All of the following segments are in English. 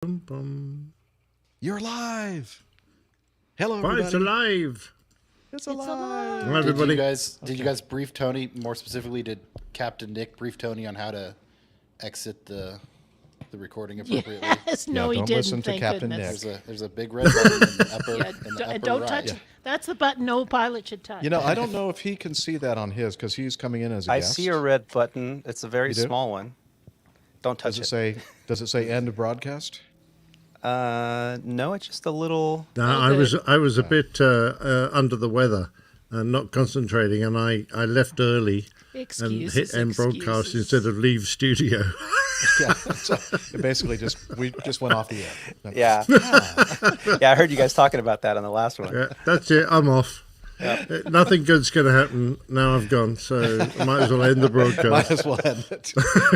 Bum, bum. You're alive. Hello, everybody. It's alive. It's alive. Hello, everybody. Did you guys brief Tony? More specifically, did Captain Nick brief Tony on how to exit the recording appropriately? Yes, no, he don't didn't. listen to thank Captain goodness. There's a big red button in the upper, Yeah, in the upper don't right. touch it. That's the button no pilot should touch. You know, I don't know if he can see that on his because he's coming in as a I guest. see a red button. It's a very You do? small one. Don't touch Does it say end of broadcast? No, it's just a little. No, Okay. I was a bit under the weather and not concentrating, and I left early and hit end broadcast instead of leave studio. Yeah. So it basically we just went off the air. Yeah. Yeah, I heard you guys talking about that on the last one. Yeah, that's it. I'm off. Nothing good's going to happen now I've gone, so I might as well end the broadcast. Might as well end it.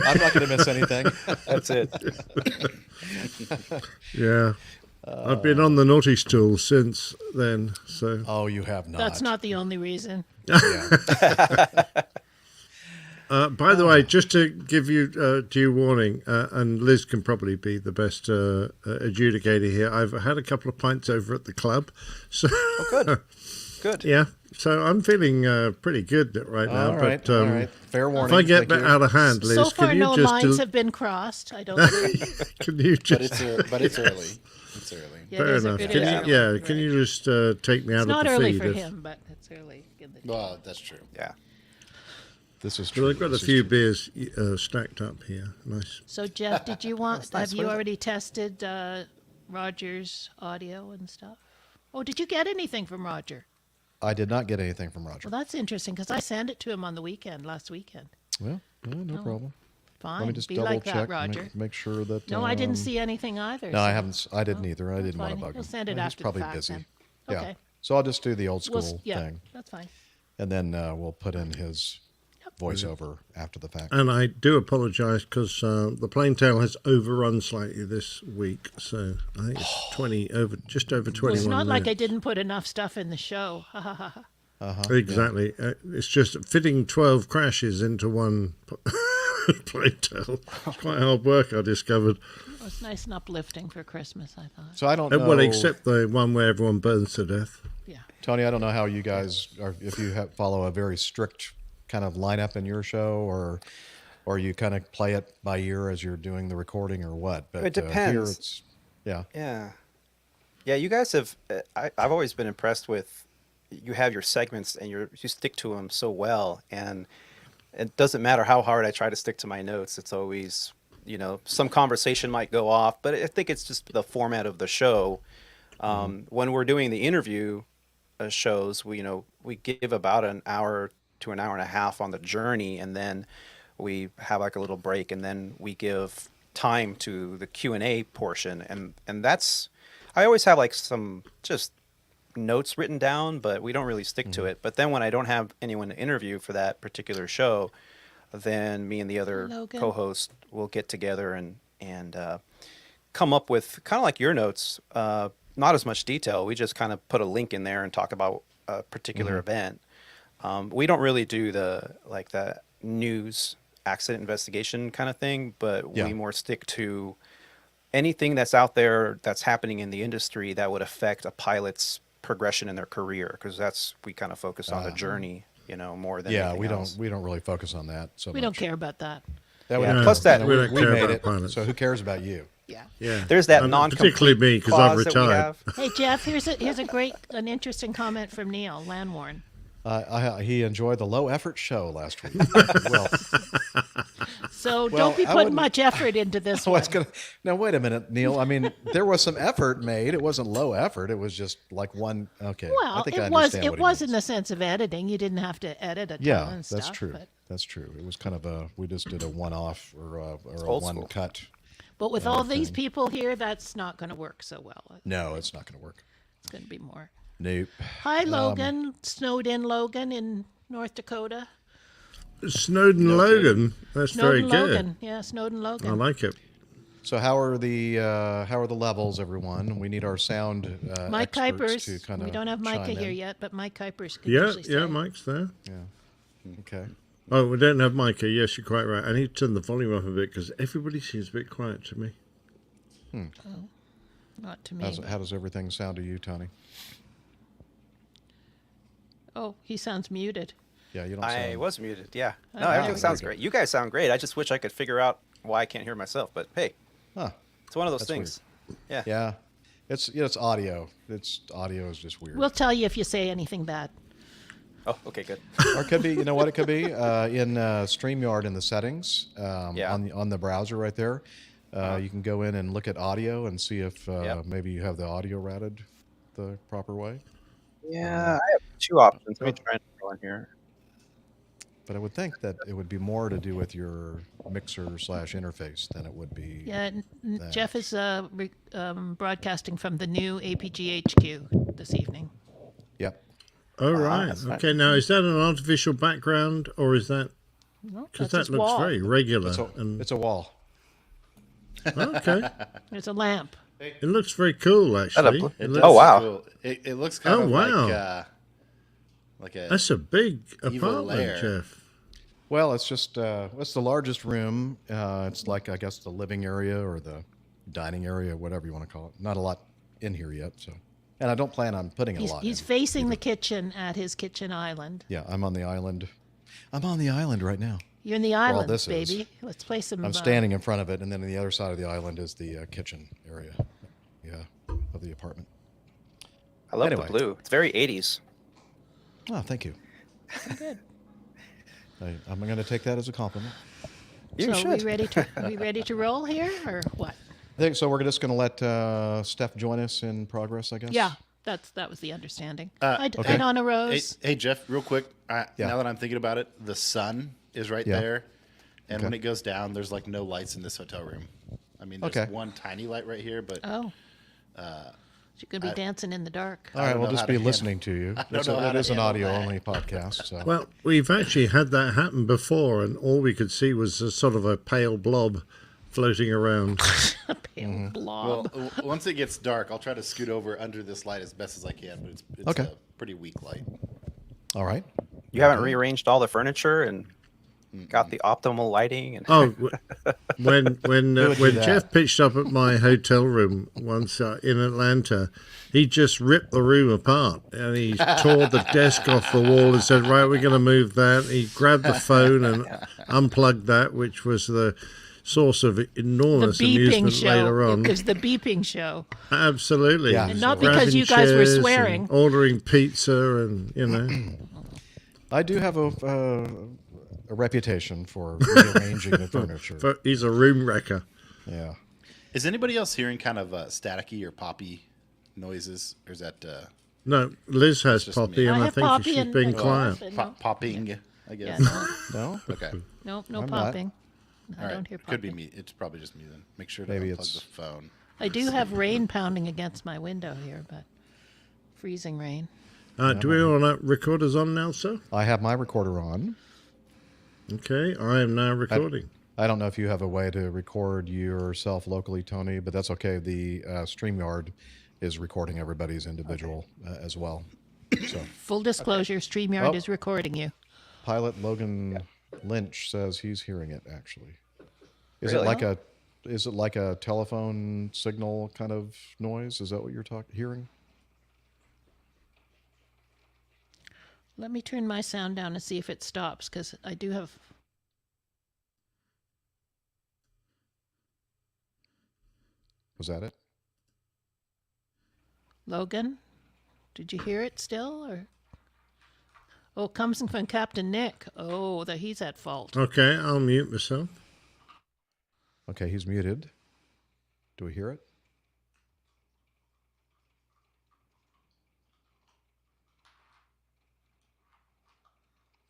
I'm not going to miss anything. That's it. Yeah. I've been on the naughty stool since then, so. Oh, you have not. That's not the only reason. Yeah. By the way, just to give you due warning, and Liz can probably be the best adjudicator here, I've had a couple of pints over at the club. So Oh, good. Good. yeah, so I'm feeling pretty good right now. All right. But all right. Fair warning. if I get Thank you. out of hand, Liz, So far, can you no just lines have been crossed. I don't believe. can you But just it's early. It's early. Yeah, fair it is enough? it Can is you, early. yeah, Right. can you just take me out It's of not the early feed? for if- him, but it's early. in the day. Well, that's true. Yeah. This is true. Well, I've got a This is few true. beers stacked up here. Nice. So, Jeff, did you want? nice. Have you already tested Roger's audio and stuff? Oh, did you get anything from Roger? I did not get anything from Roger. Well, that's interesting because I sent it to him on the weekend, last weekend. Well, yeah, no problem. Fine, Let me just be double like check. that, Roger. Make sure that. No, I didn't see anything either. No, I so- haven't. I didn't either. I didn't want fine. to bug He'll him. send it He's after the probably fact, busy. then. Yeah. Okay. So I'll just do the old school Yeah, thing, that's fine. and then we'll put in his voiceover after the fact. And I do apologise because the plaintail has overrun slightly this week, so I think it's 20 over, just over 21. Well, it's not like I minutes. didn't put enough stuff in the show. Exactly. It's just fitting 12 crashes into one plaintail. It's quite hard work, I discovered. It was nice and uplifting for Christmas, I thought. So I don't know. Well, except the one where everyone burns to death. Yeah. Tony, I don't know how you guys are. If you follow a very strict kind of lineup in your show, or you kind of play it by ear as you're doing the recording, or what. But It here depends. it's yeah. Yeah. Yeah, you guys have. I've always been impressed with. You have your segments and you stick to them so well, and it doesn't matter how hard I try to stick to my notes. It's always, some conversation might go off, but I think it's just the format of the show. When we're doing the interview shows, we give about an hour to an hour and a half on the journey, and then we have like a little break, and then we give time to the Q&A portion, and that's I always have like some just notes written down, but we don't really stick to it. But then when I don't have anyone to interview for that particular show, then me and the other Logan. co-host will get together and come up with kind of like your notes, not as much detail. We just kind of put a link in there and talk about a particular event. We don't really do the news accident investigation kind of thing, but Yeah. we more stick to anything that's out there that's happening in the industry that would affect a pilot's progression in their career, because we kind of focus on the journey, more than Yeah, anything else. we don't really focus on that so We much. don't care about that. That Yeah. would- Plus that- we don't we care made about it. pilots. So who cares about you? Yeah. Yeah. There's that And non-complete particularly me because I've clause that we retired. have. Hey, Jeff, here's an interesting comment from Neil Lanwarn. He enjoyed the low effort show last week. Well, So Well, don't be I putting wouldn't- much effort into this I one. was gonna. Now wait a minute, Neil. I mean, there was some effort made. It wasn't low effort. It was just like one. Okay. I Well, think I it was understand what he in means. the sense of editing. You didn't have to edit a ton Yeah, and that's stuff. true. But, That's true. It was kind of we just did a one-off or a old one school. cut. but with all these people here, that's not going to work so well. No, it's not going to work. It's going to be more. Nope. Hi, Logan. Snowed in Logan in North Dakota. Snowden Logan. That's very Snowden good. Logan. Yeah, Snowden Logan. I like it. So how are the levels, everyone? We need our sound Mike experts Kuipers. to kind of We don't have Micah chime here in. yet, but Mike Kuipers can Yeah, usually yeah, say. Mike's there. Yeah. Okay. Oh, we don't have Micah. Yes, you're quite right. I need to turn the volume up a bit because everybody seems a bit quiet to me. Not to me. How does everything sound to you, Tony? Oh, he sounds muted. Yeah, you don't I sound... was muted. Yeah. No, there everything we sounds go. great. You guys sound great. I just wish I could figure out why I can't hear myself. But hey, Huh. it's one of those That's things. Yeah. Yeah. It's audio. Audio is just weird. We'll tell you if you say anything bad. Oh, okay, good. Or it could be, you know what it could be? In StreamYard in the settings, Yeah. on the browser right there, you can go in and look at audio and see if Yep. maybe you have the audio routed the proper way. Yeah, I have two options. Let me try and go in here. But I would think that it would be more to do with your mixer/interface than it would be. Yeah, that. Jeff is broadcasting from the new APG HQ this evening. Yep. Oh, right. that's fine. Okay, now is that an artificial background or is that... No, Because that's that his looks wall. very regular. It's a wall. Okay. There's a lamp. It looks very cool, actually. It It It looks- does Oh, wow. look cool. It looks kind Oh, of wow. like a That's a big Evil apartment, lair. Jeff. Well, it's just it's the largest room. It's like, I guess, the living area or the dining area, whatever you want to call it. Not a lot in here yet, so. And I don't plan on putting a lot. He's in facing the either. kitchen at his kitchen island. Yeah, I'm on the island. I'm on the island right now. You're in the all island, this is. baby. Let's play some. I'm standing in front of it, and then on the other side of the island is the kitchen area, of the apartment. I love Anyway. the blue. It's very 80s. Oh, thank you. Good. I'm going to take that as a compliment. You so should. Are we ready to roll here, or what? I think so. We're just going to let Steph join us in progress, I guess. Yeah, that was the understanding. okay. And on a Hey, rose. hey, Jeff, real quick. Yeah. Now that I'm thinking about it, the sun is right Yeah. there, and Okay. when it goes down, there's like no lights in this hotel room. I mean, there's Okay. one tiny light right here, but Oh. You're going to be dancing in the dark. All right, don't we'll know just how be to handle- listening to you. don't know how It to is an handle that. audio-only podcast, so. Well, we've actually had that happen before, and all we could see was a sort of a pale blob floating around. A pale Mm-hmm. blob. well, once it gets dark, I'll try to scoot over under this light as best as I can, but it's Okay. a pretty weak light. All right. You haven't rearranged all the furniture and got the optimal lighting. And Oh, when do that? Jeff pitched up at my hotel room once in Atlanta, he just ripped the room apart and he tore the desk off the wall and said, "Right, we're going to move that." He grabbed the phone and unplugged that, which was the source of The enormous beeping amusement show. later on. It was the beeping show. Absolutely, Yeah. And not because you guys were Grabbing chairs swearing. and ordering pizza, and I do have a reputation for rearranging the furniture. but he's a room wrecker. Yeah. Is anybody else hearing kind of staticky or poppy noises, or is that No, Liz has just Poppy, me. and I have think Poppy she's and being my quiet. wife and no- popping? I Yeah, guess. No? Okay. no I'm not. popping. I All right. don't hear popping. Could be me. It's probably just me then. Make sure to Maybe unplug it's- the phone. I do have rain pounding against my window here, but freezing rain. Do we all have recorders on now, sir? I have my recorder on. Okay, I am now recording. I don't know if you have a way to record yourself locally, Tony, but that's okay. The StreamYard is recording everybody's individual as well. So, Full disclosure, StreamYard Oh. is recording you. Pilot Logan Lynch says he's hearing it. Actually, is Really? it like a telephone signal kind of noise? Is that what you're hearing? Let me turn my sound down and see if it stops, because I do have... Was that it? Logan, did you hear it still, or... Oh, it comes from Captain Nick. Oh, that he's at fault. Okay, I'll mute myself. Okay, he's muted. Do we hear it?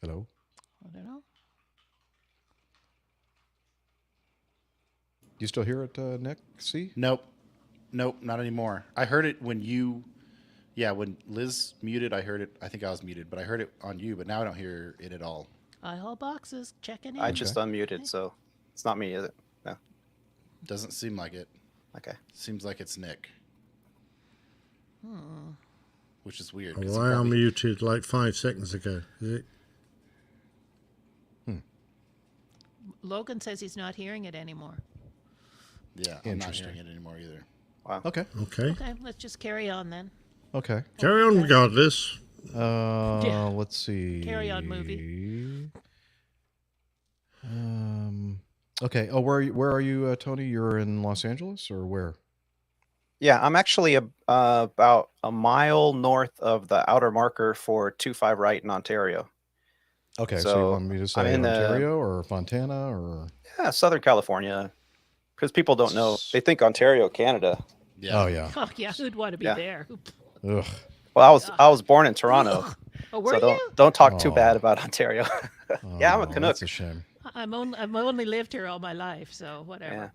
Hello? I don't know. You still hear it, Nick? See? Nope. Nope, not anymore. I heard it when when Liz muted, I heard it. I think I was muted, but I heard it on you, but now I don't hear it at all. All boxes checking in. I just unmuted, so it's not me, is it? No. Doesn't seem like it. Okay. Seems like it's Nick. Which is weird. 'cause he Well, I probably- unmuted like 5 seconds ago. Is it? Logan says he's not hearing it anymore. Yeah, I'm not Interesting. hearing it anymore either. Okay. Okay. Okay, let's just carry on then. Okay. Carry on regardless. Yeah. Let's see. Carry on, movie. Okay. Oh, where are you, Tony? You're in Los Angeles or where? Yeah, I'm actually about a mile north of the outer marker for 25 right in Ontario. Okay, so you So want me to I'm say in the Ontario or Fontana or? Southern California, because people don't know. They think Ontario, Canada. Yeah. Oh yeah. Oh yeah, who'd want to be Yeah. there? Ugh. Well, I was born in Toronto, Oh, were so you? don't talk too Oh. bad about Ontario. Yeah, I'm a Oh, Canuck. That's a shame. I've only lived here all my life, so whatever.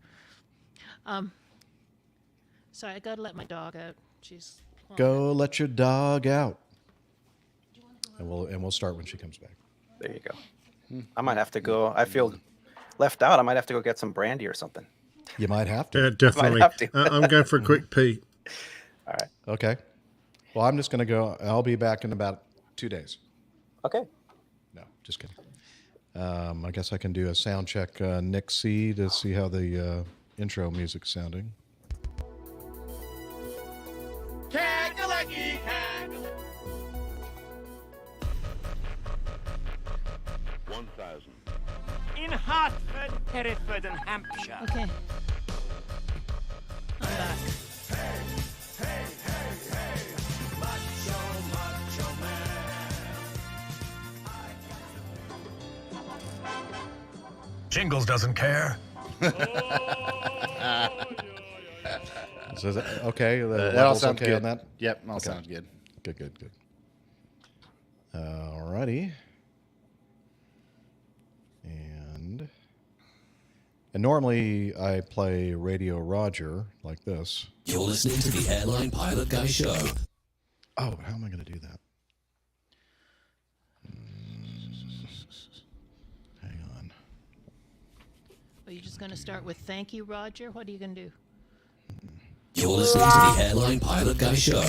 Yeah. Sorry, I gotta let my dog out. She's Go let your dog out. And we'll start when she comes back. There you go. I might have to go. I feel left out. I might have to go get some brandy or something. You might have to. Yeah, definitely. have to. I'm going for a quick pee. All right. Okay. Well, I'm just gonna go. I'll be back in about 2 days. Okay. No, just kidding. I guess I can do a sound check, Nick C, to see how the intro music's sounding. In Hartford, Hereford, and Hampshire. okay. I'm back. Jingles doesn't care. So is that, okay, the That all levels sounds okay good. on that? Yep, all sounds good. Good. Alrighty. And normally I play Radio Roger like this. You're listening to the Airline Pilot Guy Show. Oh, how am I going to do that? Hang on. Are you just gonna start with thank you, Roger? What are you gonna do? You're listening to the Airline Pilot Guy Show.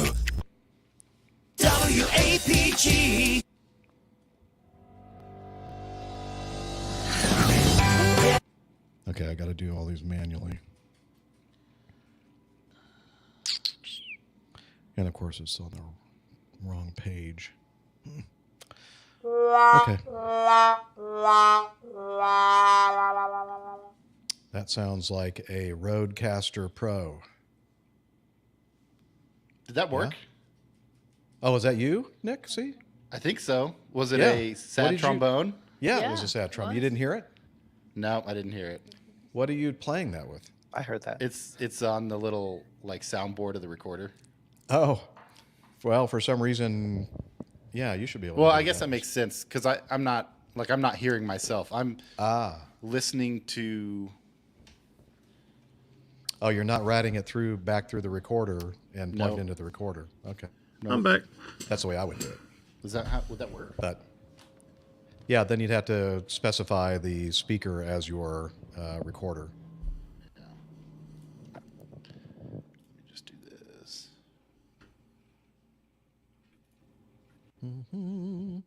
WAPG. Okay, I got to do all these manually. And of course, it's on the wrong page. Okay. That sounds like a Rodecaster Pro. Did that work? Oh, is that you, Nick? See? I think so. Was it Yeah. a What sad did you- trombone? Yeah, it Yeah, was a sad it drum. You was. didn't hear it? No, I didn't hear it. What are you playing that with? I heard that. It's on the little like soundboard of the recorder. Oh, well, for some reason, yeah, you should be able to Well, do I guess that makes sense because I'm not hearing myself. I'm listening to. Oh, you're not routing it back through the recorder and plugged No. into the recorder. Okay. I'm back. That's the way I would do it. Would that work? But yeah, then you'd have to specify the speaker as your recorder. Just do this. Dun,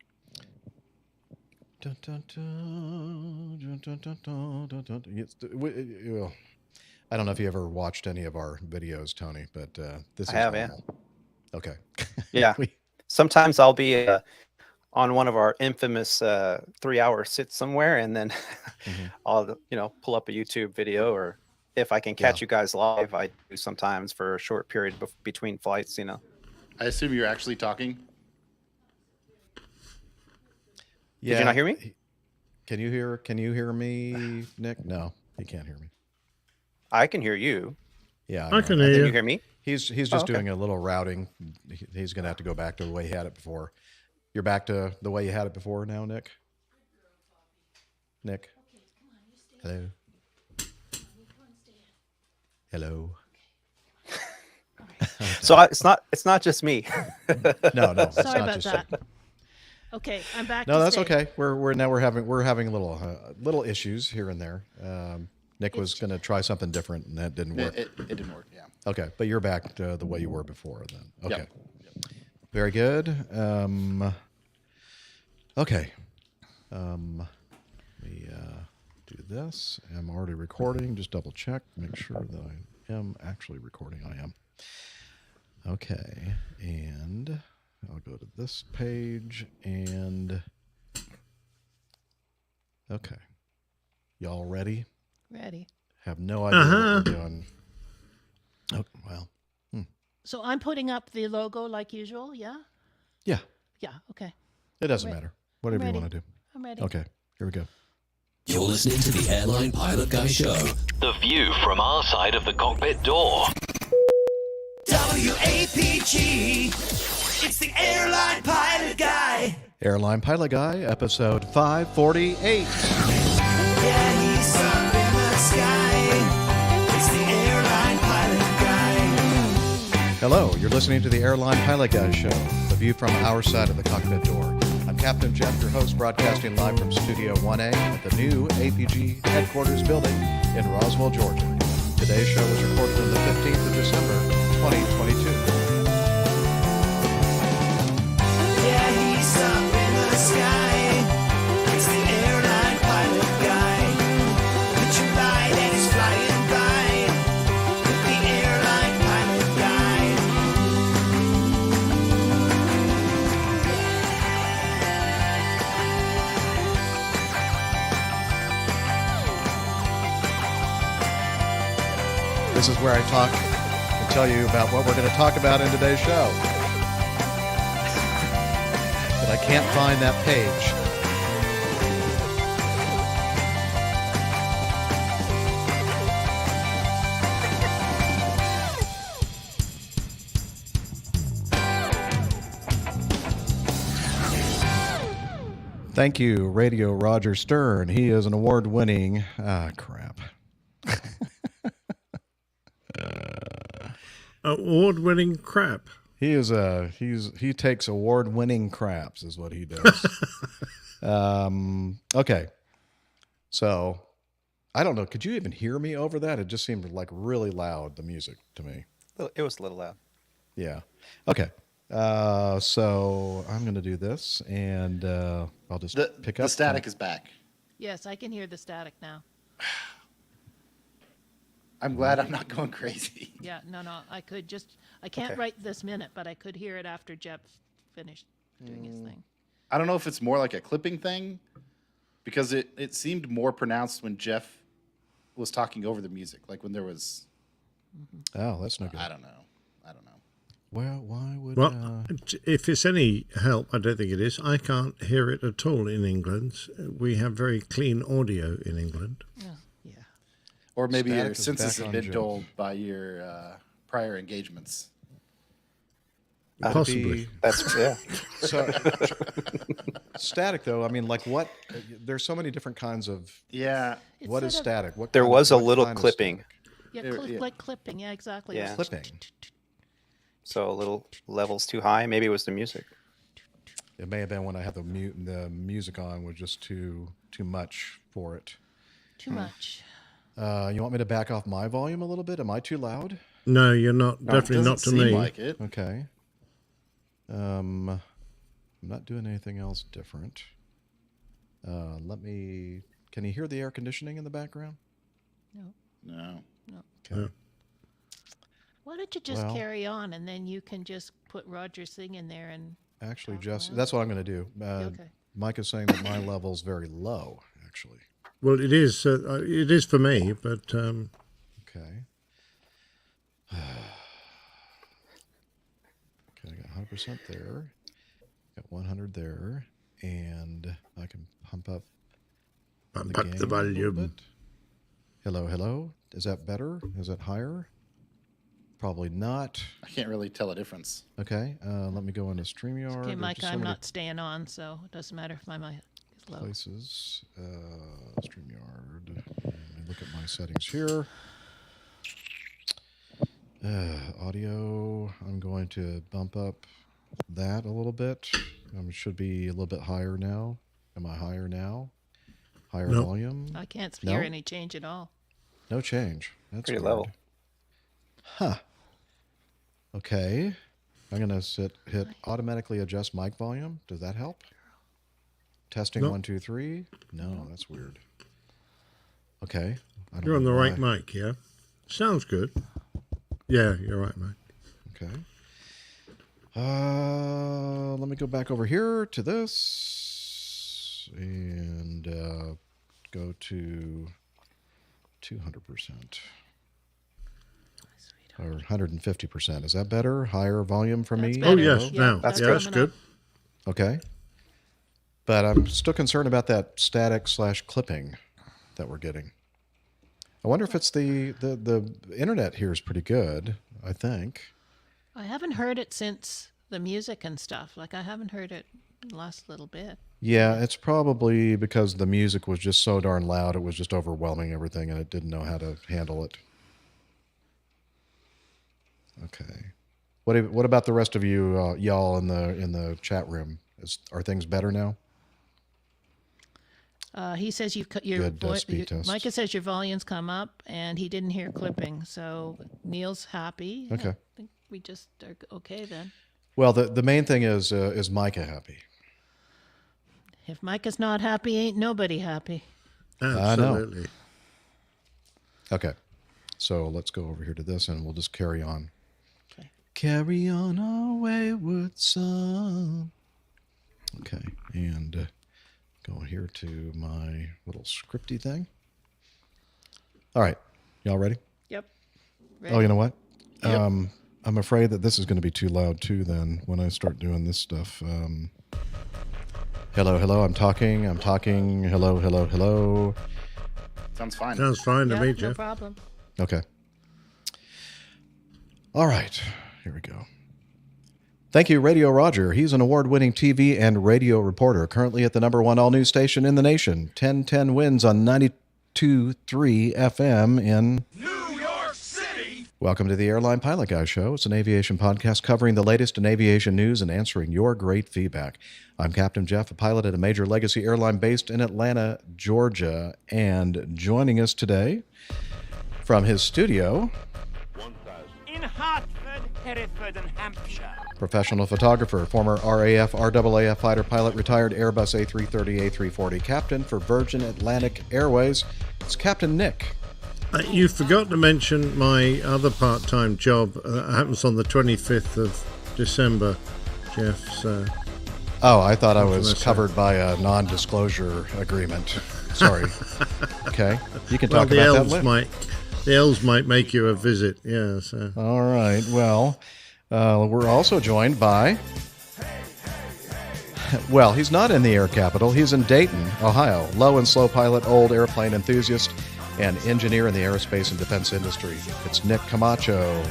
dun, dun, dun, dun, dun, dun, dun, dun. I don't know if you ever watched any of our videos, Tony, but this is I have, yeah. normal. Okay. Yeah. Sometimes I'll be on one of our infamous 3-hour sits somewhere, and then I'll pull up a YouTube video, or if I can catch you guys live, I do sometimes for a short period between flights. I assume you're actually talking. Yeah. Did you not hear me? Can you hear me, Nick? No, he can't hear me. I can hear you. Yeah, I can know. hear Can you. you hear me? He's just okay. doing a little routing. He's going to have to go back to the way he had it before. You're back to the way you had it before now, Nick? Nick? Hello? Hello? So it's not just me. No, it's Sorry not about just that. Okay, I'm back. No, to that's stay. okay. We're having little issues here and there. Nick was going to try something different, and that didn't work. It didn't work. Yeah. Okay, but you're back to the way you were before then. Okay. Yep. Very good. Okay. Let me do this. I'm already recording. Just double check. Make sure that I am actually recording. I am. Okay. And I'll go to this page and... Okay. Y'all ready? Ready. Have no idea what we're doing. Oh, well. So I'm putting up the logo like usual, yeah? Yeah. Yeah, okay. It doesn't matter. Whatever you ready. want to do. I'm ready. Okay. Here we go. You're listening to the Airline Pilot Guy Show. The view from our side of the cockpit door. WAPG. It's the Airline Pilot Guy. Airline Pilot Guy, episode 548. Yeah, he's up in the sky. It's the Airline Pilot Guy. Hello, you're listening to the Airline Pilot Guy Show, the view from our side of the cockpit door. I'm Captain Jeff, your host, broadcasting live from Studio 1A at the new APG headquarters building in Roswell, Georgia. Today's show was recorded on the 15th of December, 2022. Yeah, he's up in the sky. It's the Airline Pilot Guy. Put your light and he's flying by. The Airline Pilot Guy. This is where I talk and tell you about what we're going to talk about in today's show. But I can't find that page. Thank you, Radio Roger Stern. He is an award-winning... crap. Award-winning crap. He takes award-winning craps is what he does. Okay. So, I don't know. Could you even hear me over that? It just seemed like really loud, the music to me. It was a little loud. Yeah. Okay. So I'm going to do this and I'll just pick up. The static is back. Yes, I can hear the static now. I'm glad I'm not going crazy. Yeah, no, I can't write this minute, but I could hear it after Jeff finished doing his thing. I don't know if it's more like a clipping thing, because it seemed more pronounced when Jeff was talking over the music, like when there was... Oh, that's no good. I don't know. Well, why would... Well, if it's any help, I don't think it is. I can't hear it at all in England. We have very clean audio in England. Yeah. Or maybe Static your is senses back have on been Jeff. dulled by your prior engagements. Possibly. That's yeah. So, static, though, I mean, like what... There's so many different kinds of... Yeah. What is static? What There kind- was a what little kind of clipping, Yeah, Yeah. like clipping. Yeah, exactly. Yeah. Clipping. so a little levels too high. Maybe it was the music. It may have been when I had the music on was just too much for it. Too much. You want me to back off my volume a little bit? Am I too loud? No, you're not. Definitely not to Doesn't seem me. like it. Okay. I'm not doing anything else different. Can you hear the air conditioning in the background? No. Okay. Why don't you just Well- carry on, and then you can just put Roger's thing in there and... Actually, Talk just loud. that's what I'm going to do. Okay. Mike is saying that my level's very low, actually. Well, it is. It is for me, but Okay. Okay, I got 100% there. Got 100 there, and I can pump up bump up the gain a little volume. bit. Hello. Is that better? Is that higher? Probably not. I can't really tell a difference. Okay, let me go into StreamYard. Okay, There's Mike, just so I'm many not staying on, so it doesn't matter if my mic is low. places. StreamYard. Let me look at my settings here. Audio. I'm going to bump up that a little bit. Should be a little bit higher now. Am I higher now? Higher No. volume? I can't No? hear any change at all. No change. That's Pretty weird. level. Huh. Okay. I'm going to hit automatically adjust mic volume. Does that help? Testing No. 1, 2, 3. No, that's weird. Okay. I don't You're on know the right why. mic, yeah? Sounds good. Yeah, you're right, mate. Okay. Let me go back over here to this and go to 200%. Or 150%. Is that better? Higher volume for That's me? better. Oh, yes, Yeah, now. that's yeah, that's coming up. good. Okay. But I'm still concerned about that static / clipping that we're getting. I wonder if it's the internet here is pretty good, I think. I haven't heard it since the music and stuff. Like, I haven't heard it the last little bit. Yeah, it's probably because the music was just so darn loud. It was just overwhelming everything, and it didn't know how to handle it. Okay. What about the rest of you, y'all in the chat room? Are things better now? He says you've cut your Good, speed test. Micah says your volumes come up, and he didn't hear clipping. So Neil's happy. Okay. I think we just are okay then. Well, the main thing is Micah happy? If Micah's not happy, ain't nobody happy. Absolutely. Okay. So let's go over here to this, and we'll just carry on. Okay. Carry on our wayward son. Okay, and go here to my little scripty thing. All right, y'all ready? Yep. Oh, you know what? Yep. I'm afraid that this is going to be too loud too. Then when I start doing this stuff. Hello, hello. I'm talking. Hello, hello, hello. Sounds fine. Sounds fine to Yeah, me, no Jeff. problem. Okay. All right. Here we go. Thank you, Radio Roger. He's an award-winning TV and radio reporter, currently at the #1 all-news station in the nation, 1010 Wins on 92.3 FM in New York City! Welcome to the Airline Pilot Guy Show. It's an aviation podcast covering the latest in aviation news and answering your great feedback. I'm Captain Jeff, a pilot at a major legacy airline based in Atlanta, Georgia. And joining us today from his studio, in Hartford, Hereford, and Hampshire. professional photographer, former RAF, RAAF fighter pilot, retired Airbus A330, A340 captain for Virgin Atlantic Airways. It's Captain Nick. You forgot to mention my other part-time job. That happens on the 25th of December, Jeff. So Oh, I thought I was Infamous, covered by a non-disclosure agreement. Sorry. Okay, you can well, talk the about elves that later. the elves might make you a visit. Yeah. So All right. Well, we're also joined by. Well, he's not in the air capital. He's in Dayton, Ohio. Low and slow pilot, old airplane enthusiast, and engineer in the aerospace and defense industry. It's Nick Camacho.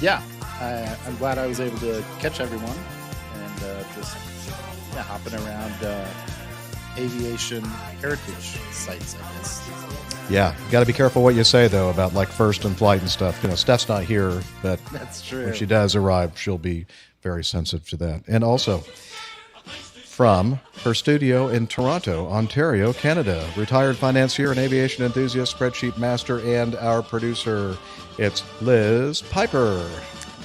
Yeah, I'm glad I was able to catch everyone and just hopping around aviation heritage sites, I guess. Yeah, you got to be careful what you say though about like first in flight and stuff. You know, Steph's not here, but That's true. when she does arrive, she'll be very sensitive to that. And also from her studio in Toronto, Ontario, Canada, retired financier and aviation enthusiast, spreadsheet master, and our producer, it's Liz Piper.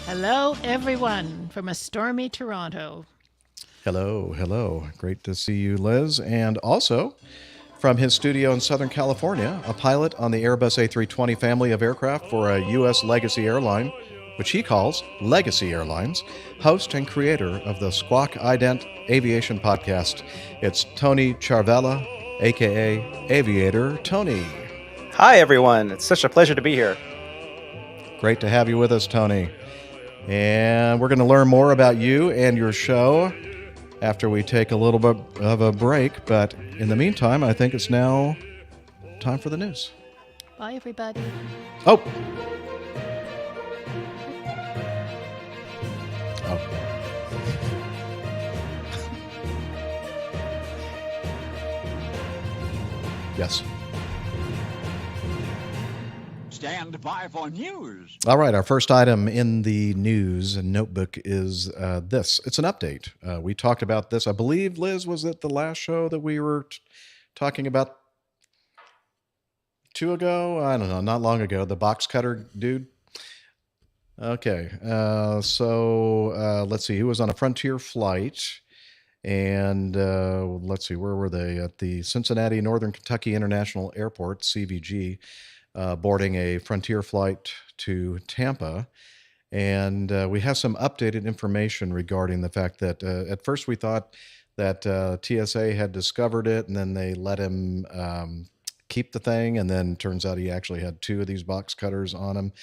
Hello, everyone, from a stormy Toronto. Hello, hello. Great to see you, Liz. And also from his studio in Southern California, a pilot on the Airbus A320 family of aircraft for a U.S. legacy airline, which he calls Legacy Airlines, host and creator of the Squawk Ident Aviation Podcast. It's Tony Charvella, a.k.a. Aviator Tony. Hi, everyone. It's such a pleasure to be here. Great to have you with us, Tony. And we're going to learn more about you and your show after we take a little bit of a break. But in the meantime, I think it's now time for the news. Bye, everybody. Oh. Yes. Stand by for news. All right. Our first item in the news notebook is this. It's an update. We talked about this. I believe, Liz, was it the last show that we were talking about 2 ago? I don't know. Not long ago. The box cutter dude. Okay. So let's see. He was on a Frontier flight. And let's see, where were they? At the Cincinnati Northern Kentucky International Airport, CVG, boarding a Frontier flight to Tampa. And we have some updated information regarding the fact that at first we thought that TSA had discovered it, and then they let him keep the thing. And then turns out he actually had 2 of these box cutters on him.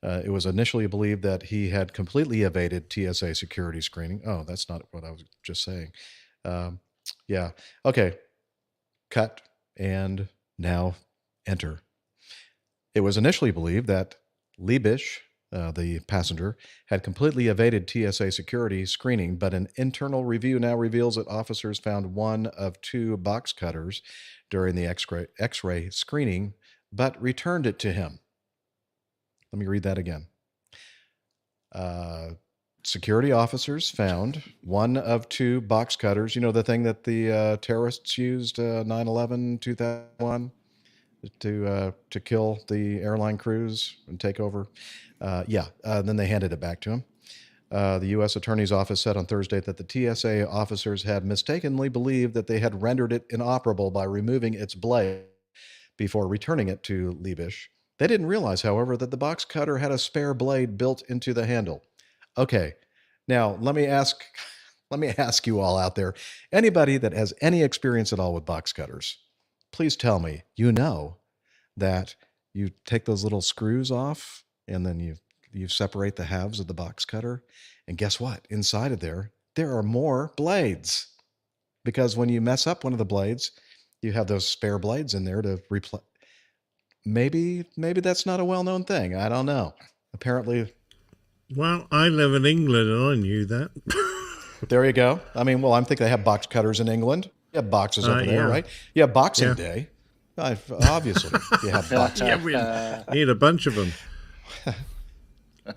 It was initially believed that he had completely evaded TSA security screening. Oh, that's not what I was just saying. Yeah. Okay. Cut and now enter. It was initially believed that Liebisch, the passenger, had completely evaded TSA security screening, but an internal review now reveals that officers found 1 of 2 box cutters during the X-ray screening, but returned it to him. Let me read that again. Security officers found 1 of 2 box cutters. You know, the thing that the terrorists used 9/11, 2001 to kill the airline crews and take over. Then they handed it back to him. The U.S. Attorney's Office said on Thursday that the TSA officers had mistakenly believed that they had rendered it inoperable by removing its blade before returning it to Liebisch. They didn't realize, however, that the box cutter had a spare blade built into the handle. Okay, now let me ask you all out there, anybody that has any experience at all with box cutters, please tell me, you know that you take those little screws off and then you separate the halves of the box cutter, and guess what? Inside of there are more blades, because when you mess up one of the blades, you have those spare blades in there to replace. Maybe that's not a well-known thing. I don't know. Apparently. Well, I live in England and I knew that. There you go. I mean, well, I'm thinking they have box cutters in England. You have boxes over there, right? Yeah, Boxing Day. Obviously, you have boxing. We need a bunch of them.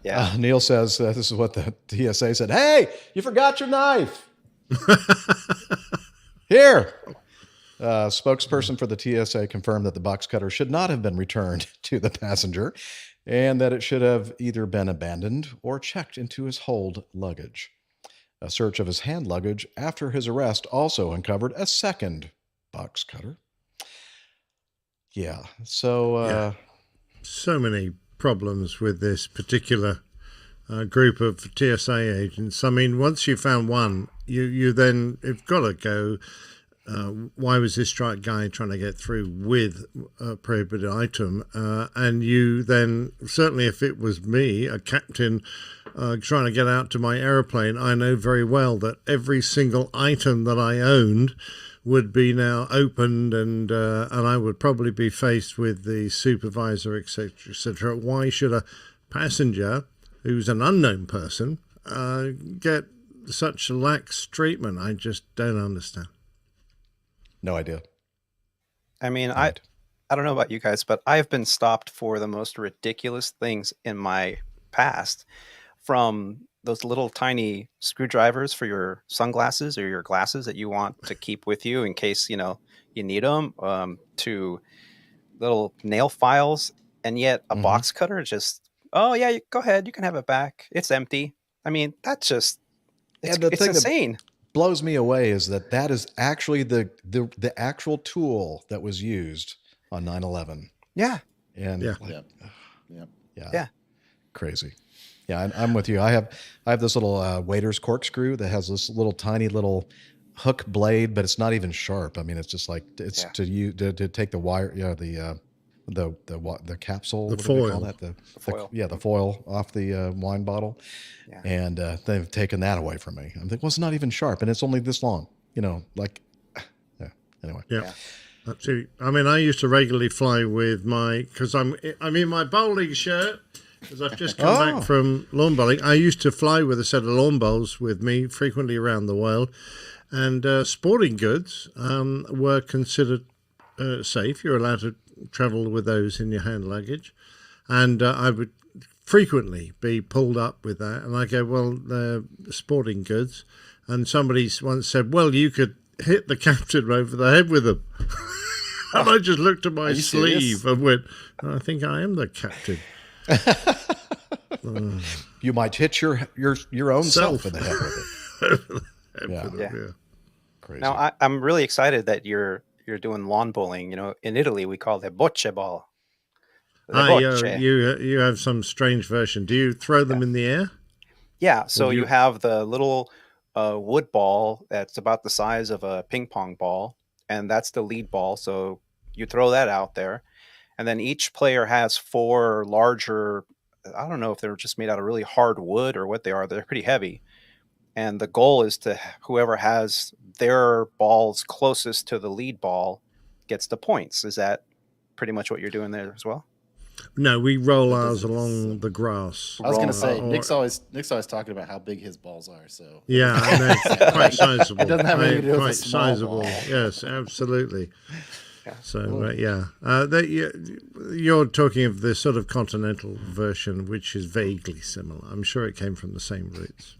Yeah. Neil says this is what the TSA said. Hey, you forgot your knife. Here. Spokesperson for the TSA confirmed that the box cutter should not have been returned to the passenger, and that it should have either been abandoned or checked into his hold luggage. A search of his hand luggage after his arrest also uncovered a second box cutter. Yeah, so so many problems with this particular group of TSA agents. I mean, once you found one, you then have got to go. Why was this strike guy trying to get through with a prohibited item? And you then, certainly if it was me, a captain trying to get out to my aeroplane, I know very well that every single item that I owned would be now opened, and I would probably be faced with the supervisor, etc., etc. Why should a passenger who's an unknown person get such lax treatment? I just don't understand. No idea. I mean, I don't know about you guys, but I've been stopped for the most ridiculous things in my past, from those little tiny screwdrivers for your sunglasses or your glasses that you want to keep with you in case, you need them, to little nail files, and yet a box cutter just, oh yeah, go ahead, you can have it back. It's empty. I mean, that's just, it's insane. Blows me away is that is actually the actual tool that was used on 9/11. Yeah. And Yeah. Crazy. Yeah, I'm with you. I have this little waiter's corkscrew that has this little tiny little hook blade, but it's not even sharp. I mean, it's just like it's to take the wire, the capsule, the what foil. do they call that? The foil. The foil off the wine bottle. Yeah. And they've taken that away from me. I'm thinking, well, it's not even sharp, and it's only this long. Anyway. Yeah. Absolutely. I mean, I used to regularly fly with because I'm in my bowling shirt, because I've just come back from lawn bowling. I used to fly with a set of lawn bowls with me frequently around the world, and sporting goods were considered safe. You're allowed to travel with those in your hand luggage, and I would frequently be pulled up with that, and I go, well, they're sporting goods, and somebody once said, well, you could hit the captain over the head with them. And I just looked at my sleeve and went, I think I am the captain. You might hit your own self in the head with it. Yeah. Crazy. Now I'm really excited that you're doing lawn bowling. In Italy we call it bocce ball. The bocce. You have some strange version. Do you throw them in the air? Yeah, so do you you- have the little wood ball that's about the size of a ping pong ball, and that's the lead ball. So you throw that out there, and then each player has four larger. I don't know if they're just made out of really hard wood or what they are. They're pretty heavy, and the goal is to whoever has their balls closest to the lead ball gets the points. Is that pretty much what you're doing there as well? No, we roll That ours doesn't along the grass. I was gonna Rolling say ball. Nick's always talking about how big his balls are. So Yeah, I know. Quite sizable. It doesn't have anything to do with a Quite small sizable. ball. Yes, absolutely. Yeah. So you're talking of the sort of continental version, which is vaguely similar. I'm sure it came from the same roots.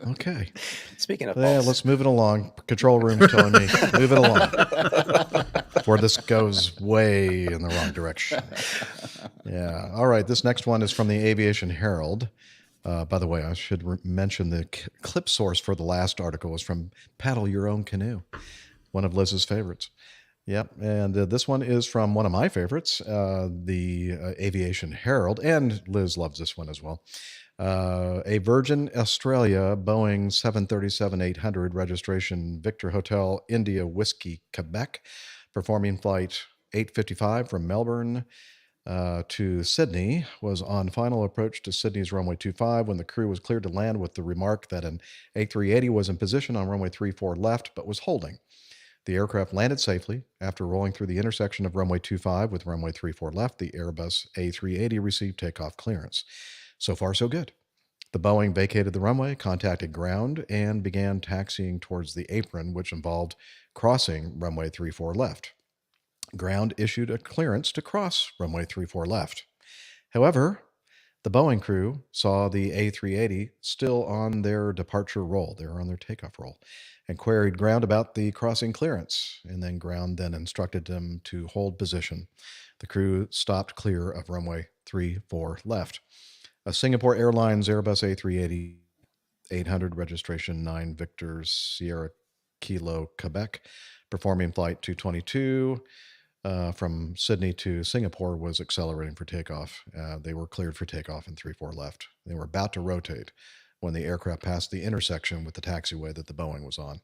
Okay. Speaking of Yeah, balls, let's move it along. Control room's telling me move it along before this goes way in the wrong direction. Yeah. All right. This next one is from the Aviation Herald. By the way, I should mention the clip source for the last article was from Paddle Your Own Canoe, one of Liz's favorites. Yep. And this one is from one of my favorites, the Aviation Herald. And Liz loves this one as well. A Virgin Australia Boeing 737-800 registration Victor Hotel India Whiskey Quebec performing flight 855 from Melbourne to Sydney was on final approach to Sydney's runway 25 when the crew was cleared to land with the remark that an A380 was in position on runway 34 left but was holding. The aircraft landed safely. After rolling through the intersection of runway 25 with runway 34 left, the Airbus A380 received takeoff clearance. So far, so good. The Boeing vacated the runway, contacted ground, and began taxiing towards the apron, which involved crossing runway 34 left. Ground issued a clearance to cross runway 34 left. However, the Boeing crew saw the A380 still on their departure roll. They were on their takeoff roll and queried ground about the crossing clearance. And then ground then instructed them to hold position. The crew stopped clear of runway 34 left. A Singapore Airlines Airbus A380 800 registration 9 Victor Sierra Kilo Quebec performing flight 222 from Sydney to Singapore was accelerating for takeoff. They were cleared for takeoff in 34 left. They were about to rotate when the aircraft passed the intersection with the taxiway that the Boeing was on.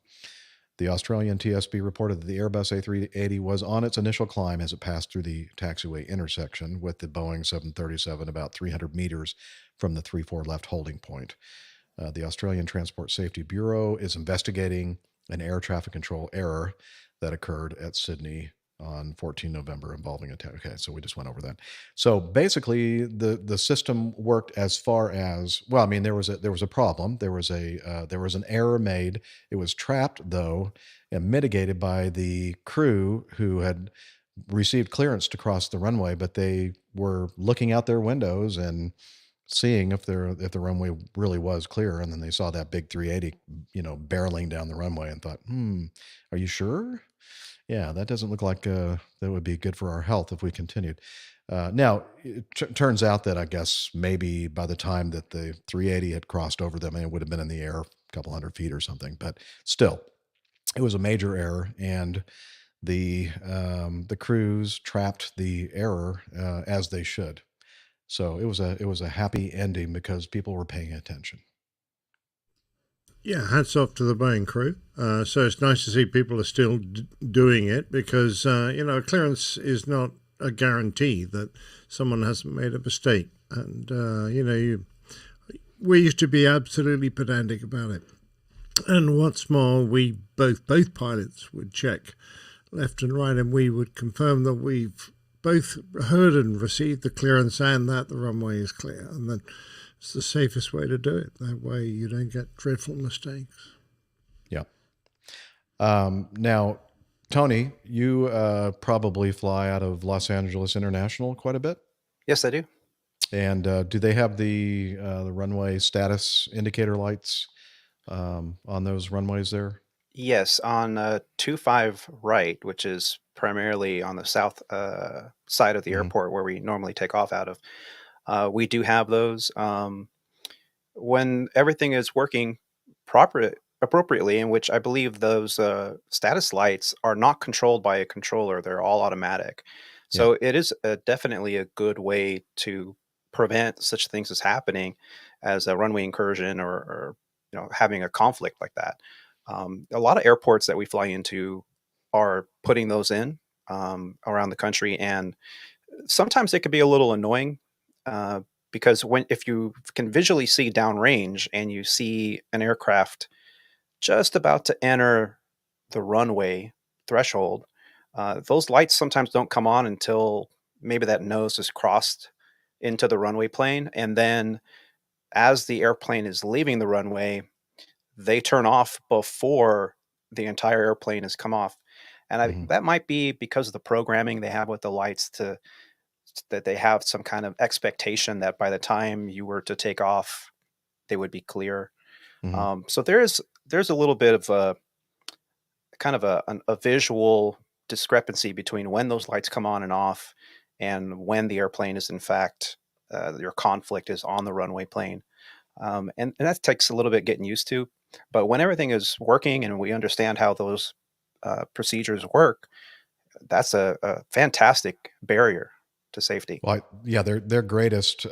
The Australian TSB reported that the Airbus A380 was on its initial climb as it passed through the taxiway intersection with the Boeing 737 about 300 meters from the 34 left holding point. The Australian Transport Safety Bureau is investigating an air traffic control error that occurred at Sydney on 14 November involving a okay, so we just went over that. So basically, the system worked as far as well. I mean, there was a problem. There was an error made. It was trapped though and mitigated by the crew who had received clearance to cross the runway, but they were looking out their windows and seeing if the runway really was clear, and then they saw that big 380, barreling down the runway, and thought, are you sure? Yeah, that doesn't look like that would be good for our health if we continued. Now, it turns out that I guess maybe by the time that the 380 had crossed over them, it would have been in the air a couple hundred feet or something. But still, it was a major error, and the crews trapped the error as they should. So it was a happy ending because people were paying attention. Yeah, hats off to the Boeing crew. So it's nice to see people are still doing it because, clearance is not a guarantee that someone hasn't made a mistake. And, we used to be absolutely pedantic about it. And what's more, we both pilots would check left and right, and we would confirm that we've both heard and received the clearance and that the runway is clear. And then it's the safest way to do it. That way you don't get dreadful mistakes. Yeah. Now, Tony, you probably fly out of Los Angeles International quite a bit. Yes, I do. And do they have the runway status indicator lights on those runways there? Yes, on 25 right, which is primarily on the south side of the airport where we normally take off out of. We do have those. When everything is working properly, appropriately, in which I believe those status lights are not controlled by a controller; they're all automatic. Yeah. So it is definitely a good way to prevent such things as happening as a runway incursion or having a conflict like that. A lot of airports that we fly into are putting those in around the country, and sometimes it could be a little annoying because if you can visually see downrange and you see an aircraft just about to enter the runway threshold, those lights sometimes don't come on until maybe that nose is crossed into the runway plane. And then as the airplane is leaving the runway, they turn off before the entire airplane has come off. And that might be because of the programming they have with the lights that they have some kind of expectation that by the time you were to take off, they would be clear. So there's a little bit of a kind of a visual discrepancy between when those lights come on and off and when the airplane is in fact your conflict is on the runway plane. And that takes a little bit getting used to. But when everything is working and we understand how those procedures work, that's a fantastic barrier to safety. Well, yeah, their greatest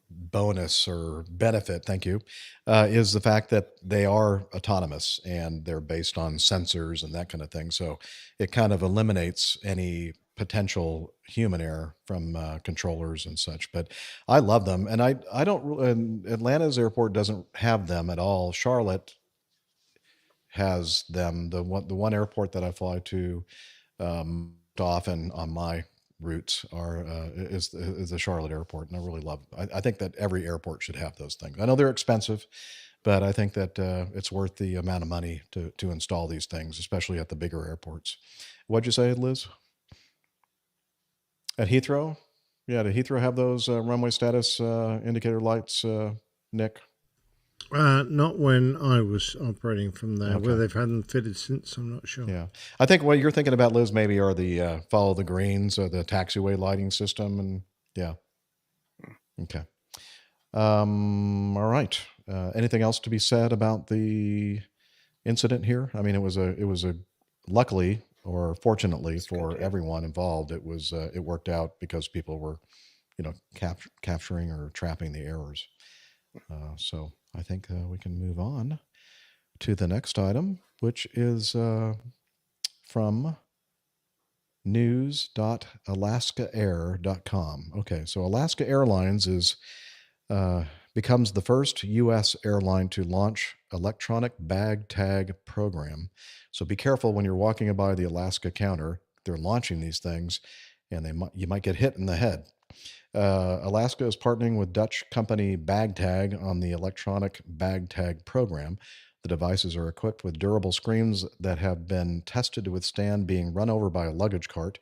bonus or benefit, thank you, is the fact that they are autonomous and they're based on sensors and that kind of thing. So it kind of eliminates any potential human error from controllers and such. But I love them, and I don't. And Atlanta's airport doesn't have them at all. Charlotte has them. The one airport that I fly to often on my routes is the Charlotte airport, and I really love it. I think that every airport should have those things. I know they're expensive, but I think that it's worth the amount of money to install these things, especially at the bigger airports. What'd you say, Liz? At Heathrow? Yeah, did Heathrow have those runway status indicator lights, Nick? Not when I was operating from there. Okay. Whether they've had them fitted since, I'm not sure. Yeah. I think what you're thinking about, Liz, maybe are the follow the greens or the taxiway lighting system. And yeah. Okay. All right. Anything else to be said about the incident here? I mean, it was a luckily or fortunately for everyone involved, it worked out because people were, capturing or trapping the errors. So I think we can move on to the next item, which is from news.alaskaair.com. Okay, so Alaska Airlines becomes the first U.S. airline to launch electronic bag tag program. So be careful when you're walking by the Alaska counter. They're launching these things, and you might get hit in the head. Alaska is partnering with Dutch company BagTag on the electronic bag tag program. The devices are equipped with durable screens that have been tested to withstand being run over by a luggage cart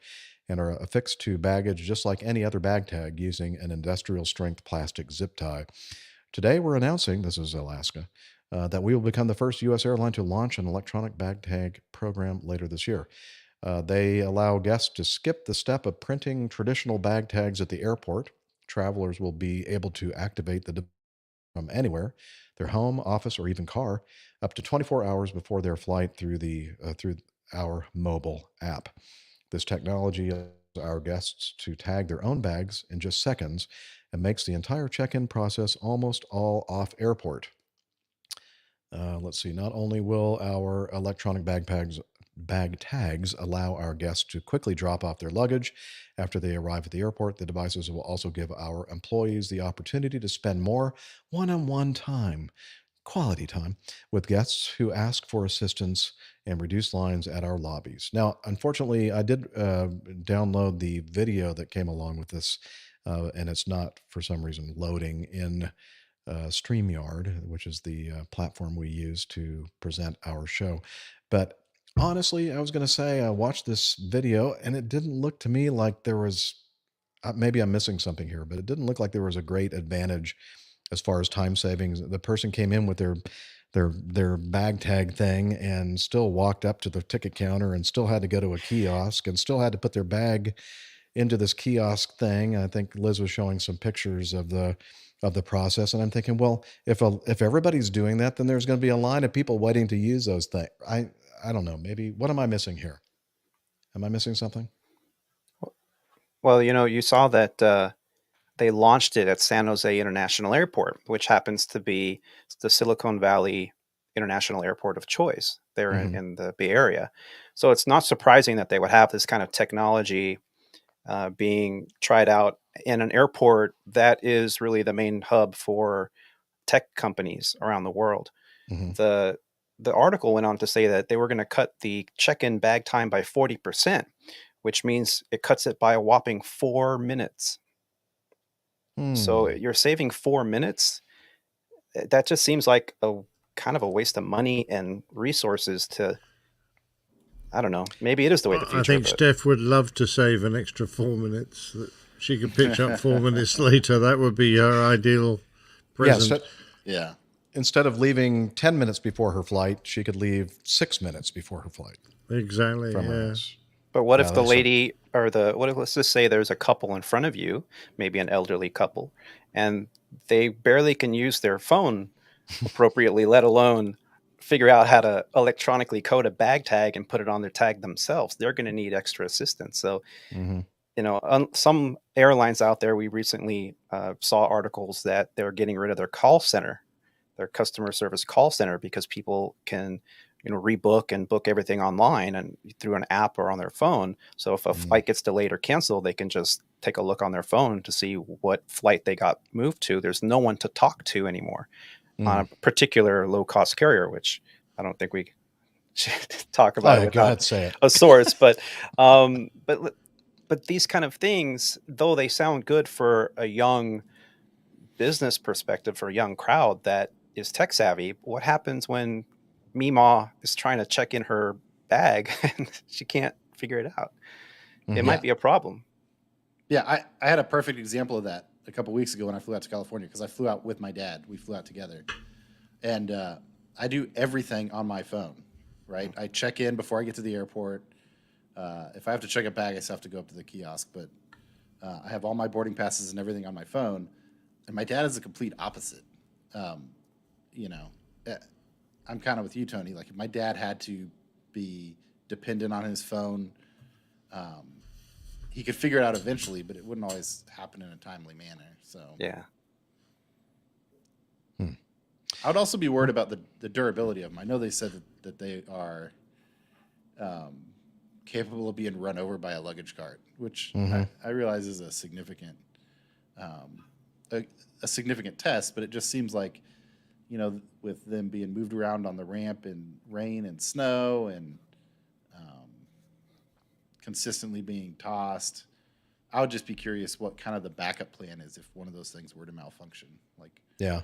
and are affixed to baggage just like any other bag tag using an industrial strength plastic zip tie. Today we're announcing, this is Alaska, that we will become the first U.S. airline to launch an electronic bag tag program later this year. They allow guests to skip the step of printing traditional bag tags at the airport. Travelers will be able to activate the device from anywhere, their home, office, or even car, up to 24 hours before their flight through our mobile app. This technology allows our guests to tag their own bags in just seconds and makes the entire check-in process almost all off airport. Let's see. Not only will our electronic bag tags allow our guests to quickly drop off their luggage after they arrive at the airport, the devices will also give our employees the opportunity to spend more one-on-one time, quality time, with guests who ask for assistance and reduce lines at our lobbies. Now, unfortunately, I did download the video that came along with this, and it's not, for some reason, loading in StreamYard, which is the platform we use to present our show. But honestly, I was going to say I watched this video and it didn't look to me like there was, maybe I'm missing something here, but it didn't look like there was a great advantage as far as time savings. The person came in with their bag tag thing and still walked up to the ticket counter and still had to go to a kiosk and still had to put their bag into this kiosk thing. I think Liz was showing some pictures of the process, and I'm thinking, well, if everybody's doing that, then there's going to be a line of people waiting to use those things. I don't know. Maybe what am I missing here? Am I missing something? Well, you saw that they launched it at San Jose International Airport, which happens to be the Silicon Valley International Airport of choice there in the Bay Area. So it's not surprising that they would have this kind of technology being tried out in an airport that is really the main hub for tech companies around the world. The article went on to say that they were going to cut the check-in bag time by 40%, which means it cuts it by a whopping 4 minutes. So you're saving 4 minutes. That just seems like a kind of a waste of money and resources to, I don't know. Maybe it is the way of the future. I think Steph would love to save an extra 4 minutes that she could pitch up 4 minutes later. That would be her ideal present. Yeah. Instead of leaving 10 minutes before her flight, she could leave 6 minutes before her flight. Exactly. Yeah. But what if the lady let's just say there's a couple in front of you, maybe an elderly couple, and they barely can use their phone appropriately, let alone figure out how to electronically code a bag tag and put it on their tag themselves. They're going to need extra assistance. So, some airlines out there, we recently saw articles that they're getting rid of their call center, their customer service call center, because people can rebook and book everything online and through an app or on their phone. So if a flight gets delayed or canceled, they can just take a look on their phone to see what flight they got moved to. There's no one to talk to anymore on a particular low-cost carrier, which I don't think we should talk about without a source. But these kind of things, though they sound good for a young business perspective, for a young crowd that is tech savvy, what happens when Meemaw is trying to check in her bag and she can't figure it out? It might be a problem. Yeah, I had a perfect example of that a couple weeks ago when I flew out to California, because I flew out with my dad. We flew out together. And I do everything on my phone, right? I check in before I get to the airport. If I have to check a bag, I still have to go up to the kiosk. But I have all my boarding passes and everything on my phone. And my dad is the complete opposite. I'm kind of with you, Tony. Like, if my dad had to be dependent on his phone, he could figure it out eventually, but it wouldn't always happen in a timely manner. So yeah, I would also be worried about the durability of them. I know they said that they are capable of being run over by a luggage cart, which I realize is a significant test, but it just seems like, with them being moved around on the ramp in rain and snow and consistently being tossed, I would just be curious what kind of the backup plan is if one of those things were to malfunction. Yeah.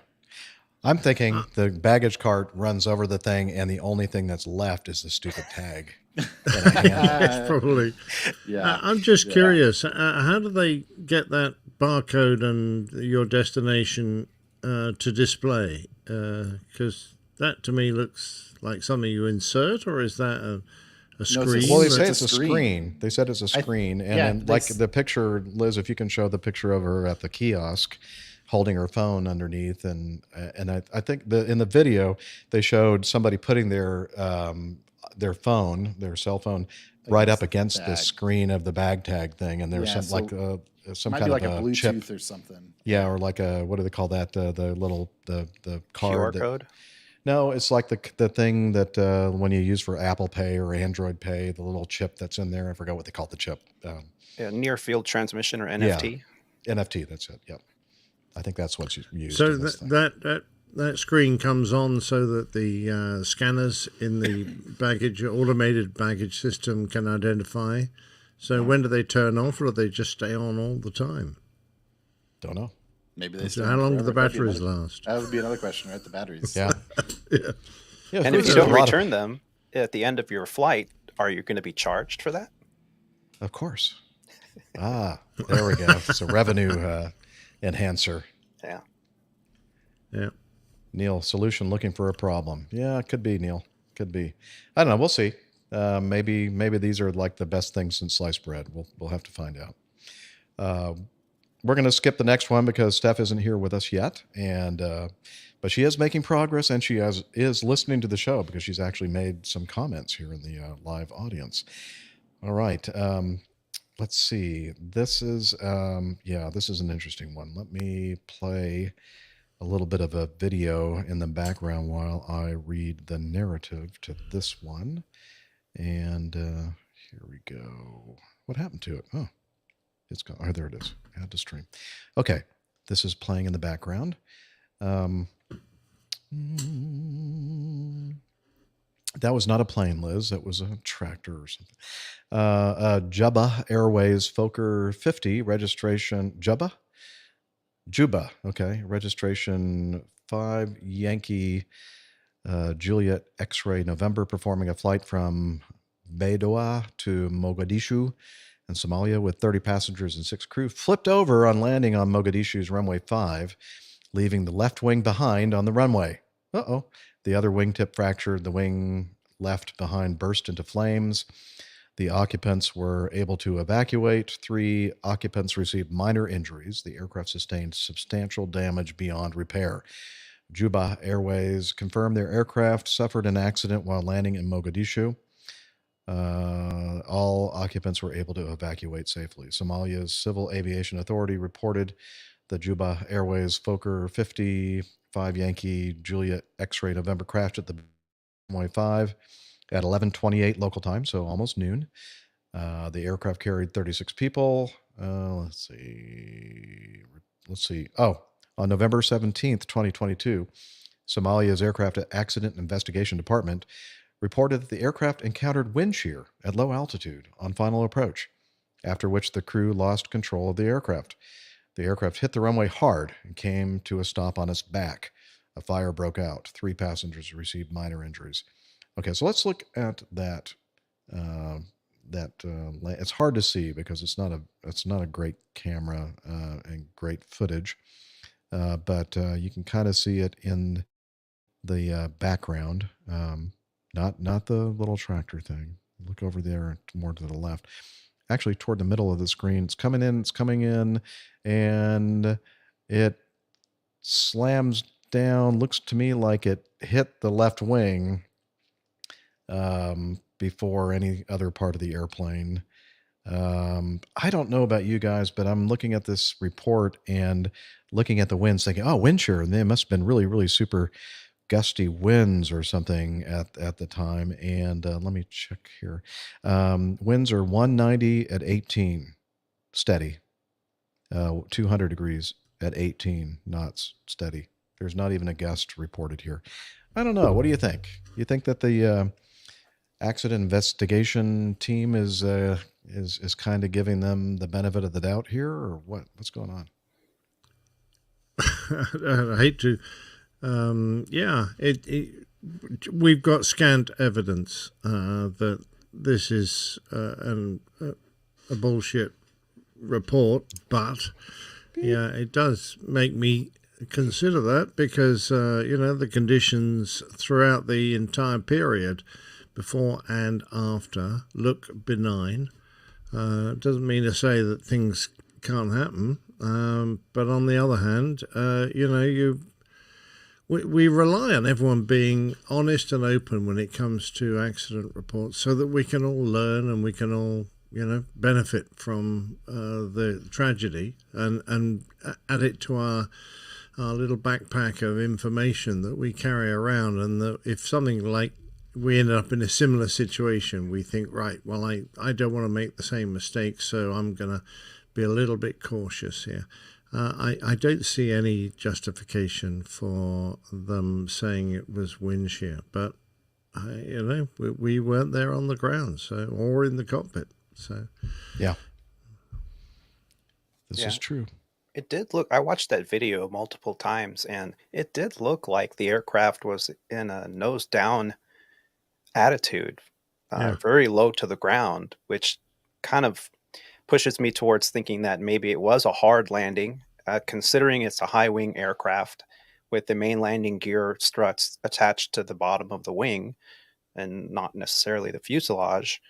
I'm thinking the baggage cart runs over the thing, and the only thing that's left is the stupid tag. Probably. Yeah. I'm just curious. How do they get that barcode and your destination to display? Because that to me looks like something you insert, or is that a screen? Well, they say it's a screen. They said it's a screen. And then, the picture, Liz, if you can show the picture of her at the kiosk holding her phone underneath. And I think in the video, they showed somebody putting their cell phone, right up against the screen of the bag tag thing. And there's some kind of a Bluetooth chip or something. Yeah, or like what do they call that? The card. QR code? No, it's like the thing that when you use for Apple Pay or Android Pay, the little chip that's in there. I forgot what they call the chip. Near field transmission, or NFT. Yeah, NFT. That's it. Yep. I think that's what's used. So that screen comes on so that the scanners in the automated baggage system can identify. So when do they turn off, or do they just stay on all the time? Don't know. Maybe they. So how long do the batteries last? That would be another question, right? The batteries. Yeah. And if you don't return them at the end of your flight, are you going to be charged for that? Of course. There we go. It's a revenue enhancer. Yeah. Yeah. Neil, solution looking for a problem. Yeah, it could be, Neil. Could be. I don't know. We'll see. Maybe these are like the best things since sliced bread. We'll have to find out. We're going to skip the next one because Steph isn't here with us yet, and but she is making progress, and she is listening to the show because she's actually made some comments here in the live audience. All right, let's see. This is this is an interesting one. Let me play a little bit of a video in the background while I read the narrative to this one. And here we go. What happened to it? Oh, it's gone. Oh, there it is. Add to stream. Okay, this is playing in the background. That was not a plane, Liz. That was a tractor or something. Juba Airways Fokker 50 registration. Juba. Okay, registration 5 Yankee Juliet X-ray November, performing a flight from Baidoa to Mogadishu in Somalia with 30 passengers and 6 crew, flipped over on landing on Mogadishu's runway 5, leaving the left wing behind on the runway. Uh-oh. The other wingtip fractured. The wing left behind burst into flames. The occupants were able to evacuate. 3 occupants received minor injuries. The aircraft sustained substantial damage beyond repair. Juba Airways confirmed their aircraft suffered an accident while landing in Mogadishu. All occupants were able to evacuate safely. Somalia's Civil Aviation Authority reported the Juba Airways Fokker 50 5 Yankee Juliet X-ray November crashed at the runway 5 at 11:28 local time, so almost noon. The aircraft carried 36 people. Let's see. Oh, on November 17th, 2022, Somalia's Aircraft Accident Investigation Department reported that the aircraft encountered wind shear at low altitude on final approach, after which the crew lost control of the aircraft. The aircraft hit the runway hard and came to a stop on its back. A fire broke out. 3 passengers received minor injuries. Okay, so let's look at that. It's hard to see because it's not a great camera and great footage, but you can kind of see it in the background. Not the little tractor thing. Look over there, more to the left. Actually, toward the middle of the screen. It's coming in, and it slams down. Looks to me like it hit the left wing before any other part of the airplane. I don't know about you guys, but I'm looking at this report and looking at the winds thinking, oh, wind shear. And they must have been really, really super gusty winds or something at the time. And let me check here. Winds are 190 at 18, steady. 200 degrees at 18 knots, steady. There's not even a gust reported here. I don't know. What do you think? You think that the accident investigation team is kind of giving them the benefit of the doubt here, or what? What's going on? I hate to. We've got scant evidence that this is a bullshit report, but yeah, it does make me consider that because the conditions throughout the entire period, before and after, look benign. Doesn't mean to say that things can't happen, but on the other hand, we rely on everyone being honest and open when it comes to accident reports, so that we can all learn and we can all benefit from the tragedy and add it to our little backpack of information that we carry around. And that if something like we ended up in a similar situation, we think, right, well, I don't want to make the same mistake, so I'm going to be a little bit cautious here. I don't see any justification for them saying it was wind shear, but we weren't there on the ground, or in the cockpit. So yeah, this is true. It did look, I watched that video multiple times, and it did look like the aircraft was in a nose down attitude, very low to the ground, which kind of pushes me towards thinking that maybe it was a hard landing, considering it's a high wing aircraft with the main landing gear struts attached to the bottom of the wing and not necessarily the fuselage.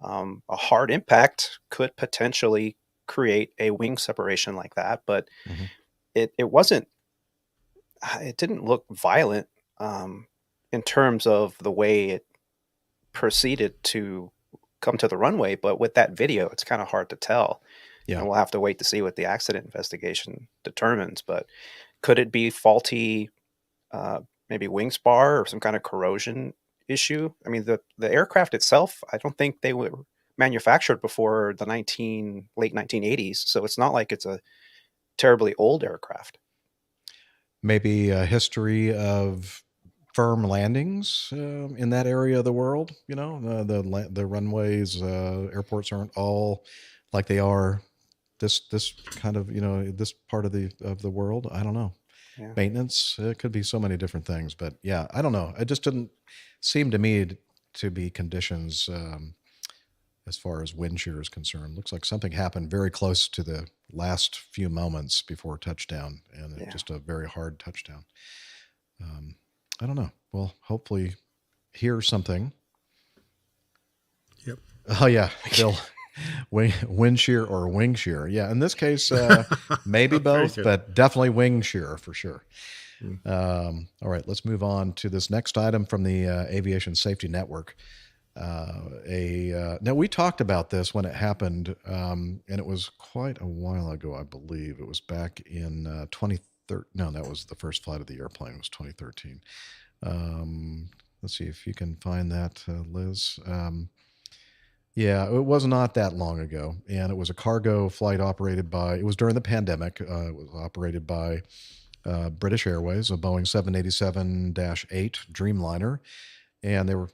A hard impact could potentially create a wing separation like that, but it wasn't. It didn't look violent in terms of the way it proceeded to come to the runway. But with that video, it's kind of hard to tell. Yeah. And we'll have to wait to see what the accident investigation determines. But could it be faulty, maybe wing spar or some kind of corrosion issue? I mean, the aircraft itself, I don't think they were manufactured before the late 1980s. So it's not like it's a terribly old aircraft. Maybe a history of firm landings in that area of the world. You know, the runways, airports aren't all like they are this kind of, this part of the world. I don't know. Yeah. Maintenance, it could be so many different things, but yeah, I don't know. It just didn't seem to me to be conditions as far as wind shear is concerned. Looks like something happened very close to the last few moments before touchdown, and just a very hard touchdown. I don't know. We'll hopefully hear something. Yep. Oh yeah, Bill. Wind shear or wing shear. Yeah, in this case, maybe both, but definitely wing shear for sure. All right, let's move on to this next item from the Aviation Safety Network. Now, we talked about this when it happened, and it was quite a while ago, I believe. It was back in 2013. No, that was the first flight of the airplane. It was 2013. Let's see if you can find that, Liz. Yeah, it was not that long ago, and it was a cargo flight operated by, it was during the pandemic, it was operated by British Airways, a Boeing 787-8 Dreamliner, and they were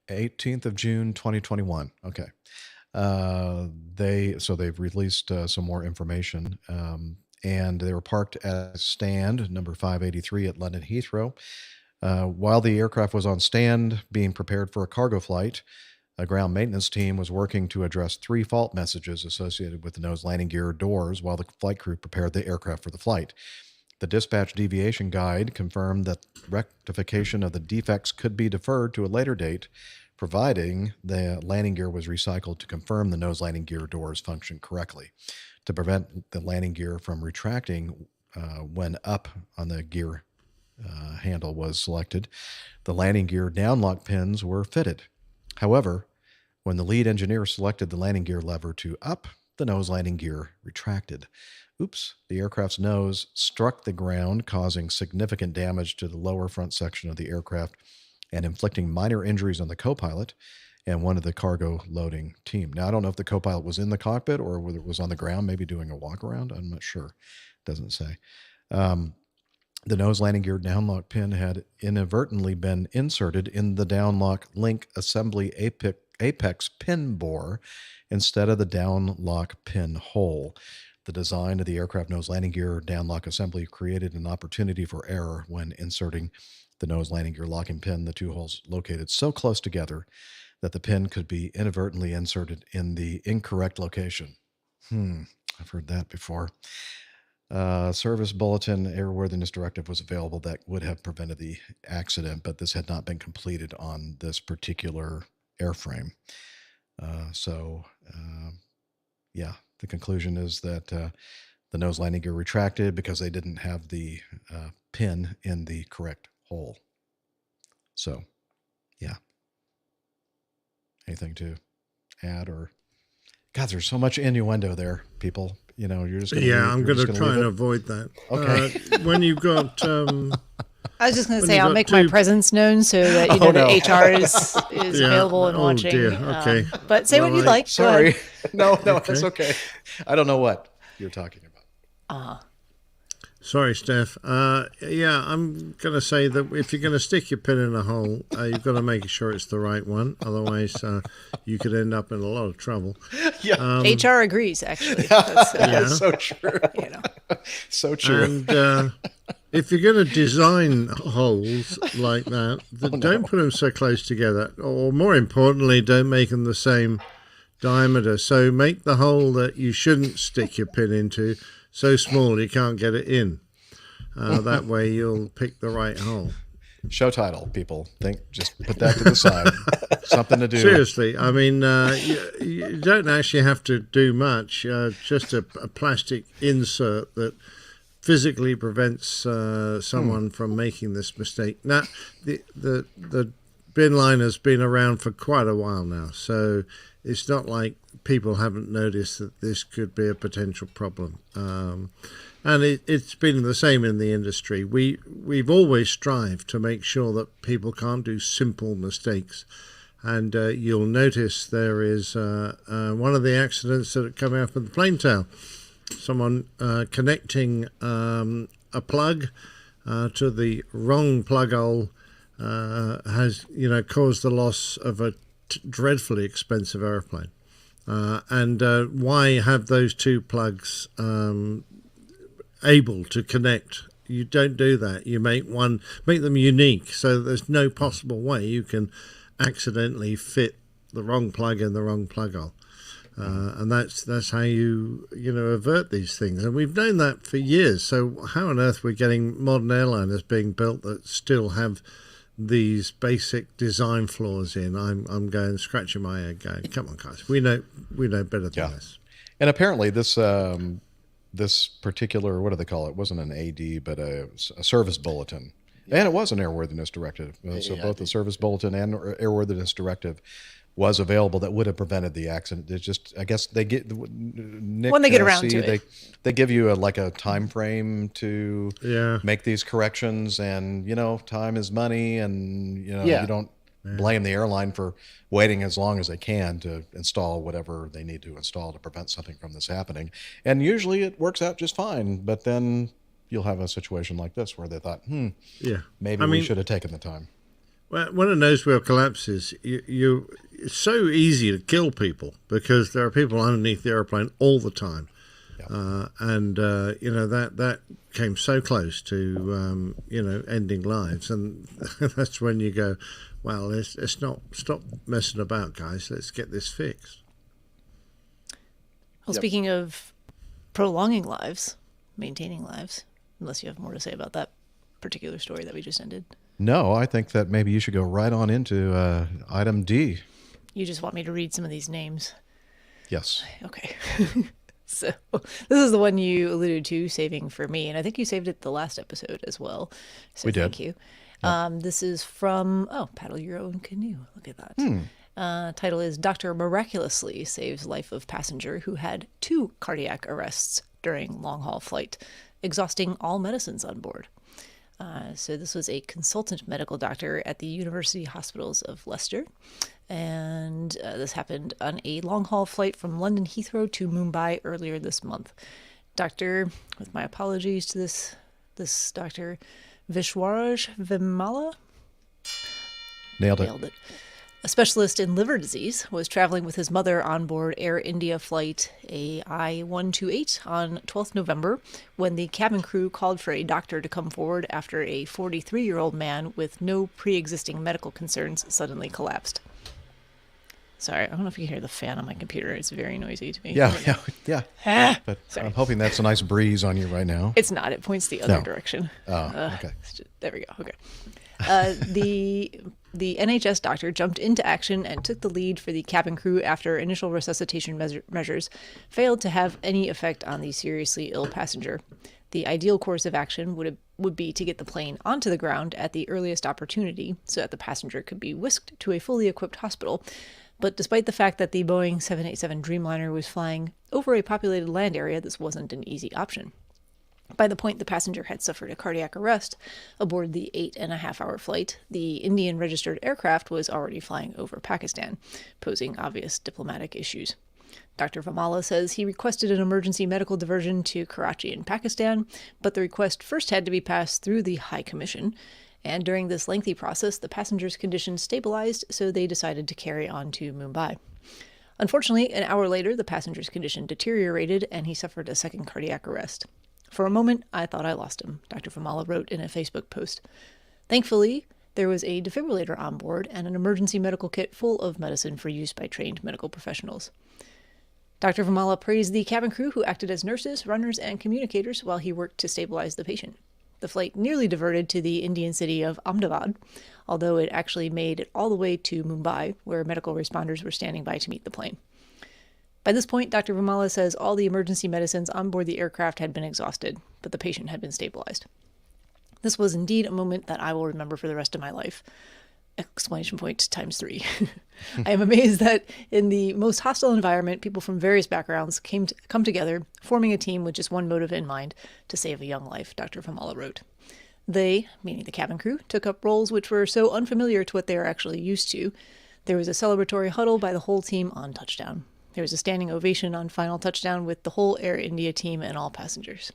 18th of June, 2021. Okay. They've released some more information, and they were parked at stand number 583 at London Heathrow. While the aircraft was on stand being prepared for a cargo flight, a ground maintenance team was working to address 3 fault messages associated with the nose landing gear doors while the flight crew prepared the aircraft for the flight. The dispatch deviation guide confirmed that rectification of the defects could be deferred to a later date, providing the landing gear was recycled to confirm the nose landing gear doors functioned correctly. To prevent the landing gear from retracting when up on the gear handle was selected, the landing gear downlock pins were fitted. However, when the lead engineer selected the landing gear lever to up, the nose landing gear retracted. Oops, the aircraft's nose struck the ground, causing significant damage to the lower front section of the aircraft and inflicting minor injuries on the co-pilot and one of the cargo loading team. Now, I don't know if the co-pilot was in the cockpit or whether it was on the ground, maybe doing a walk around. I'm not sure. It doesn't say. The nose landing gear downlock pin had inadvertently been inserted in the downlock link assembly apex pin bore instead of the downlock pin hole. The design of the aircraft nose landing gear downlock assembly created an opportunity for error when inserting the nose landing gear locking pin, the 2 holes located so close together that the pin could be inadvertently inserted in the incorrect location. I've heard that before. Service bulletin airworthiness directive was available that would have prevented the accident, but this had not been completed on this particular airframe. The conclusion is that the nose landing gear retracted because they didn't have the pin in the correct hole. So, yeah. Anything to add or? God, there's so much innuendo there, people. You're just going to I'm going to try and avoid that. Okay. When you've got... I was just going to say, I'll make my presence known so that that HR is available and watching. Dear. Okay. But say what you'd like. Sorry. No, it's okay. I don't know what you're talking about. Sorry, Steph. I'm going to say that if you're going to stick your pin in a hole, you've got to make sure it's the right one. Otherwise, you could end up in a lot of trouble. Yeah. HR agrees, actually. That's so true. So true. And if you're going to design holes like that, don't put them so close together. Or more importantly, don't make them the same diameter. So make the hole that you shouldn't stick your pin into so small you can't get it in. That way you'll pick the right hole. Show title, people. Just put that to the side. Something to do. Seriously, I mean, you don't actually have to do much. Just a plastic insert that physically prevents someone from making this mistake. Now, the bin liner's been around for quite a while now, so it's not like people haven't noticed that this could be a potential problem. And it's been the same in the industry. We've always strived to make sure that people can't do simple mistakes. And you'll notice there is one of the accidents that come out of the plane tail. Someone connecting a plug to the wrong plug hole has, caused the loss of a dreadfully expensive airplane. And why have those two plugs able to connect? You don't do that. You make them unique, so there's no possible way you can accidentally fit the wrong plug in the wrong plug hole. And that's how you avert these things. And we've known that for years. So how on earth we're getting modern airliners being built that still have these basic design flaws in? I'm going scratching my head, going, come on, guys, we know better than this. And apparently this particular, what do they call it? It wasn't an AD, but a service bulletin. Yeah. And it was an airworthiness directive. So both the service bulletin and airworthiness directive was available that would have prevented the accident. It's just, I guess they get Nick, when they get around to it. They give you a time frame to make these corrections, and time is money, and you don't blame the airline for waiting as long as they can to install whatever they need to install to prevent something from this happening. And usually it works out just fine, but then you'll have a situation like this where they thought, maybe we should have taken the time. Well, when a nose wheel collapses, it's so easy to kill people because there are people underneath the airplane all the time. Yeah. That came so close to, ending lives. And that's when you go, well, let's not stop messing about, guys. Let's get this fixed. Well, speaking of prolonging lives, maintaining lives, unless you have more to say about that particular story that we just ended. No, I think that maybe you should go right on into item D. You just want me to read some of these names? Yes. Okay. So this is the one you alluded to, saving for me, and I think you saved it the last episode as well. So we did. Thank you. Yep. This is from, Paddle Your Own Canoe. Look at that. Title is Doctor Miraculously Saves Life of Passenger Who Had 2 Cardiac Arrests During Long-Haul Flight, Exhausting All Medicines on Board. So this was a consultant medical doctor at the University Hospitals of Leicester, and this happened on a long-haul flight from London Heathrow to Mumbai earlier this month. Doctor, with my apologies to this doctor, Vishwaraj Vimala? Nailed it. A specialist in liver disease was traveling with his mother on board Air India flight AI-128 on 12th November when the cabin crew called for a doctor to come forward after a 43-year-old man with no pre-existing medical concerns suddenly collapsed. Sorry, I don't know if you can hear the fan on my computer. It's very noisy to me. Yeah. But I'm hoping that's a nice breeze on you right now. It's not. It points the other direction. Oh, okay. There we go. Okay. The NHS doctor jumped into action and took the lead for the cabin crew after initial resuscitation measures failed to have any effect on the seriously ill passenger. The ideal course of action would be to get the plane onto the ground at the earliest opportunity so that the passenger could be whisked to a fully equipped hospital. But despite the fact that the Boeing 787 Dreamliner was flying over a populated land area, this wasn't an easy option. By the point the passenger had suffered a cardiac arrest aboard the 8.5-hour flight, the Indian-registered aircraft was already flying over Pakistan, posing obvious diplomatic issues. Dr. Vimala says he requested an emergency medical diversion to Karachi in Pakistan, but the request first had to be passed through the High Commission, and during this lengthy process, the passenger's condition stabilized, so they decided to carry on to Mumbai. Unfortunately, an hour later, the passenger's condition deteriorated, and he suffered a second cardiac arrest. For a moment, I thought I lost him, Dr. Vimala wrote in a Facebook post. Thankfully, there was a defibrillator on board and an emergency medical kit full of medicine for use by trained medical professionals. Dr. Vimala praised the cabin crew who acted as nurses, runners, and communicators while he worked to stabilize the patient. The flight nearly diverted to the Indian city of Ahmedabad, although it actually made it all the way to Mumbai, where medical responders were standing by to meet the plane. By this point, Dr. Vimala says all the emergency medicines on board the aircraft had been exhausted, but the patient had been stabilized. This was indeed a moment that I will remember for the rest of my life. Exclamation point times 3. I am amazed that in the most hostile environment, people from various backgrounds come together, forming a team with just one motive in mind, to save a young life, Dr. Vimala wrote. They, meaning the cabin crew, took up roles which were so unfamiliar to what they are actually used to. There was a celebratory huddle by the whole team on touchdown. There was a standing ovation on final touchdown with the whole Air India team and all passengers.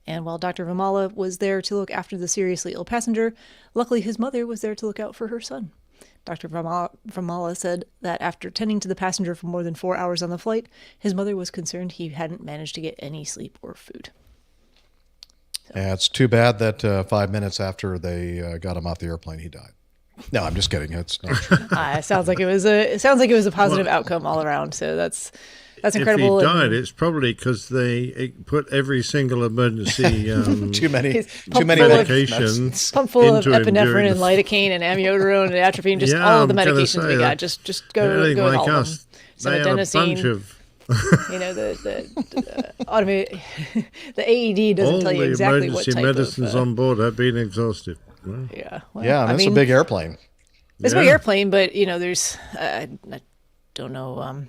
And while Dr. Vimala was there to look after the seriously ill passenger, luckily his mother was there to look out for her son. Dr. Vimala said that after tending to the passenger for more than 4 hours on the flight, his mother was concerned he hadn't managed to get any sleep or food. So. Yeah, it's too bad that 5 minutes after they got him off the airplane, he died. No, I'm just kidding. It's not true. It sounds like it was a positive outcome all around. So that's incredible. If he died, it's probably because they put every single emergency too many medications, pump full of epinephrine and lidocaine and amiodarone and atropine, just all of the medications we got. Just go with all of them. They had a bunch of. The automated, the AED doesn't tell you exactly what type of... All the emergency medicines on board have been exhausted. Well, it's a big airplane. It's a big airplane, but, there's... I don't know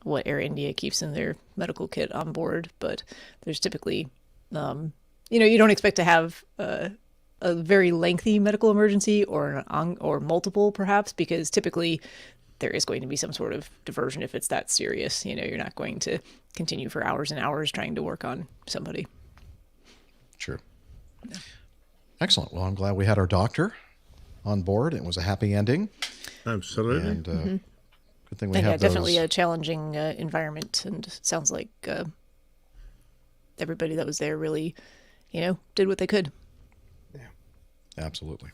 what Air India keeps in their medical kit on board, but there's typically... you don't expect to have a very lengthy medical emergency or multiple, perhaps, because typically... there is going to be some sort of diversion if it's that serious. You're not going to continue for hours and hours trying to work on somebody. Sure. Yeah. Excellent. Well, I'm glad we had our doctor on board. It was a happy ending. Absolutely. And good thing we have definitely a challenging environment. And sounds like everybody that was there really, did what they could. Yeah, absolutely.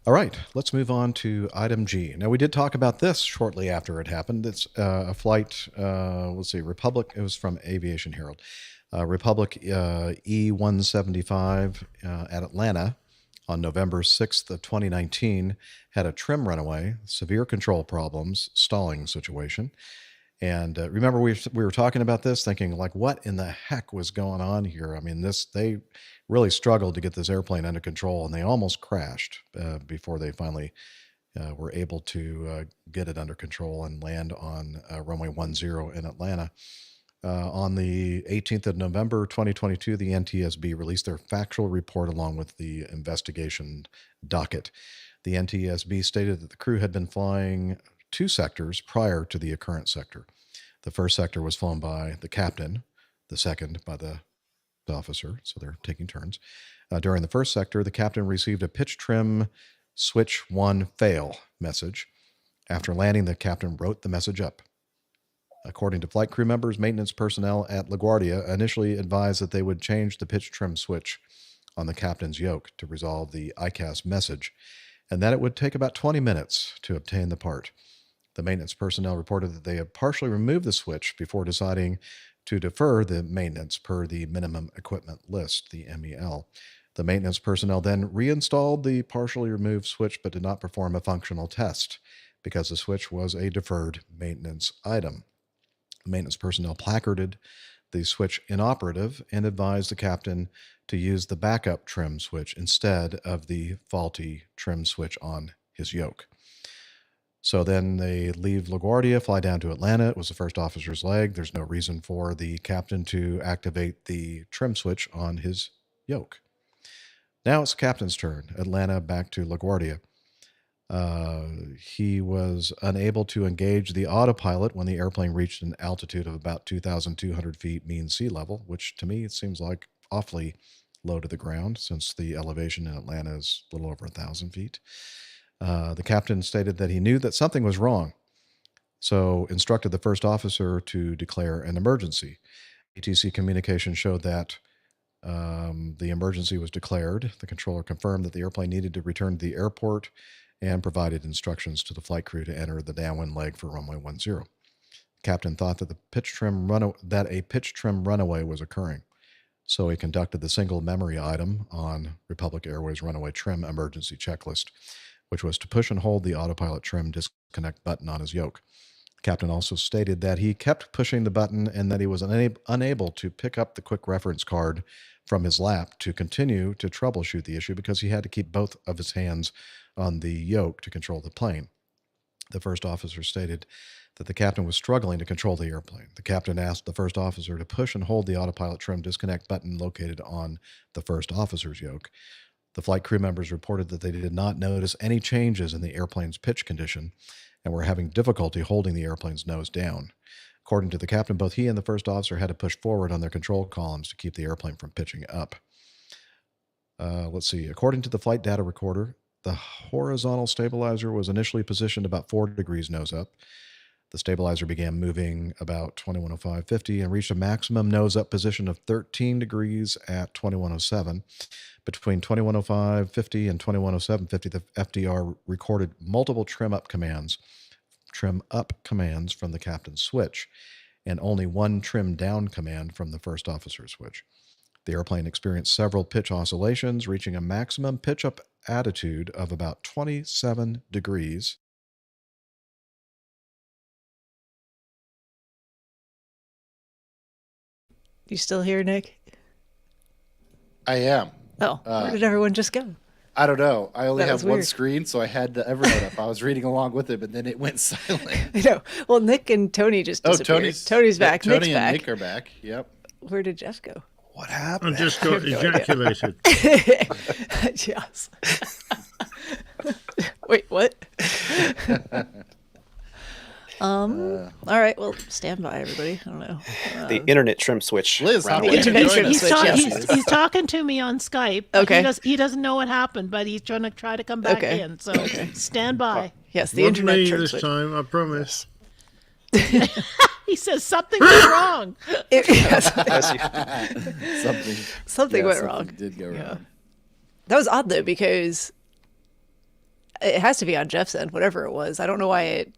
All right, let's move on to item G. Now, we did talk about this shortly after it happened. It's a flight, Republic, it was from Aviation Herald. Republic E-175 at Atlanta on November 6th of 2019 had a trim runaway, severe control problems, stalling situation. And remember, we were talking about this, thinking, like, what in the heck was going on here? I mean, they really struggled to get this airplane under control, and they almost crashed before they finally were able to get it under control and land on runway 10 in Atlanta. On the 18th of November, 2022, the NTSB released their factual report along with the investigation docket. The NTSB stated that the crew had been flying 2 sectors prior to the occurrence sector. The first sector was flown by the captain, the second by the officer, so they're taking turns. During the first sector, the captain received a pitch trim switch 1 fail message. After landing, the captain wrote the message up. According to flight crew members, maintenance personnel at LaGuardia initially advised that they would change the pitch trim switch on the captain's yoke to resolve the ICAS message, and that it would take about 20 minutes to obtain the part. The maintenance personnel reported that they had partially removed the switch before deciding to defer the maintenance per the minimum equipment list, the MEL. The maintenance personnel then reinstalled the partially removed switch but did not perform a functional test because the switch was a deferred maintenance item. The maintenance personnel placarded the switch inoperative and advised the captain to use the backup trim switch instead of the faulty trim switch on his yoke. So then they leave LaGuardia, fly down to Atlanta. It was the first officer's leg. There's no reason for the captain to activate the trim switch on his yoke. Now it's the captain's turn. Atlanta back to LaGuardia. He was unable to engage the autopilot when the airplane reached an altitude of about 2,200 feet mean sea level, which to me it seems like awfully low to the ground since the elevation in Atlanta is a little over 1,000 feet. The captain stated that he knew that something was wrong, so instructed the first officer to declare an emergency. UTC communication showed that the emergency was declared. The controller confirmed that the airplane needed to return to the airport and provided instructions to the flight crew to enter the downwind leg for runway 10. The captain thought that a pitch trim runaway was occurring. So he conducted the single memory item on Republic Airways runaway trim emergency checklist, which was to push and hold the autopilot trim disconnect button on his yoke. The captain also stated that he kept pushing the button and that he was unable to pick up the quick reference card from his lap to continue to troubleshoot the issue because he had to keep both of his hands on the yoke to control the plane. The first officer stated that the captain was struggling to control the airplane. The captain asked the first officer to push and hold the autopilot trim disconnect button located on the first officer's yoke. The flight crew members reported that they did not notice any changes in the airplane's pitch condition and were having difficulty holding the airplane's nose down. According to the captain, both he and the first officer had to push forward on their control columns to keep the airplane from pitching up. Let's see. According to the flight data recorder, the horizontal stabilizer was initially positioned about 4 degrees nose up. The stabilizer began moving about 2105.50 and reached a maximum nose up position of 13 degrees at 2107. Between 2105.50 and 2107.50, the FDR recorded multiple trim up commands from the captain's switch, and only one trim down command from the first officer's switch. The airplane experienced several pitch oscillations, reaching a maximum pitch up attitude of about 27 degrees. You still here, Nick? I am. Oh, where did everyone just go? I don't know. I only That have was one weird. screen, so I had the Evernote up. I was reading along with it, but then it went silent. I know. Well, Nick and Tony just disappeared. Tony's back. Tony Nick's and back. Nick are back. Yep. Where did Jeff go? What I happened? just got ejaculated. Yes. Wait, what? All right. Well, stand by, everybody. I don't know. The internet trim switch. Liz, ran how away. did you join us? He's, Switch, talk- yes. he's talking to me on Skype. but Okay. He doesn't know what happened, but he's trying to come back Okay. in. So stand by. Yes, the Not internet me trim this switch. time, I promise. He says something went wrong. Something went wrong. Did go wrong. That was odd though, because it has to be on Jeff's end, whatever it was. I don't know why it.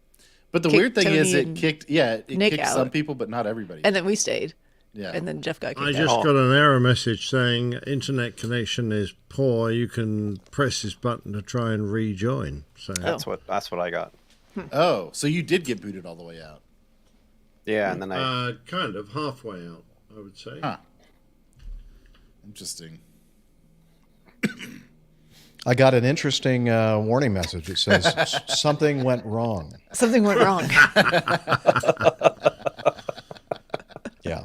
But the Kicked weird thing is, Tony it and kicked. Yeah, it Nick kicked out. some people, but not everybody. And then we stayed. Yeah. And then Jeff got I kicked just out. got an error message saying internet connection is poor. You can press this button to try and rejoin. So That's what I got. Oh, so you did get booted all the way out. Yeah, and then I kind of halfway out, I would say. Huh. Interesting. I got an interesting warning message. It says something went wrong. Something went wrong. Yeah.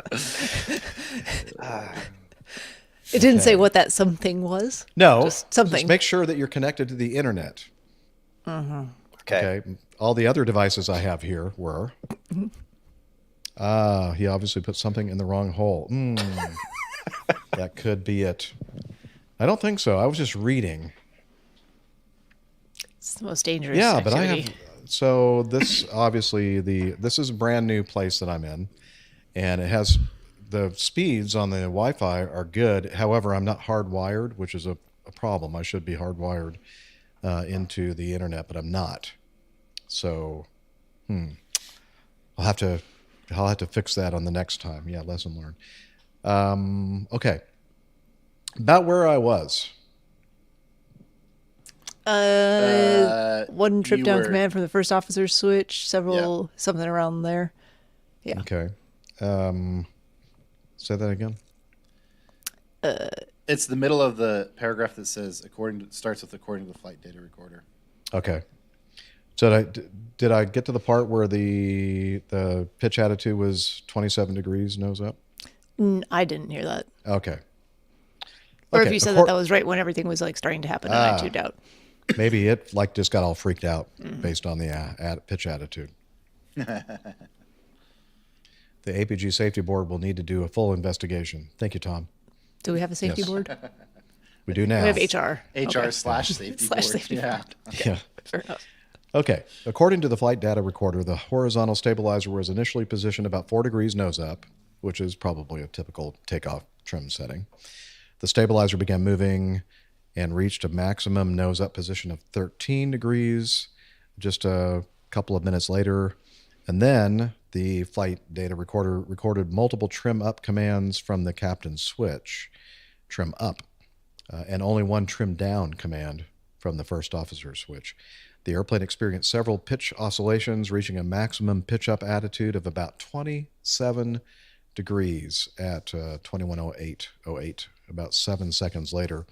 It didn't say what that something was. No, Just something. Just make sure that you're connected to the internet. okay. Okay. All the other devices I have here were. He obviously put something in the wrong hole. That could be it. I don't think so. I was just reading. It's the most dangerous. Yeah, activity. but I have. So this obviously this is a brand new place that I'm in, and it has the speeds on the Wi-Fi are good. However, I'm not hardwired, which is a problem. I should be hardwired into the internet, but I'm not. So, I'll have to fix that on the next time. Yeah, lesson learned. Okay. About where I was. One trip you down were- command from the first officer's switch, several something around there. Yeah. Okay. Say that again. It's the middle of the paragraph that says starts with according to the flight data recorder. Okay. So did I get to the part where the pitch attitude was 27 degrees nose up? I didn't hear that. Okay. Or if Okay, you said accord- that was right when everything was like starting to happen, and I tuned out. Maybe it like just got all freaked out based on the pitch attitude. The APG safety board will need to do a full investigation. Thank you, Tom. Do we have a safety Yes. board? We do now. We have HR. HR Okay. slash safety Slash board. safety Yeah. Yeah. Fair enough. Okay. According to the flight data recorder, the horizontal stabilizer was initially positioned about 4 degrees nose up, which is probably a typical takeoff trim setting. The stabilizer began moving and reached a maximum nose up position of 13 degrees. Just a couple of minutes later, And then the flight data recorder recorded multiple trim up commands from the captain's switch, trim up, and only one trim down command from the first officer's switch. The airplane experienced several pitch oscillations, reaching a maximum pitch up attitude of about 27 degrees at 21:08:08. About 7 seconds later,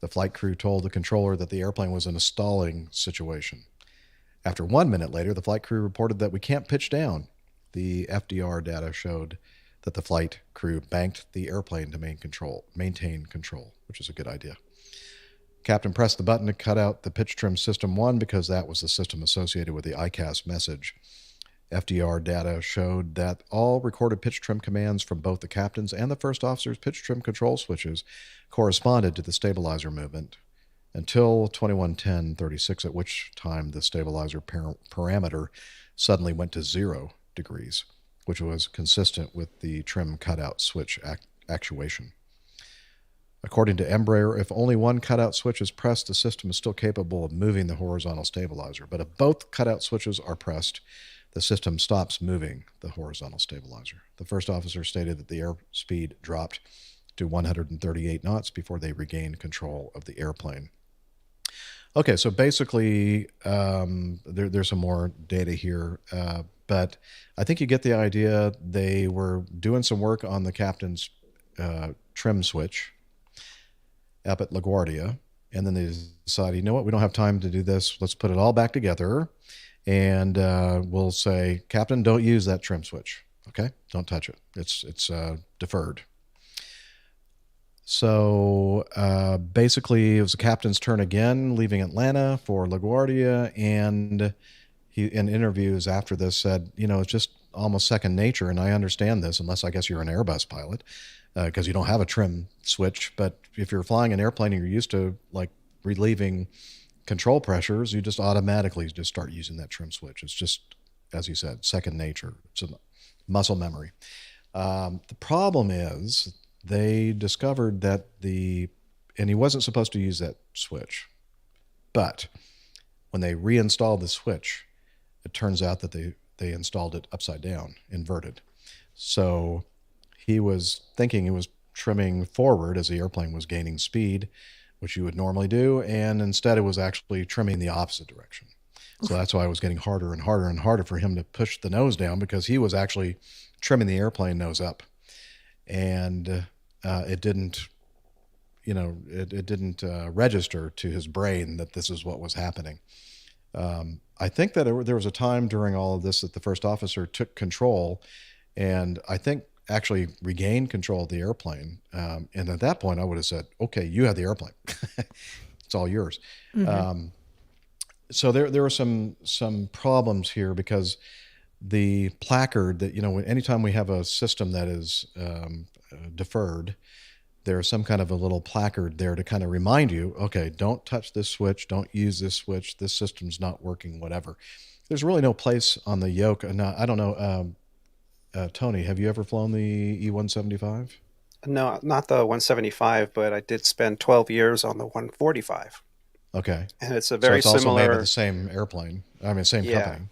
the flight crew told the controller that the airplane was in a stalling situation. After 1 minute later, the flight crew reported that we can't pitch down. The FDR data showed that the flight crew banked the airplane to maintain control, which is a good idea. Captain pressed the button to cut out the pitch trim system 1 because that was the system associated with the ICAS message. FDR data showed that all recorded pitch trim commands from both the captain's and the first officer's pitch trim control switches corresponded to the stabilizer movement until 21:10:36, at which time the stabilizer parameter suddenly went to 0 degrees, which was consistent with the trim cutout switch actuation. According to Embraer, if only one cutout switch is pressed, the system is still capable of moving the horizontal stabilizer. But if both cutout switches are pressed, the system stops moving the horizontal stabilizer. The first officer stated that the airspeed dropped to 138 knots before they regained control of the airplane. Okay, so basically, there's some more data here, but I think you get the idea. They were doing some work on the captain's trim switch up at LaGuardia, and then they decided, you know what, we don't have time to do this. Let's put it all back together, and we'll say, Captain, don't use that trim switch. Okay, don't touch it. It's deferred. So basically, it was the captain's turn again, leaving Atlanta for LaGuardia, and he, in interviews after this, said, you know, it's just almost second nature, and I understand this, unless I guess you're an Airbus pilot, because you don't have a trim switch. But if you're flying an airplane and you're used to like relieving control pressures, you just automatically just start using that trim switch. It's just, as you said, second nature. It's a muscle memory. The problem is they discovered that and he wasn't supposed to use that switch, but when they reinstalled the switch, it turns out that they installed it upside down, inverted. So he was thinking he was trimming forward as the airplane was gaining speed, which you would normally do, and instead it was actually trimming the opposite direction. So that's why it was getting harder and harder and harder for him to push the nose down, because he was actually trimming the airplane nose up. And it didn't, it didn't register to his brain that this is what was happening. I think that there was a time during all of this that the first officer took control, and I think actually regained control of the airplane. And at that point, I would have said, okay, you have the airplane. It's all yours. Mm-hmm. So there were some problems here, because the placard that, anytime we have a system that is deferred, there's some kind of a little placard there to kind of remind you, okay, don't touch this switch, don't use this switch, this system's not working, whatever. There's really no place on the yoke. Now, I don't know, Tony, have you ever flown the E-175? No, not the 175, but I did spend 12 years on the 145. Okay. And it's a very so it's similar. Also made by the same airplane. I mean, same company.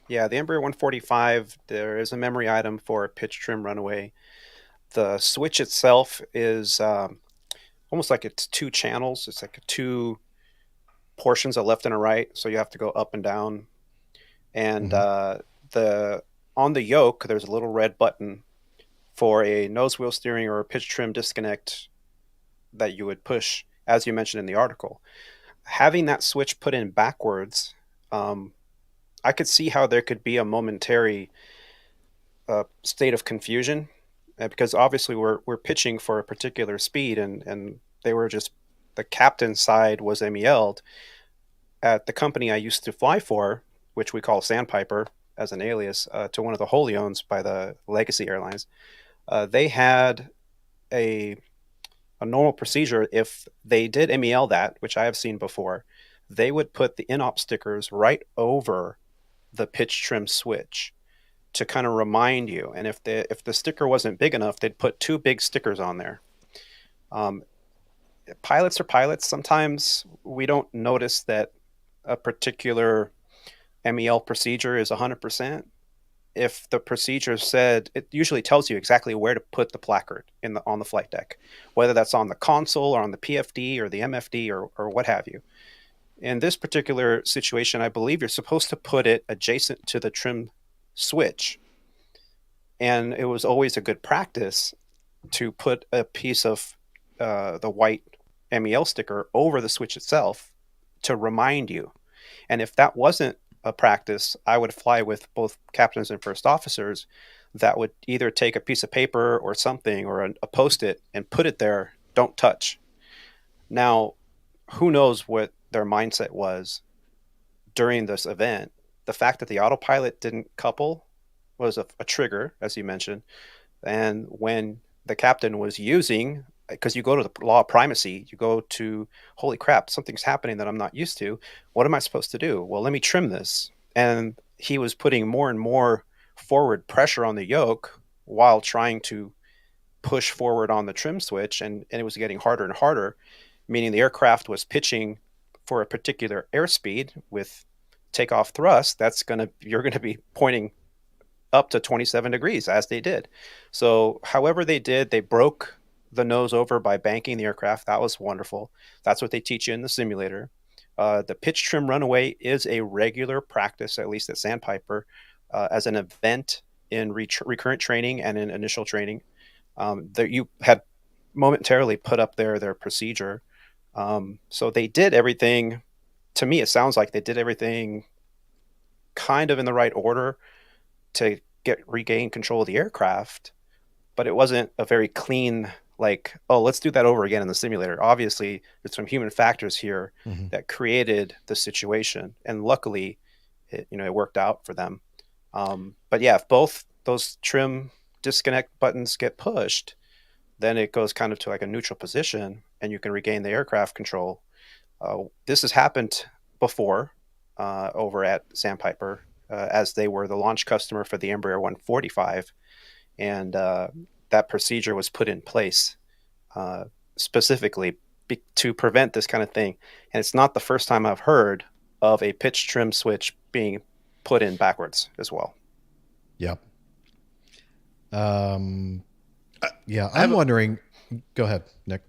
Yeah, the Embraer 145, there is a memory item for a pitch trim runaway. The switch itself is almost like it's two channels. It's like two portions, a left and a right, so you have to go up and down. And on the yoke, there's a little red button for a nose wheel steering or a pitch trim disconnect that you would push, as you mentioned in the article. Having that switch put in backwards, I could see how there could be a momentary state of confusion, because obviously we're pitching for a particular speed, and they were just, the captain's side was MEL'd. At the company I used to fly for, which we call Sandpiper as an alias, to one of the wholly owns by the Legacy Airlines, they had a normal procedure. If they did MEL that, which I have seen before, they would put the in-op stickers right over the pitch trim switch to kind of remind you. And if the sticker wasn't big enough, they'd put two big stickers on there. Pilots are pilots. Sometimes we don't notice that a particular MEL procedure is 100%. if the procedure said, it usually tells you exactly where to put the placard on the flight deck, whether that's on the console or on the PFD or the MFD or what have you. In this particular situation, I believe you're supposed to put it adjacent to the trim switch. And it was always a good practice to put a piece of the white MEL sticker over the switch itself to remind you. And if that wasn't a practice, I would fly with both captains and first officers that would either take a piece of paper or something or a post-it and put it there, don't touch. Now, who knows what their mindset was during this event. The fact that the autopilot didn't couple was a trigger, as you mentioned. And when the captain was using, because you go to the law of primacy, you go to, holy crap, something's happening that I'm not used to. What am I supposed to do? Well, let me trim this. And he was putting more and more forward pressure on the yoke while trying to push forward on the trim switch. And it was getting harder and harder, meaning the aircraft was pitching for a particular airspeed with takeoff thrust. You're going to be pointing up to 27 degrees as they did. So however they did, they broke the nose over by banking the aircraft. That was wonderful. That's what they teach you in the simulator. The pitch trim runaway is a regular practice, at least at Sandpiper, as an event in recurrent training and in initial training. That you had momentarily put up their procedure. So they did everything. To me, it sounds like they did everything kind of in the right order to regain control of the aircraft, but it wasn't a very clean, like, oh, let's do that over again in the simulator. Obviously, there's some human factors here that created the situation, and luckily, it worked out for them. But yeah, if both those trim disconnect buttons get pushed, then it goes kind of to like a neutral position, and you can regain the aircraft control. This has happened before over at Sandpiper, as they were the launch customer for the Embraer 145, and that procedure was put in place specifically to prevent this kind of thing. And it's not the first time I've heard of a pitch trim switch being put in backwards as well. Yep. Yeah, I'm wondering. Go ahead, Nick.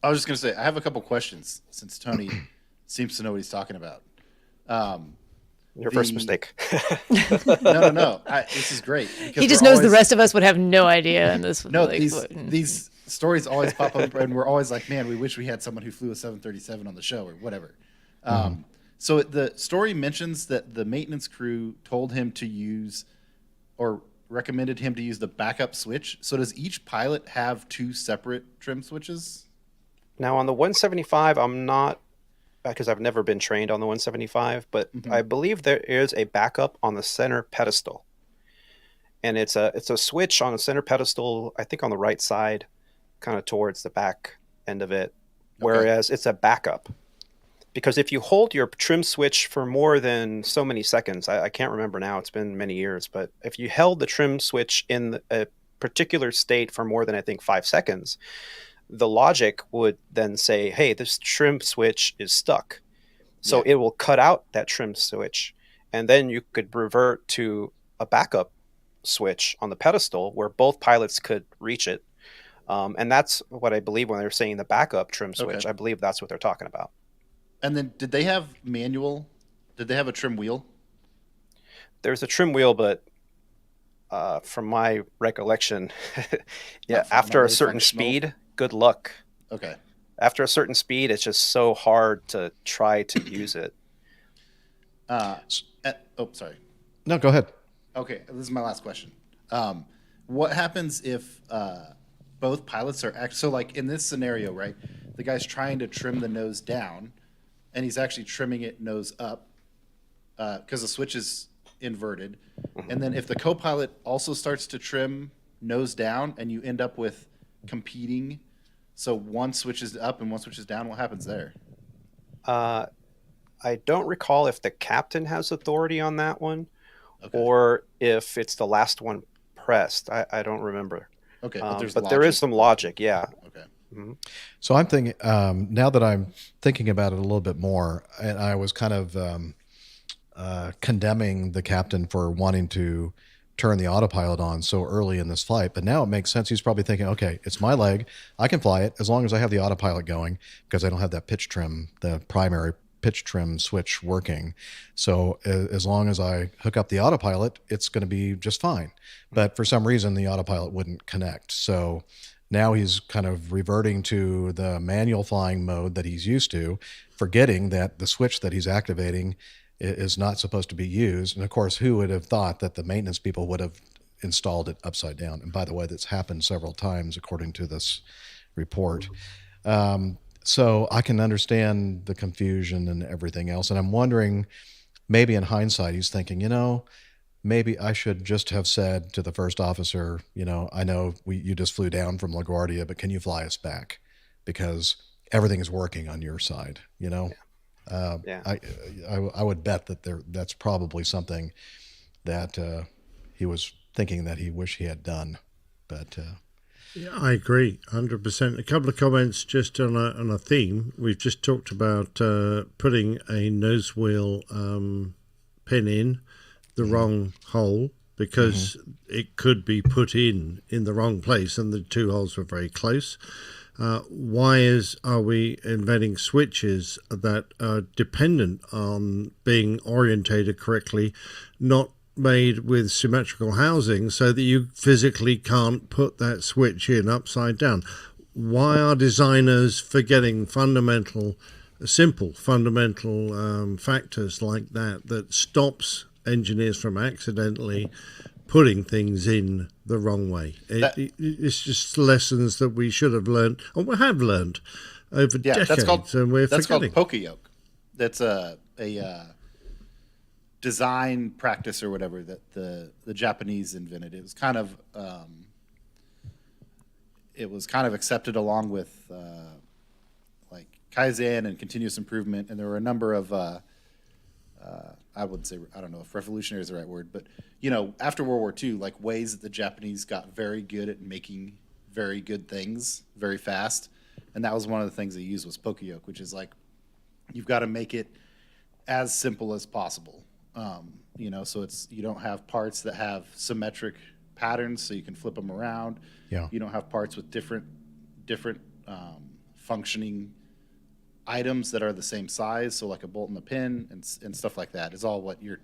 I was just going to say, I have a couple questions since Tony seems to know what he's talking about. Your first mistake. No. This is great. He just knows the rest of us would have no idea. And this no, these stories always pop up, and we're always like, man, we wish we had someone who flew a 737 on the show or whatever. So the story mentions that the maintenance crew told him to use, or recommended him to use, the backup switch. So does each pilot have two separate trim switches? Now on the 175, I'm not, because I've never been trained on the 175, but I believe there is a backup on the center pedestal. And it's a switch on the center pedestal, I think on the right side, kind of towards the back end of it, whereas it's a backup. Because if you hold your trim switch for more than so many seconds, I can't remember now, it's been many years, but if you held the trim switch in a particular state for more than, I think, 5 seconds, the logic would then say, hey, this trim switch is stuck. So it will cut out that trim switch. And then you could revert to a backup switch on the pedestal where both pilots could reach it. And that's what I believe when they're saying the backup trim switch. I believe that's what they're talking about. And then did they have manual? Did they have a trim wheel? There's a trim wheel, but from my recollection, after a certain speed, good luck. Okay. After a certain speed, it's just so hard to try to use it. Sorry. No, go ahead. Okay, this is my last question. What happens if both pilots are so like in this scenario, right? The guy's trying to trim the nose down, and he's actually trimming it nose up because the switch is inverted. And then if the co-pilot also starts to trim nose down, and you end up with competing, so one switches up and one switches down, what happens there? I don't recall if the captain has authority on that one, or if it's the last one pressed. I don't remember. Okay, but there is some logic, yeah. Okay. So I'm thinking, now that I'm thinking about it a little bit more, and I was kind of condemning the captain for wanting to turn the autopilot on so early in this flight. But now it makes sense. He's probably thinking, okay, it's my leg. I can fly it as long as I have the autopilot going, because I don't have that pitch trim, the primary pitch trim switch working. So as long as I hook up the autopilot, it's going to be just fine. But for some reason, the autopilot wouldn't connect. So now he's kind of reverting to the manual flying mode that he's used to, forgetting that the switch that he's activating is not supposed to be used. And of course, who would have thought that the maintenance people would have installed it upside down? And by the way, that's happened several times, according to this report. So I can understand the confusion and everything else. And I'm wondering, maybe in hindsight, he's thinking, maybe I should just have said to the first officer, I know you just flew down from LaGuardia, but can you fly us back? Because everything is working on your side, Yeah. I would bet that that's probably something that he was thinking that he wished he had done. But yeah, I agree, 100%. A couple of comments just on a theme. We've just talked about putting a nose wheel pin in the wrong hole, because it could be put in the wrong place, and the two holes were very close. Why are we inventing switches that are dependent on being orientated correctly, not made with symmetrical housing, so that you physically can't put that switch in upside down? Why are designers forgetting simple fundamental factors like that stops engineers from accidentally putting things in the wrong way? It's just lessons that we should have learned, or we have learned over decades, and we're forgetting. That's called poka-yoke. That's a design practice or whatever that the Japanese invented. It was kind of accepted along with like Kaizen and continuous improvement, and there were a number of I wouldn't say, I don't know if revolutionary is the right word, but after World War II, like ways that the Japanese got very good at making very good things very fast, and that was one of the things they used was poka-yoke, which is like you've got to make it as simple as possible. So you don't have parts that have symmetric patterns, so you can flip them around. Yeah. You don't have parts with different functioning items that are the same size, so like a bolt and a pin and stuff like that is all what you're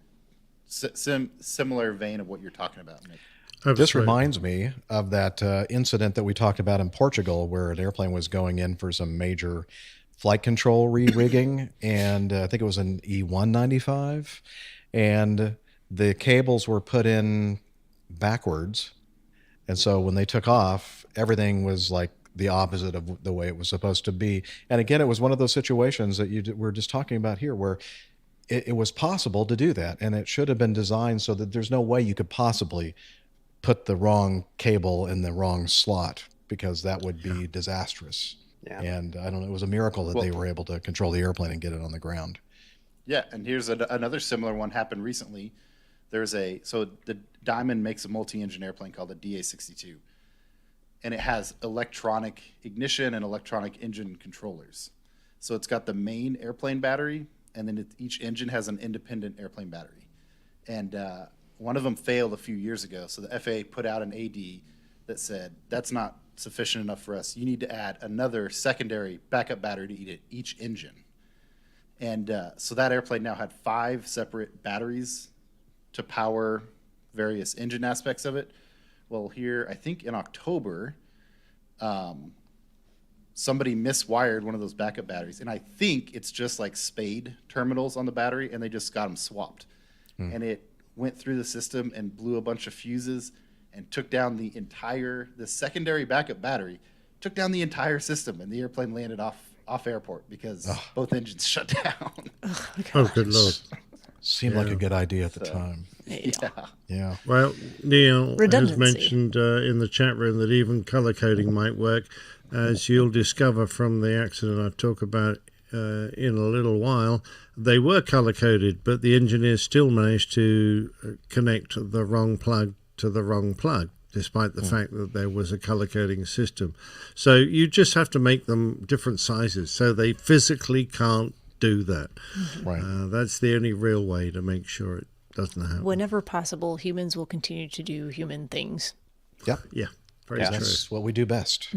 similar vein of what you're talking about, Nick. This reminds me of that incident that we talked about in Portugal, where an airplane was going in for some major flight control re-rigging, and I think it was an E195, and the cables were put in backwards, and so when they took off, everything was like the opposite of the way it was supposed to be. And again, it was one of those situations that you were just talking about here, where it was possible to do that, and it should have been designed so that there's no way you could possibly put the wrong cable in the wrong slot, because that would be disastrous. Yeah. And I don't know, it was a miracle that they were able to control the airplane and get it on the ground. Yeah, and here's another similar one happened recently. So the Diamond makes a multi-engine airplane called the DA-62, and it has electronic ignition and electronic engine controllers. So it's got the main airplane battery, and then each engine has an independent airplane battery. And one of them failed a few years ago, so the FAA put out an AD that said, that's not sufficient enough for us. You need to add another secondary backup battery to each engine. And so that airplane now had 5 separate batteries to power various engine aspects of it. Well, here, I think in October, somebody miswired one of those backup batteries. And I think it's just like spade terminals on the battery, and they just got them swapped. And it went through the system and blew a bunch of fuses and took down the secondary backup battery, took down the entire system, and the airplane landed off airport because both engines shut down. Oh, good Lord. Seemed like a good idea at the time. Yeah. Well, Neil has mentioned in the chat room that even color coding might work, as you'll discover from the accident I talk about in a little while. They were color coded, but the engineers still managed to connect the wrong plug to the wrong plug, despite the fact that there was a color coding system. So you just have to make them different sizes, so they physically can't do that. Right. That's the only real way to make sure doesn't happen. Whenever possible, humans will continue to do human things. Yep. Yeah, very Yeah. true. That's what we do best.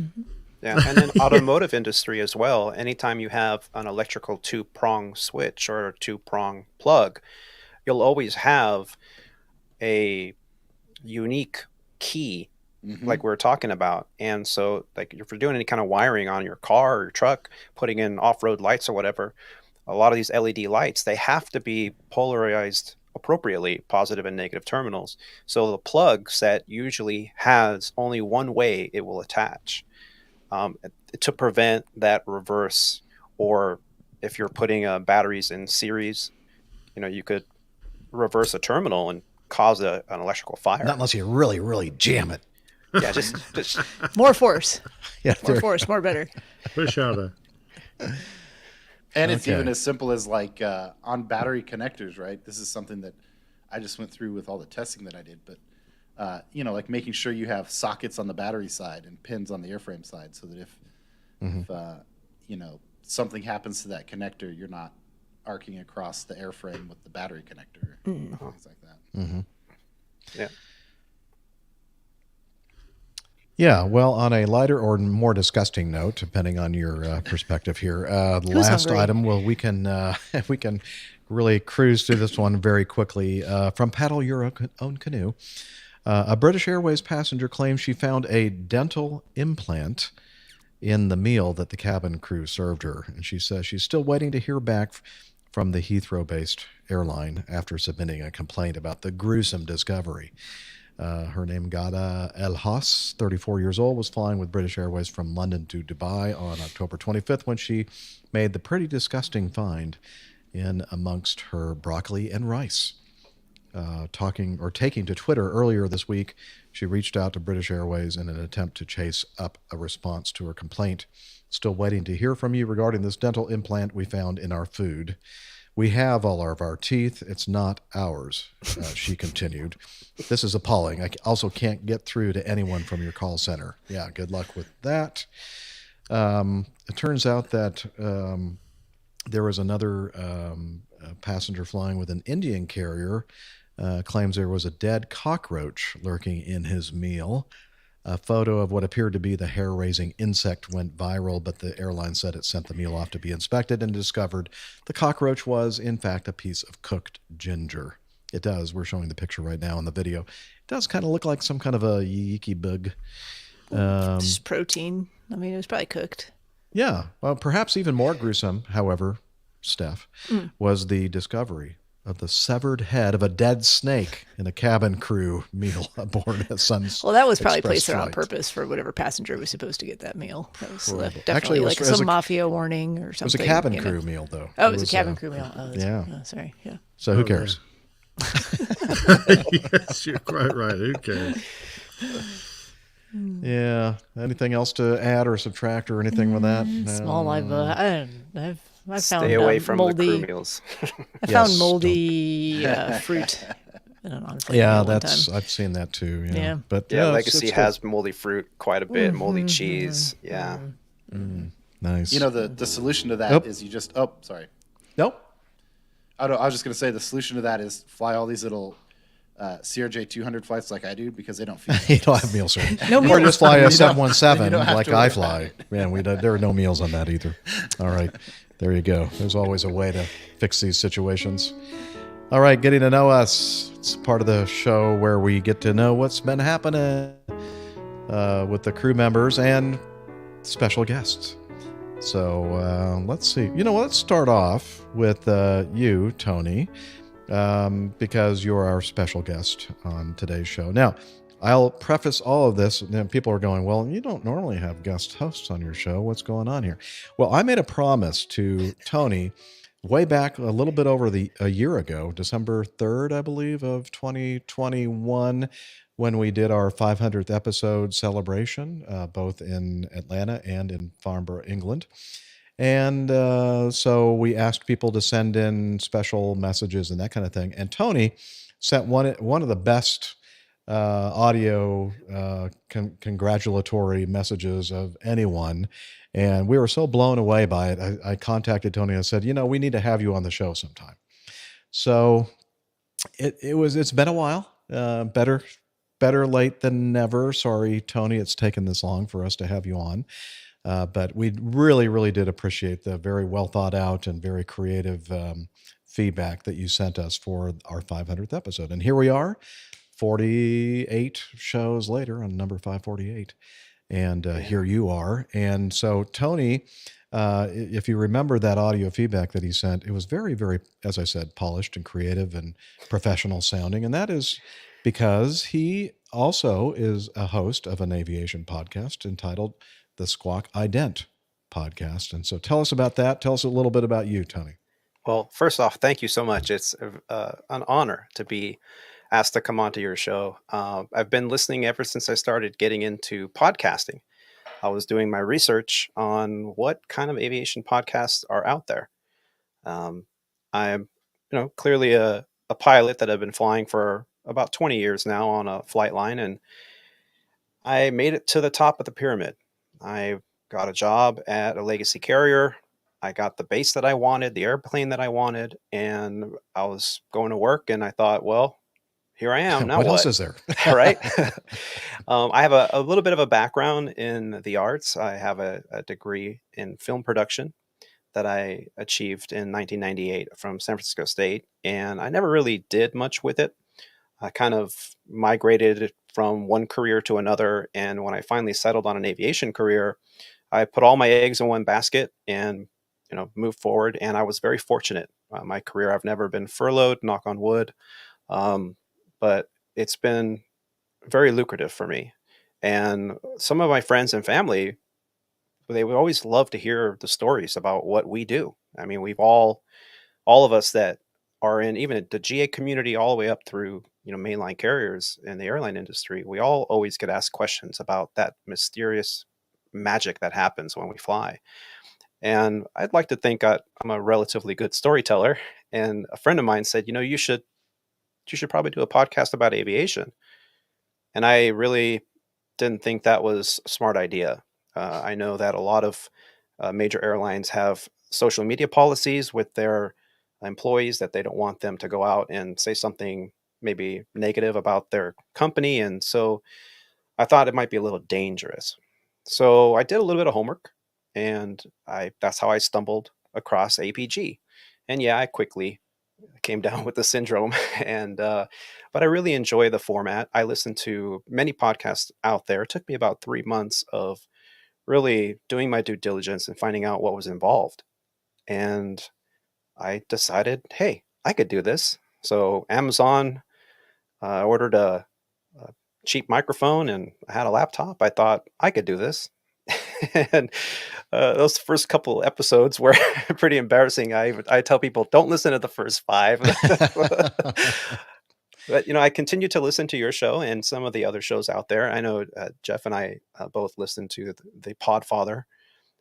Yeah, and then automotive industry as well. Anytime you have an electrical two-prong switch or a two-prong plug, you'll always have a unique key, like we were talking about. And so, like, if you're doing any kind of wiring on your car or your truck, putting in off-road lights or whatever, a lot of these LED lights, they have to be polarized appropriately, positive and negative terminals. So the plug set usually has only one way it will attach. To prevent that reverse, or if you're putting batteries in series, you could reverse a terminal and cause an electrical fire. Not unless you really, really jam it. Yeah, just More force. Yeah, More force, more better. Push harder. And it's Okay. even as simple as like on battery connectors, right? This is something that I just went through with all the testing that I did, but like making sure you have sockets on the battery side and pins on the airframe side, so that if something happens to that connector, you're not arcing across the airframe with the battery connector, things like that. yeah. Yeah, well, on a lighter or more disgusting note, depending on your perspective here, the last hungry? item. Well, we can we can really cruise through this one very quickly. From Paddle Your Own Canoe, a British Airways passenger claims she found a dental implant in the meal that the cabin crew served her, and she says she's still waiting to hear back from the Heathrow-based airline after submitting a complaint about the gruesome discovery. Her name, Gada El Haas, 34 years old, was flying with British Airways from London to Dubai on October 25th when she made the pretty disgusting find in amongst her broccoli and rice. Taking to Twitter earlier this week, she reached out to British Airways in an attempt to chase up a response to her complaint. Still waiting to hear from you regarding this dental implant we found in our food. We have all of our teeth. It's not ours, she continued. This is appalling. I also can't get through to anyone from your call center. Yeah, good luck with that. It turns out that there was another passenger flying with an Indian carrier, claims there was a dead cockroach lurking in his meal. A photo of what appeared to be the hair-raising insect went viral, but the airline said it sent the meal off to be inspected and discovered the cockroach was, in fact, a piece of cooked ginger. It does. We're showing the picture right now in the video. It does kind of look like some kind of a yeeky bug. Just protein. I mean, it was probably cooked. Yeah. Well, perhaps even more gruesome, however, Steph, was the discovery of the severed head of a dead snake in a cabin crew meal aboard a Sun's Well, that was probably Express placed there on flight. purpose for whatever passenger was supposed to get that meal. That was Horrible. definitely Actually, it was- like it was some a- mafia warning or It something. was a cabin you know. crew meal, though. Oh, it was a cabin crew meal. Oh, yeah. Oh, sorry. Yeah. So who cares? Yes, you're quite right. Who cares? Yeah. Anything else to add or subtract or anything with that? Small. I've found Stay away from moldy. the crew meals. I found Yes, moldy fruit. I don't know. Yeah, I've seen that too. Yeah. Yeah. But Yeah, it's- Legacy it's has moldy fruit quite a bit, moldy cheese. Yeah. good. Nice. The solution to that is you just sorry. Nope. I was just going to say the solution to that is fly all these little CRJ 200 flights like I do, because they don't feed You don't have meals, sir. No Or meals. just fly a You don't- 717 you don't have like to worry I about fly. Man, there are no meals on that either. All right. There you go. There's always a way to fix these situations. All right. Getting to know us. It's part of the show where we get to know what's been happening with the crew members and special guests. So let's see. Let's start off with you, Tony, because you're our special guest on today's show. Now, I'll preface all of this. People are going, well, you don't normally have guest hosts on your show. What's going on here? Well, I made a promise to Tony way back a little bit over a year ago, December 3rd, I believe, of 2021, when we did our 500th episode celebration, both in Atlanta and in Farnborough, England. And so we asked people to send in special messages and that kind of thing. And Tony sent one of the best audio congratulatory messages of anyone. And we were so blown away by it. I contacted Tony and said, we need to have you on the show sometime. So It's been a while. Better late than never. Sorry, Tony, it's taken this long for us to have you on. But we really, really did appreciate the very well thought out and very creative feedback that you sent us for our 500th episode. And here we are, 48 shows later on number 548. And here you are. And so, Tony, if you remember that audio feedback that he sent, it was very, very, as I said, polished and creative and professional sounding. And that is because he also is a host of an aviation podcast entitled the Squawk Ident podcast. And so tell us about that. Tell us a little bit about you, Tony. Well, first off, thank you so much. It's an honor to be asked to come onto your show. I've been listening ever since I started getting into podcasting. I was doing my research on what kind of aviation podcasts are out there. I'm, clearly a pilot that I've been flying for about 20 years now on a flight line, and I made it to the top of the pyramid. I got a job at a legacy carrier. I got the base that I wanted, the airplane that I wanted, and I was going to work, and I thought, well, here I am. Now what else is there? Right? I have a little bit of a background in the arts. I have a degree in film production that I achieved in 1998 from San Francisco State, and I never really did much with it. I kind of migrated from one career to another, and when I finally settled on an aviation career, I put all my eggs in one basket and moved forward. And I was very fortunate. My career, I've never been furloughed, knock on wood, but it's been very lucrative for me. And some of my friends and family, they would always love to hear the stories about what we do. I mean, we've all of us that are in even the GA community all the way up through mainline carriers in the airline industry, we all always get asked questions about that mysterious magic that happens when we fly. And I'd like to think I'm a relatively good storyteller. And a friend of mine said, you should probably do a podcast about aviation. And I really didn't think that was a smart idea. I know that a lot of major airlines have social media policies with their employees that they don't want them to go out and say something maybe negative about their company. And so I thought it might be a little dangerous. So I did a little bit of homework, and that's how I stumbled across APG. And yeah, I quickly came down with the syndrome, and but I really enjoy the format. I listen to many podcasts out there. It took me about 3 months of really doing my due diligence and finding out what was involved. And I decided, hey, I could do this. So Amazon ordered a cheap microphone, and I had a laptop. I thought I could do this. And those first couple episodes were pretty embarrassing. I tell people, don't listen to the first 5. But I continue to listen to your show and some of the other shows out there. I know Jeff and I both listen to the Podfather,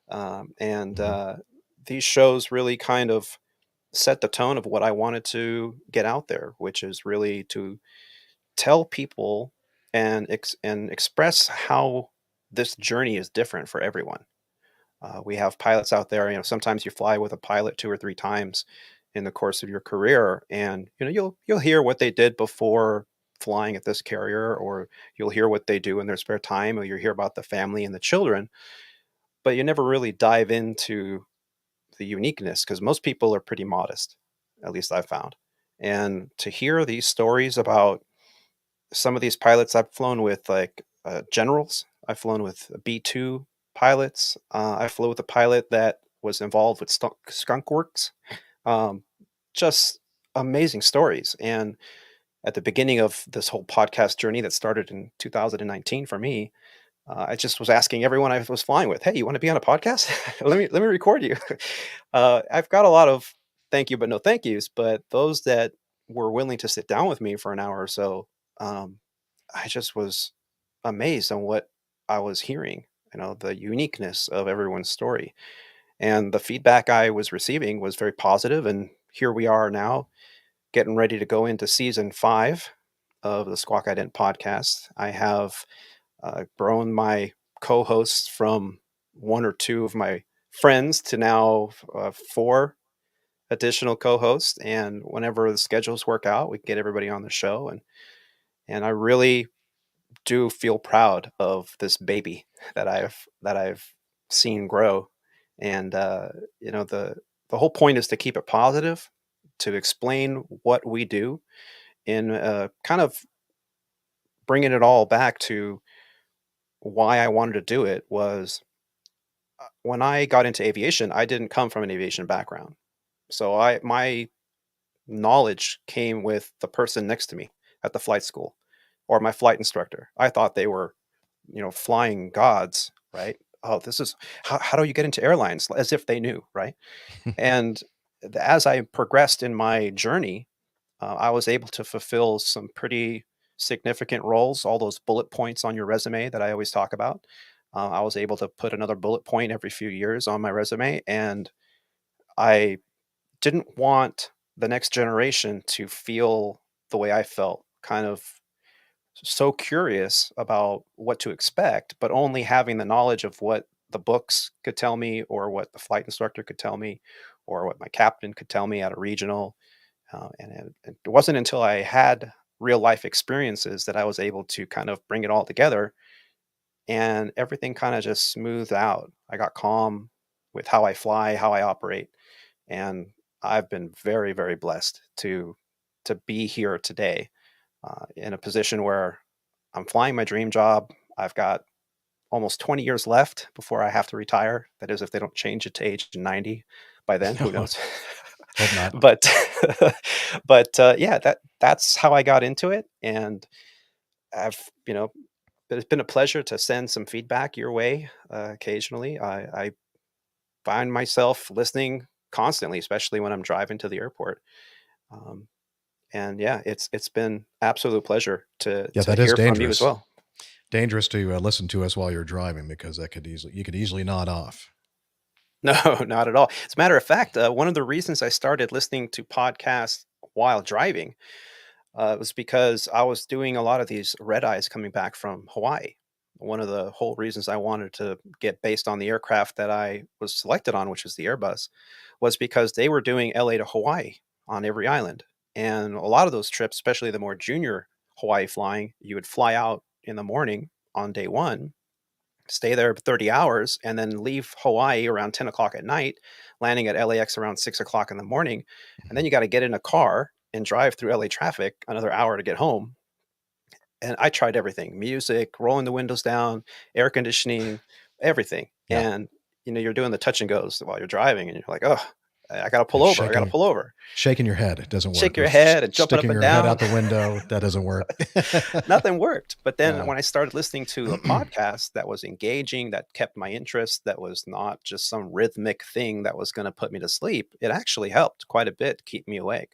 and these shows really kind of set the tone of what I wanted to get out there, which is really to tell people and express how this journey is different for everyone. We have pilots out there. Sometimes you fly with a pilot 2 or 3 times in the course of your career, and you'll hear what they did before flying at this carrier, or you'll hear what they do in their spare time, or you'll hear about the family and the children, but you never really dive into the uniqueness because most people are pretty modest, at least I've found. And to hear these stories about some of these pilots I've flown with, like generals, I've flown with B-2 pilots. I flew with a pilot that was involved with Skunk Works. Just amazing stories. And at the beginning of this whole podcast journey that started in 2019 for me, I just was asking everyone I was flying with, hey, you want to be on a podcast? let me record you. I've got a lot of thank you, but no thank yous. But those that were willing to sit down with me for an hour or so, I just was amazed on what I was hearing, the uniqueness of everyone's story. And the feedback I was receiving was very positive. And here we are now getting ready to go into season 5 of the Squawk Ident podcast. I have grown my co-hosts from 1 or 2 of my friends to now 4. additional co-hosts, and whenever the schedules work out, we get everybody on the show. And I really do feel proud of this baby that I've seen grow. And the whole point is to keep it positive, to explain what we do, in kind of bringing it all back to why I wanted to do it was when I got into aviation, I didn't come from an aviation background. So my knowledge came with the person next to me at the flight school or my flight instructor. I thought they were, flying gods, right? Oh, this is how do you get into airlines? As if they knew, right? And as I progressed in my journey, I was able to fulfill some pretty significant roles, all those bullet points on your resume that I always talk about. I was able to put another bullet point every few years on my resume. And I didn't want the next generation to feel the way I felt, kind of so curious about what to expect, but only having the knowledge of what the books could tell me, or what the flight instructor could tell me, or what my captain could tell me at a regional. And it wasn't until I had real life experiences that I was able to kind of bring it all together, and everything kind of just smoothed out. I got calm with how I fly, how I operate, and I've been very, very blessed to be here today, in a position where I'm flying my dream job. I've got almost 20 years left before I have to retire. That is, if they don't change it to age 90 by then, who knows? Hope not. But yeah, that's how I got into it. And I've, it's been a pleasure to send some feedback your way. Occasionally, I find myself listening constantly, especially when I'm driving to the airport. And yeah, it's been absolute pleasure to that is hear from you as dangerous. well. Dangerous to listen to us while you're driving, because you could easily nod off. No, not at all. As a matter of fact, one of the reasons I started listening to podcasts while driving was because I was doing a lot of these red eyes coming back from Hawaii. One of the whole reasons I wanted to get based on the aircraft that I was selected on, which was the Airbus, was because they were doing LA to Hawaii on every island. And a lot of those trips, especially the more junior Hawaii flying, you would fly out in the morning on day one, stay there 30 hours, and then leave Hawaii around 10 o'clock at night, landing at LAX around 6 o'clock in the morning. And then you got to get in a car and drive through LA traffic another hour to get home. And I tried everything: music, rolling the windows down, air conditioning, everything. Yeah. And, you're doing the touch and goes while you're driving, and you're like, oh, I got to pull over. I got to pull over. Shaking your head. It doesn't work. Shake your head and jumping up and Sticking your down. head out the window. That doesn't work. Nothing worked. But then No. when I started listening to a podcast that was engaging, that kept my interest, that was not just some rhythmic thing that was going to put me to sleep, it actually helped quite a bit to keep me awake.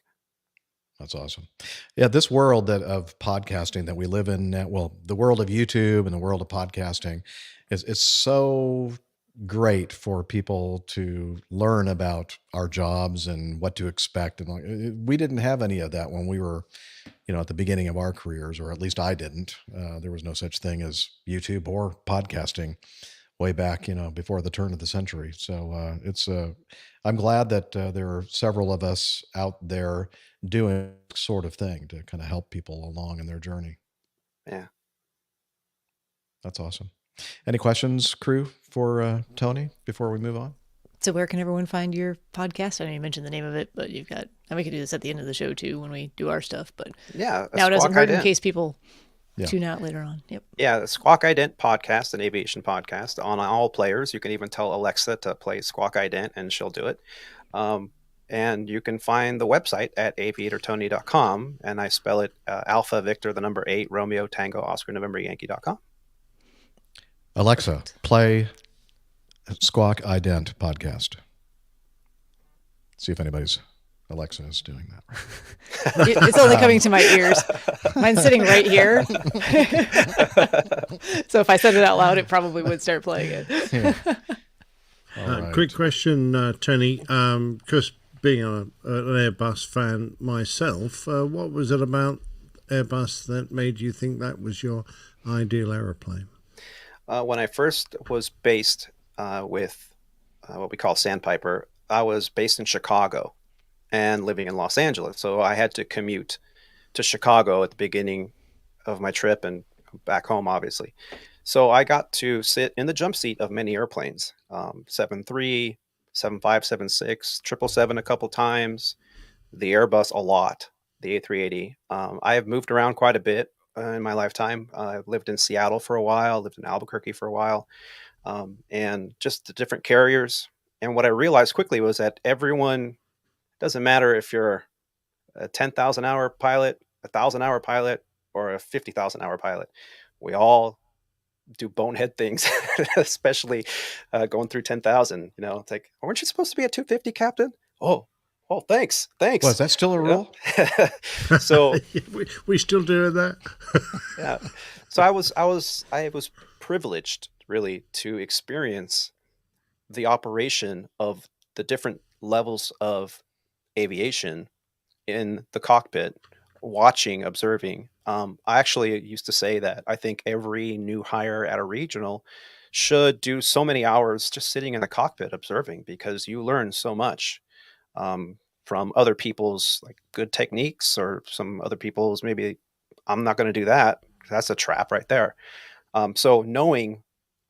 That's awesome. Yeah, this world of podcasting that we live in, the world of YouTube and the world of podcasting is so great for people to learn about our jobs and what to expect. And we didn't have any of that when we were, at the beginning of our careers, or at least I didn't. There was no such thing as YouTube or podcasting way back, before the turn of the century. So I'm glad that there are several of us out there doing this sort of thing to kind of help people along in their journey. Yeah. That's awesome. Any questions, crew, for Tony before we move on? So where can everyone find your podcast? I know you mentioned the name of it, but you've got, and we could do this at the end of the show too when we do our stuff, but yeah, now it doesn't hurt in Ident. case people Yeah. tune out later on. Yep. Yeah, the Squawk Ident podcast, an aviation podcast on all players. You can even tell Alexa to play Squawk Ident and she'll do it. And you can find the website at aviatortony.com, and I spell it Alpha Victor, the number 8, Romeo Tango Oscar November Yankee.com. Alexa, play Squawk Ident podcast. See if anybody's Alexa is doing that. It's only coming to my ears. Mine's sitting right here. So if I said it out loud, it probably would start playing it. Yeah. All right. Quick question, Tony. Because being an Airbus fan myself, what was it about Airbus that made you think that was your ideal aeroplane? When I first was based with what we call Sandpiper, I was based in Chicago. and living in Los Angeles. So I had to commute to Chicago at the beginning of my trip and back home, obviously. So I got to sit in the jump seat of many airplanes, 737, 7576, 777 a couple times, the Airbus a lot, the A380. I have moved around quite a bit in my lifetime. I lived in Seattle for a while, lived in Albuquerque for a while, and just the different carriers. And what I realized quickly was that everyone, doesn't matter if you're a 10,000 hour pilot, a 1,000 hour pilot, or a 50,000 hour pilot, we all do bonehead things, especially going through 10,000. You know, it's like, aren't you supposed to be at 250, Captain? Oh, thanks. Well, is that still a rule? So we still doing that. yeah. So I was privileged really to experience the operation of the different levels of aviation in the cockpit, watching, observing. I actually used to say that I think every new hire at a regional should do so many hours just sitting in the cockpit observing, because you learn so much from other people's like good techniques, or some other people's maybe I'm not going to do that. That's a trap right there. So knowing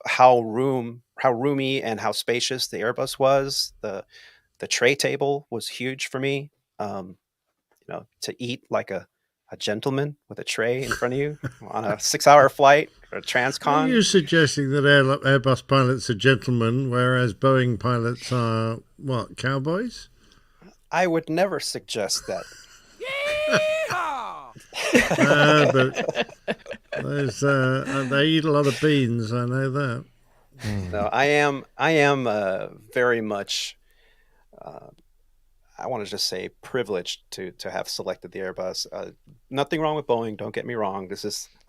how roomy and how spacious the Airbus was, the tray table was huge for me. To eat like a gentleman with a tray in front of you on a 6-hour flight or a transcon. Are you suggesting that Airbus pilots are gentlemen, whereas Boeing pilots are, what, cowboys? I would never suggest that. But they eat a lot of beans, I know that. No, I am very much, I want to just say, privileged to have selected the Airbus. Nothing wrong with Boeing, don't get me wrong.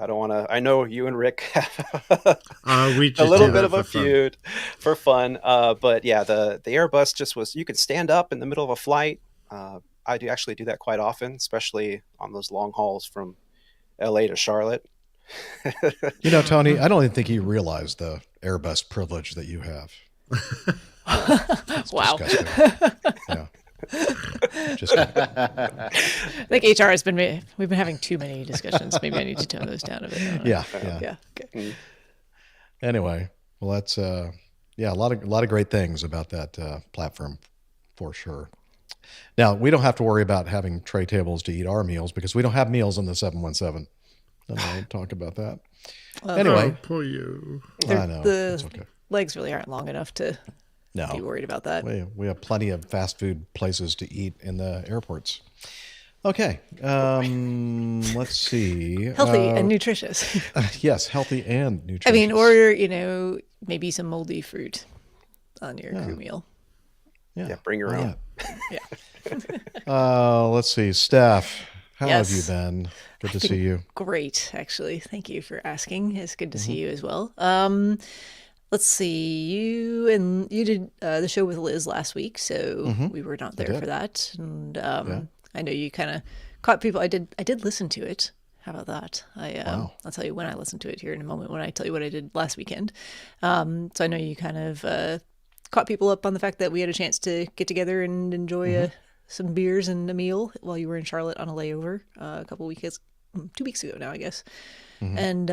I don't want to, I know you and Rick have we just a little bit of a feud for fun. But yeah, the Airbus just was, you could stand up in the middle of a flight. I do actually do that quite often, especially on those long hauls from LA to Charlotte. Tony, I don't even think you realize the Airbus privilege that you have. Wow. Yeah. Just I think HR has we've been having too many discussions. Maybe I need to tone those down a bit. Yeah. Okay. Anyway, well, that's a lot of great things about that platform, for sure. Now, we don't have to worry about having tray tables to eat our meals, because we don't have meals on the 717. I won't talk about that. Anyway, poor you. I know. The okay. legs really aren't long enough to be worried about that. We have plenty of fast food places to eat in the airports. Okay, let's see. Healthy and nutritious. Yes, healthy and nutritious. I mean, or maybe some moldy fruit on your crew meal. Yeah, bring your own. Yeah. Let's see, Steph. How Yes. have you been? Good to see you. Great, actually. Thank you for asking. It's good to see you as well. Let's see. You did the show with Liz last week, so we were not there for that. And I know you kind of caught people. I did listen to it. How about that? I'll tell you when I listened to it here in a moment, when I tell you what I did last weekend. So I know you kind of caught people up on the fact that we had a chance to get together and enjoy some beers and a meal while you were in Charlotte on a layover a couple weeks, 2 weeks ago now, I guess. And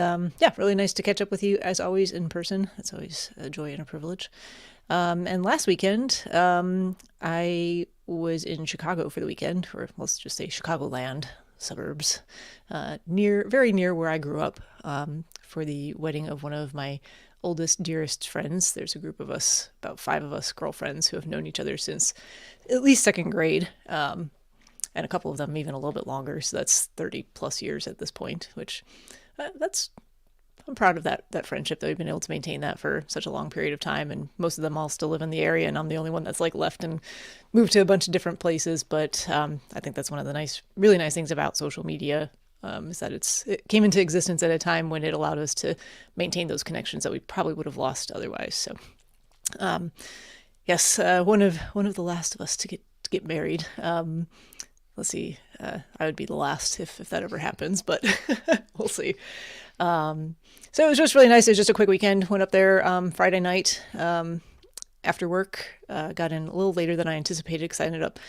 really nice to catch up with you as always in person. It's always a joy and a privilege. And last weekend, I was in Chicago for the weekend, or let's just say Chicagoland suburbs, very near where I grew up, for the wedding of one of my oldest, dearest friends. There's a group of us, about 5 of us girlfriends, who have known each other since at least second grade. And a couple of them even a little bit longer. So that's 30 plus years at this point, which I'm proud of that friendship, that we've been able to maintain that for such a long period of time. And most of them all still live in the area, and I'm the only one that's left and moved to a bunch of different places. But I think that's one of the really nice things about social media, is that it came into existence at a time when it allowed us to maintain those connections that we probably would have lost otherwise. So, yes, one of the last of us to get married. Let's see. I would be the last if that ever happens, but we'll see. So it was just really nice. It was just a quick weekend. Went up there Friday night, after work. Got in a little later than I anticipated because I ended up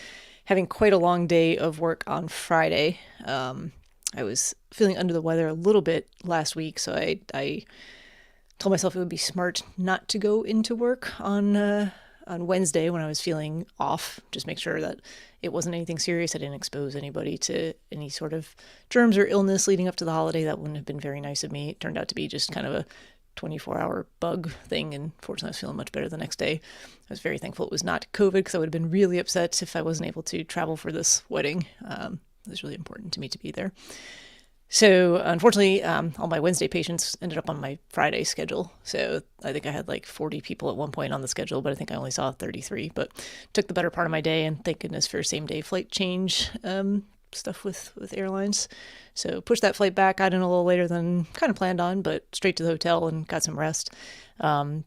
having quite a long day of work on Friday. I was feeling under the weather a little bit last week, so I told myself it would be smart not to go into work on Wednesday when I was feeling off. Just make sure that it wasn't anything serious. I didn't expose anybody to any sort of germs or illness leading up to the holiday. That wouldn't have been very nice of me. It turned out to be just kind of a 24-hour bug thing, and fortunately I was feeling much better the next day. I was very thankful it was not COVID, because I would have been really upset if I wasn't able to travel for this wedding. It was really important to me to be there. So unfortunately, all my Wednesday patients ended up on my Friday schedule. So I think I had like 40 people at one point on the schedule, but I think I only saw 33. But took the better part of my day, and thank goodness for same-day flight change stuff with airlines. So pushed that flight back, got in a little later than kind of planned on, but straight to the hotel and got some rest. My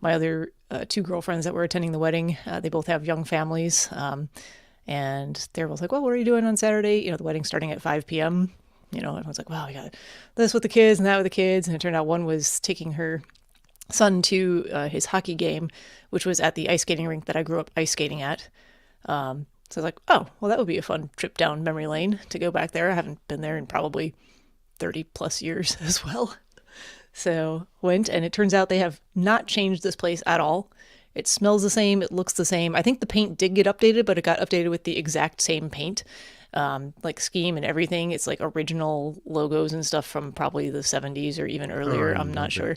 other two girlfriends that were attending the wedding, they both have young families. And they're both like, well, what are you doing on Saturday? The wedding's starting at 5 p.m. Everyone's like, wow, we got this with the kids and that with the kids. And it turned out one was taking her son to his hockey game, which was at the ice skating rink that I grew up ice skating at. So I was like, oh, well, that would be a fun trip down memory lane to go back there. I haven't been there in probably 30 plus years as well. So went, and it turns out they have not changed this place at all. It smells the same. It looks the same. I think the paint did get updated, but it got updated with the exact same paint. Like scheme and everything. It's like original logos and stuff from probably the 70s or even earlier. I'm not sure.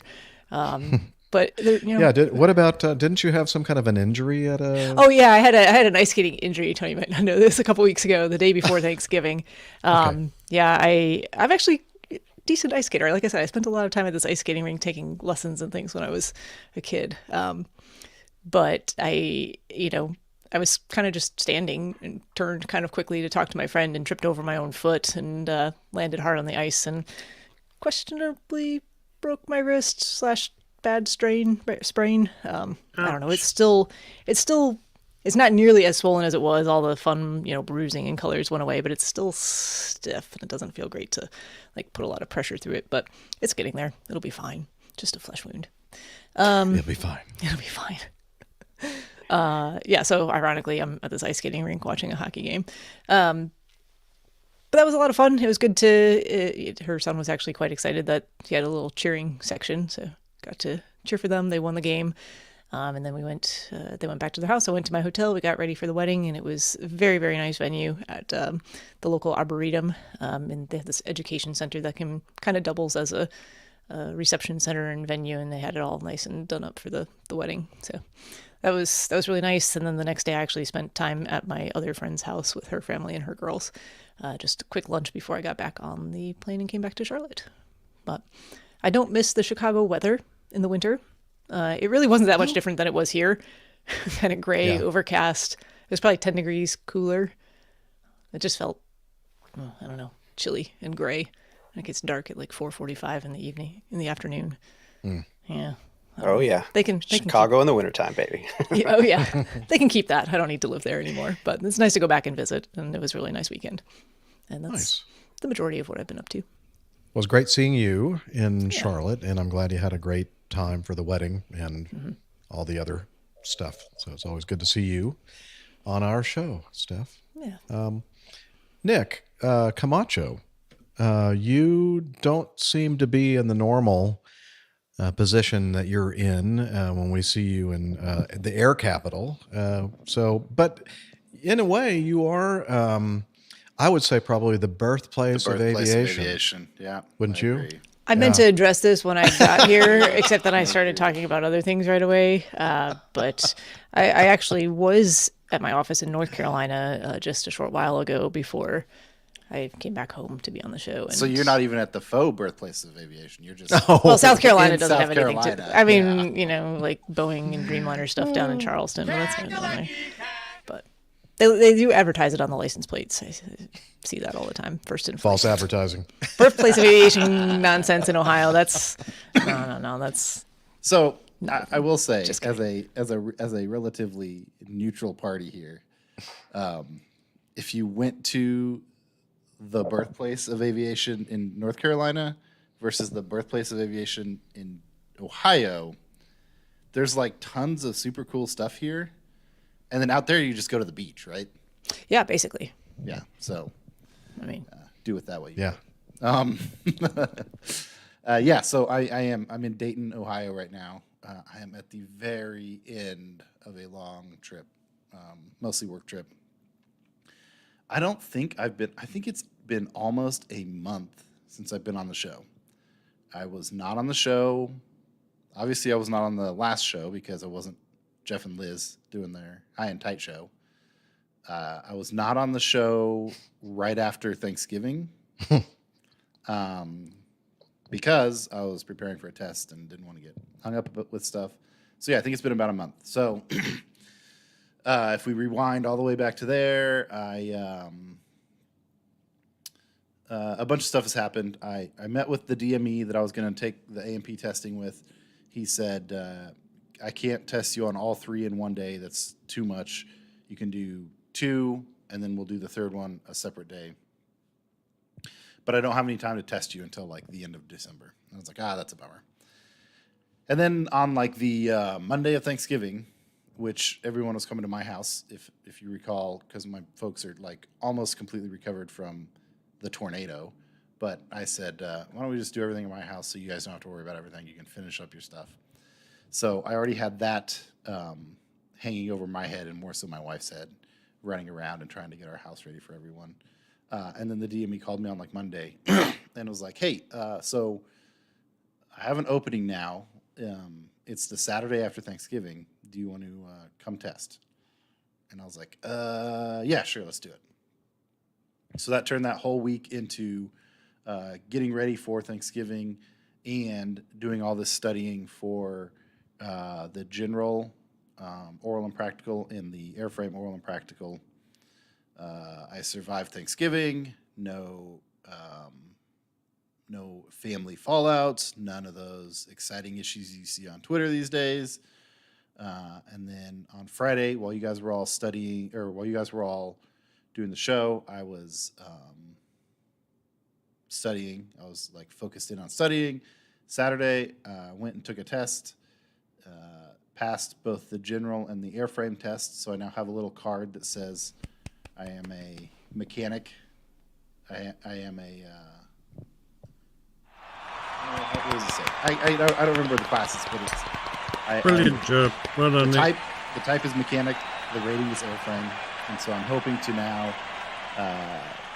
But yeah. What about? Didn't you have some kind of an injury at a? Oh yeah, I had an ice skating injury. Tony might not know this. A couple weeks ago, the day before Thanksgiving. Okay. Yeah, I'm actually a decent ice skater. Like I said, I spent a lot of time at this ice skating rink taking lessons and things when I was a kid. But I was kind of just standing and turned kind of quickly to talk to my friend and tripped over my own foot and landed hard on the ice and questionably broke my wrist / bad sprain. I don't know. It's not nearly as swollen as it was. All the fun, bruising and colors went away, but it's still stiff and it doesn't feel great to like put a lot of pressure through it, but it's getting there. It'll be fine. Just a flesh wound. It'll be fine. It'll be fine. So ironically, I'm at this ice skating rink watching a hockey game. But that was a lot of fun. It was good her son was actually quite excited that he had a little cheering section, so got to cheer for them. They won the game. And then they went back to their house. I went to my hotel. We got ready for the wedding, and it was a very, very nice venue at the local Arboretum. And they have this education center that can kind of doubles as a reception center and venue, and they had it all nice and done up for the wedding. So that was really nice. And then the next day I actually spent time at my other friend's house with her family and her girls. Just a quick lunch before I got back on the plane and came back to Charlotte. But I don't miss the Chicago weather in the winter. It really wasn't that much different than it was here. Kind of gray, overcast. It was probably 10 degrees cooler. It just felt, I don't know, chilly and gray. It gets dark at like 4:45 in the afternoon. Yeah. Oh yeah. They can Chicago in the wintertime, baby. Oh yeah. They can keep that. I don't need to live there anymore. But it's nice to go back and visit, and it was a really nice weekend. And that's the majority of what I've been up to. Well, it was great seeing you in Charlotte, and I'm glad you had a great time for the wedding and all the other stuff. So it's always good to see you on our show, Steph. Yeah. Nick Camacho, you don't seem to be in the normal position that you're in when we see you in the air capital. But in a way, you are, I would say, probably the birthplace of aviation. Yeah. Wouldn't you? Agree. I meant to address this when I got here, except that I started talking about other things right away. But I actually was at my office in North Carolina just a short while ago before I came back home to be on the show. And So you're not even at the faux birthplace of aviation. You're just well, South Carolina in doesn't South have anything Carolina. to. I mean, like Boeing and Dreamliner stuff down in Charleston. But that's not there. But they do advertise it on the license plates. I see that all the time. First and False advertising. Birthplace of aviation nonsense in Ohio. That's no. That's so. I will say, as a relatively neutral party here, if you went to the birthplace of aviation in North Carolina versus the birthplace of aviation in Ohio, there's like tons of super cool stuff here, and then out there you just go to the beach, right? Yeah, basically. Yeah. So, I mean, do it that way. Yeah. Yeah. So I'm in Dayton, Ohio right now. I am at the very end of a long trip, mostly work trip. I think it's been almost a month since I've been on the show. I was not on the show. Obviously, I was not on the last show because I wasn't Jeff and Liz doing their High and Tight show. I was not on the show right after Thanksgiving because I was preparing for a test and didn't want to get hung up with stuff. So, yeah, I think it's been about a month. So, if we rewind all the way back to there, a bunch of stuff has happened. I met with the DME that I was going to take the AMP testing with. He said, I can't test you on all 3 in one day. That's too much. You can do 2, and then we'll do the third one a separate day. But I don't have any time to test you until like the end of December. And I was like, that's a bummer. And then on like the Monday of Thanksgiving, which everyone was coming to my house, if you recall, because my folks are like almost completely recovered from the tornado. But I said, why don't we just do everything in my house so you guys don't have to worry about everything. You can finish up your stuff. So I already had that hanging over my head and more so my wife's head, running around and trying to get our house ready for everyone. And then the DME called me on like Monday and was like, hey, so I have an opening now. It's the Saturday after Thanksgiving. Do you want to come test? And I was like, yeah, sure, let's do it. So that turned that whole week into getting ready for Thanksgiving and doing all this studying for the general oral and practical and the airframe oral and practical. I survived Thanksgiving. No family fallouts. None of those exciting issues you see on Twitter these days. And then on Friday, while you guys were all studying, or while you guys were all doing the show, I was studying. I was like focused in on studying. Saturday, went and took a test. Passed both the general and the airframe test. So I now have a little card that says I am a mechanic. I am a. What does it say? I don't remember the classes, but it's. Brilliant job. Well done, Nick. The type is mechanic. The rating is airframe, and so I'm hoping to now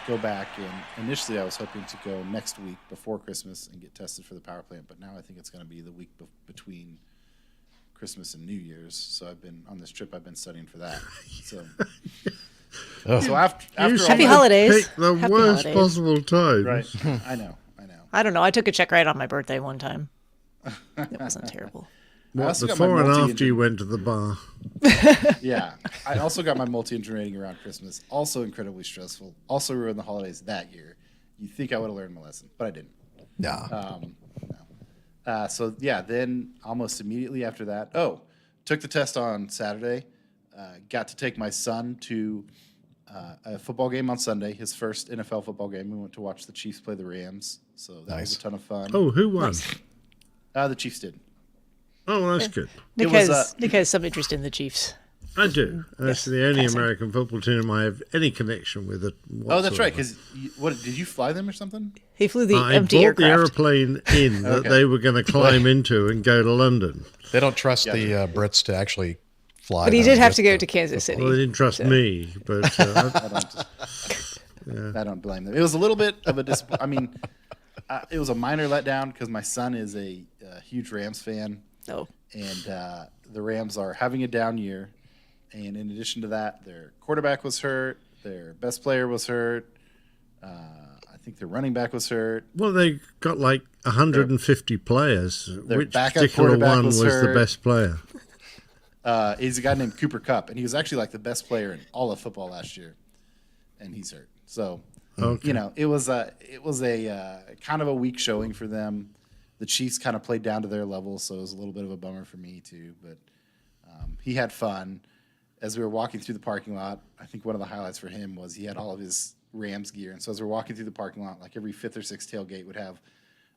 go back. And initially, I was hoping to go next week before Christmas and get tested for the power plant, but now I think it's going to be the week between Christmas and New Year's. So I've been on this trip. I've been studying for that. So. So after Happy holidays. Pick the Happy worst holidays. possible times. Right. I know. I don't know. I took a check ride on my birthday one time. It wasn't terrible. What, before and after you went to the bar? Yeah. I also got my multi-engine rating around Christmas. Also incredibly stressful. Also ruined the holidays that year. You think I would have learned my lesson, but I didn't. No. No. So, yeah, then almost immediately after that, took the test on Saturday. Got to take my son to a football game on Sunday, his first NFL football game. We went to watch the Chiefs play the Rams, so that was a ton of fun. Oh, who won? The Chiefs did. Oh, that's good. Because some interest in the Chiefs. I do. That's the only American football team I have any connection with. Oh, that's right. Because did you fly them or something? He flew the I empty bought aircraft. the airplane in that they were going to climb into and go to London. They don't trust the Brits to actually fly. But he did have to go to Kansas City. Well, they didn't trust me, but I don't blame them. It was a little bit of a disappointment. I mean, it was a minor letdown because my son is a huge Rams fan. Oh. And the Rams are having a down year. And in addition to that, their quarterback was hurt. Their best player was hurt. I think their running back was hurt. Well, they got like 150 players. Which backup particular quarterback one was hurt. the best player? He's a guy named Cooper Kupp, and he was actually like the best player in all of football last year, and he's hurt. So, it was a kind of a weak showing for them. The Chiefs kind of played down to their level, so it was a little bit of a bummer for me too. But he had fun. As we were walking through the parking lot, I think one of the highlights for him was he had all of his Rams gear, and so as we're walking through the parking lot, like every fifth or sixth tailgate would have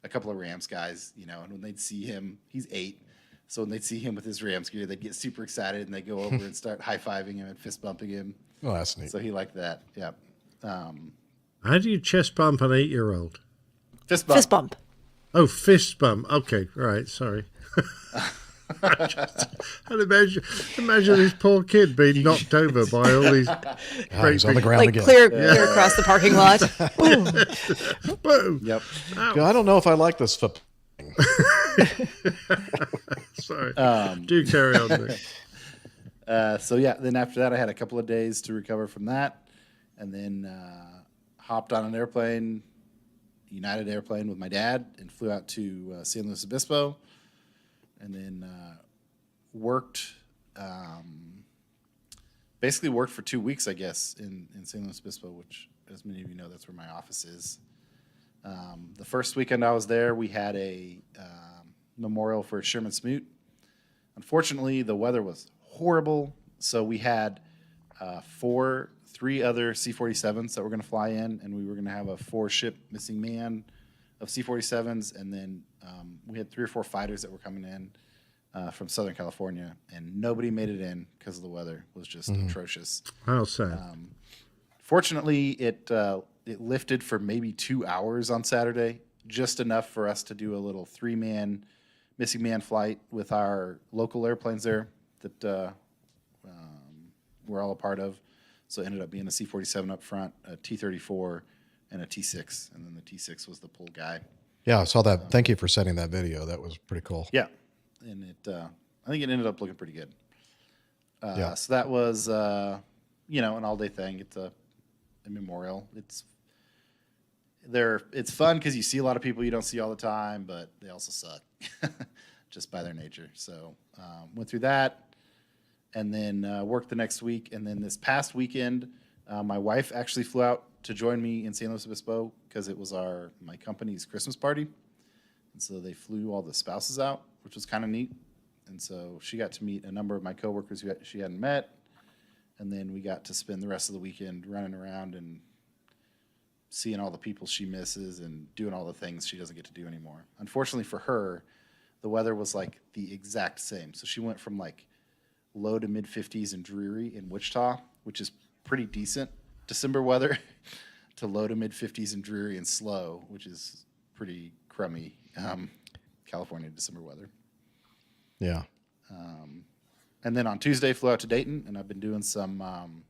a couple of Rams guys, and when they'd see him, he's 8. So when they see him with his Rams gear, they get super excited and they go over and start high-fiving him and fist bumping him. Oh, that's neat. So he liked that. Yeah. How do you chest bump an 8-year-old? Fist bump. Fist bump. Oh, fist bump. Okay, right. Sorry. I'd imagine this poor kid being knocked over by all these He's on the ground Like again. clear across the parking lot. Boom. Boom. Yep. I don't know if I like this foot. Sorry. Do carry on. Nick. So yeah, then after that, I had a couple of days to recover from that, and then hopped on an airplane, United airplane, with my dad, and flew out to San Luis Obispo, and then worked. Basically worked for 2 weeks, I guess, in San Luis Obispo, which, as many of you know, that's where my office is. The first weekend I was there, we had a memorial for Sherman Smoot. Unfortunately, the weather was horrible, so we had 3 other C-47s that were going to fly in, and we were going to have a 4-ship missing man of C-47s, and then we had 3 or 4 fighters that were coming in from Southern California, and nobody made it in because the weather was just atrocious. How sad. Fortunately, it lifted for maybe 2 hours on Saturday, just enough for us to do a little 3-man missing man flight with our local airplanes there that we're all a part of. So it ended up being a C-47 up front, a T-34, and a T-6. And then the T-6 was the pull guy. Yeah, I saw that. Thank you for sending that video. That was pretty cool. Yeah. And I think it ended up looking pretty good. Yeah. So that was, an all-day thing. It's a memorial. It's fun because you see a lot of people you don't see all the time, but they also suck just by their nature. So went through that, and then worked the next week. And then this past weekend, my wife actually flew out to join me in San Luis Obispo because it was my company's Christmas party. And so they flew all the spouses out, which was kind of neat. And so she got to meet a number of my coworkers who she hadn't met. And then we got to spend the rest of the weekend running around and seeing all the people she misses and doing all the things she doesn't get to do anymore. Unfortunately for her, the weather was like the exact same. So she went from like low to mid 50s and dreary in Wichita, which is pretty decent December weather, to low to mid 50s and dreary and slow, which is pretty crummy California December weather. Yeah. And then on Tuesday, flew out to Dayton, and I've been doing some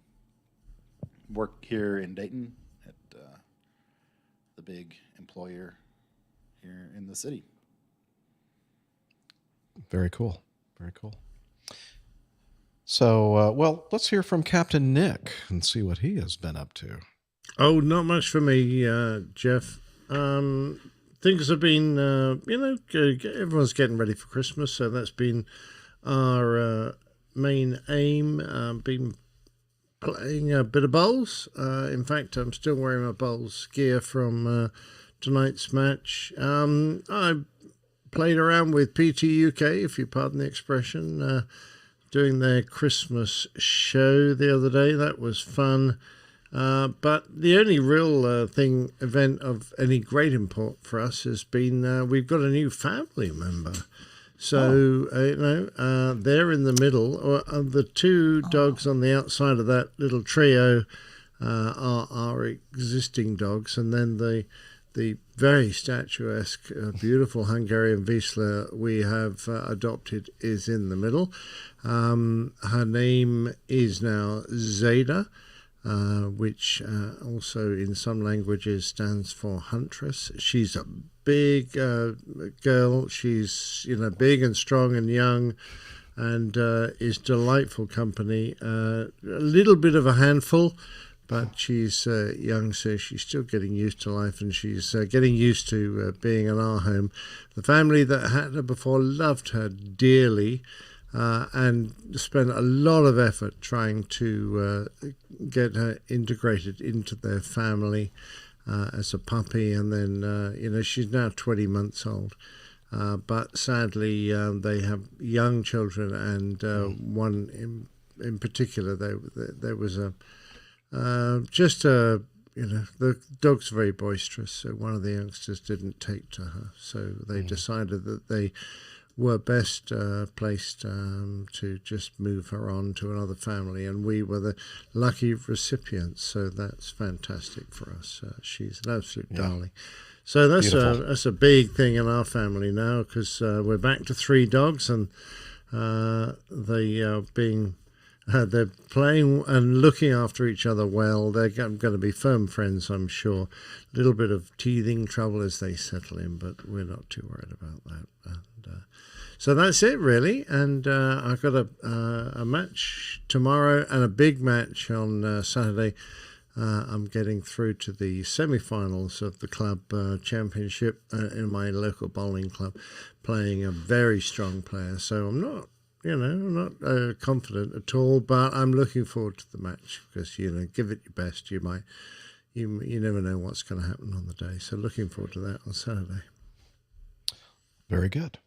work here in Dayton at the big employer here in the city. Very cool. Very cool. So, let's hear from Captain Nick and see what he has been up to. Oh, not much for me, Jeff. Things have been, everyone's getting ready for Christmas, so that's been our main aim. Been playing a bit of bowls. In fact, I'm still wearing my bowls gear from tonight's match. I played around with PT UK, if you pardon the expression, doing their Christmas show the other day. That was fun. But the only real event of any great import for us has been we've got a new family member. So, they're in the middle. The 2 dogs on the outside of that little trio are our existing dogs. And then the very statuesque, beautiful Hungarian Wiesler we have adopted is in the middle. Her name is now Zeta, which also in some languages stands for huntress. She's a big girl. She's big and strong and young, and is delightful company. A little bit of a handful, but she's young, so she's still getting used to life, and she's getting used to being in our home. The family that had her before loved her dearly, and spent a lot of effort trying to get her integrated into their family as a puppy. And then, she's now 20 months old. But sadly, they have young children, and one in particular, there was the dog's very boisterous, so one of the youngsters didn't take to her. So they decided that they were best placed to just move her on to another family, and we were the lucky recipients. So that's fantastic for us. She's an absolute darling. So that's a big thing in our family now, because we're back to 3 dogs, and they're playing and looking after each other well. They're going to be firm friends, I'm sure. A little bit of teething trouble as they settle in, but we're not too worried about that. And, so that's it, really. And I've got a match tomorrow and a big match on Saturday. I'm getting through to the semi-finals of the club championship in my local bowling club, playing a very strong player. So I'm not confident at all, but I'm looking forward to the match because, give it your best. You never know what's going to happen on the day. So looking forward to that on Saturday. Very good.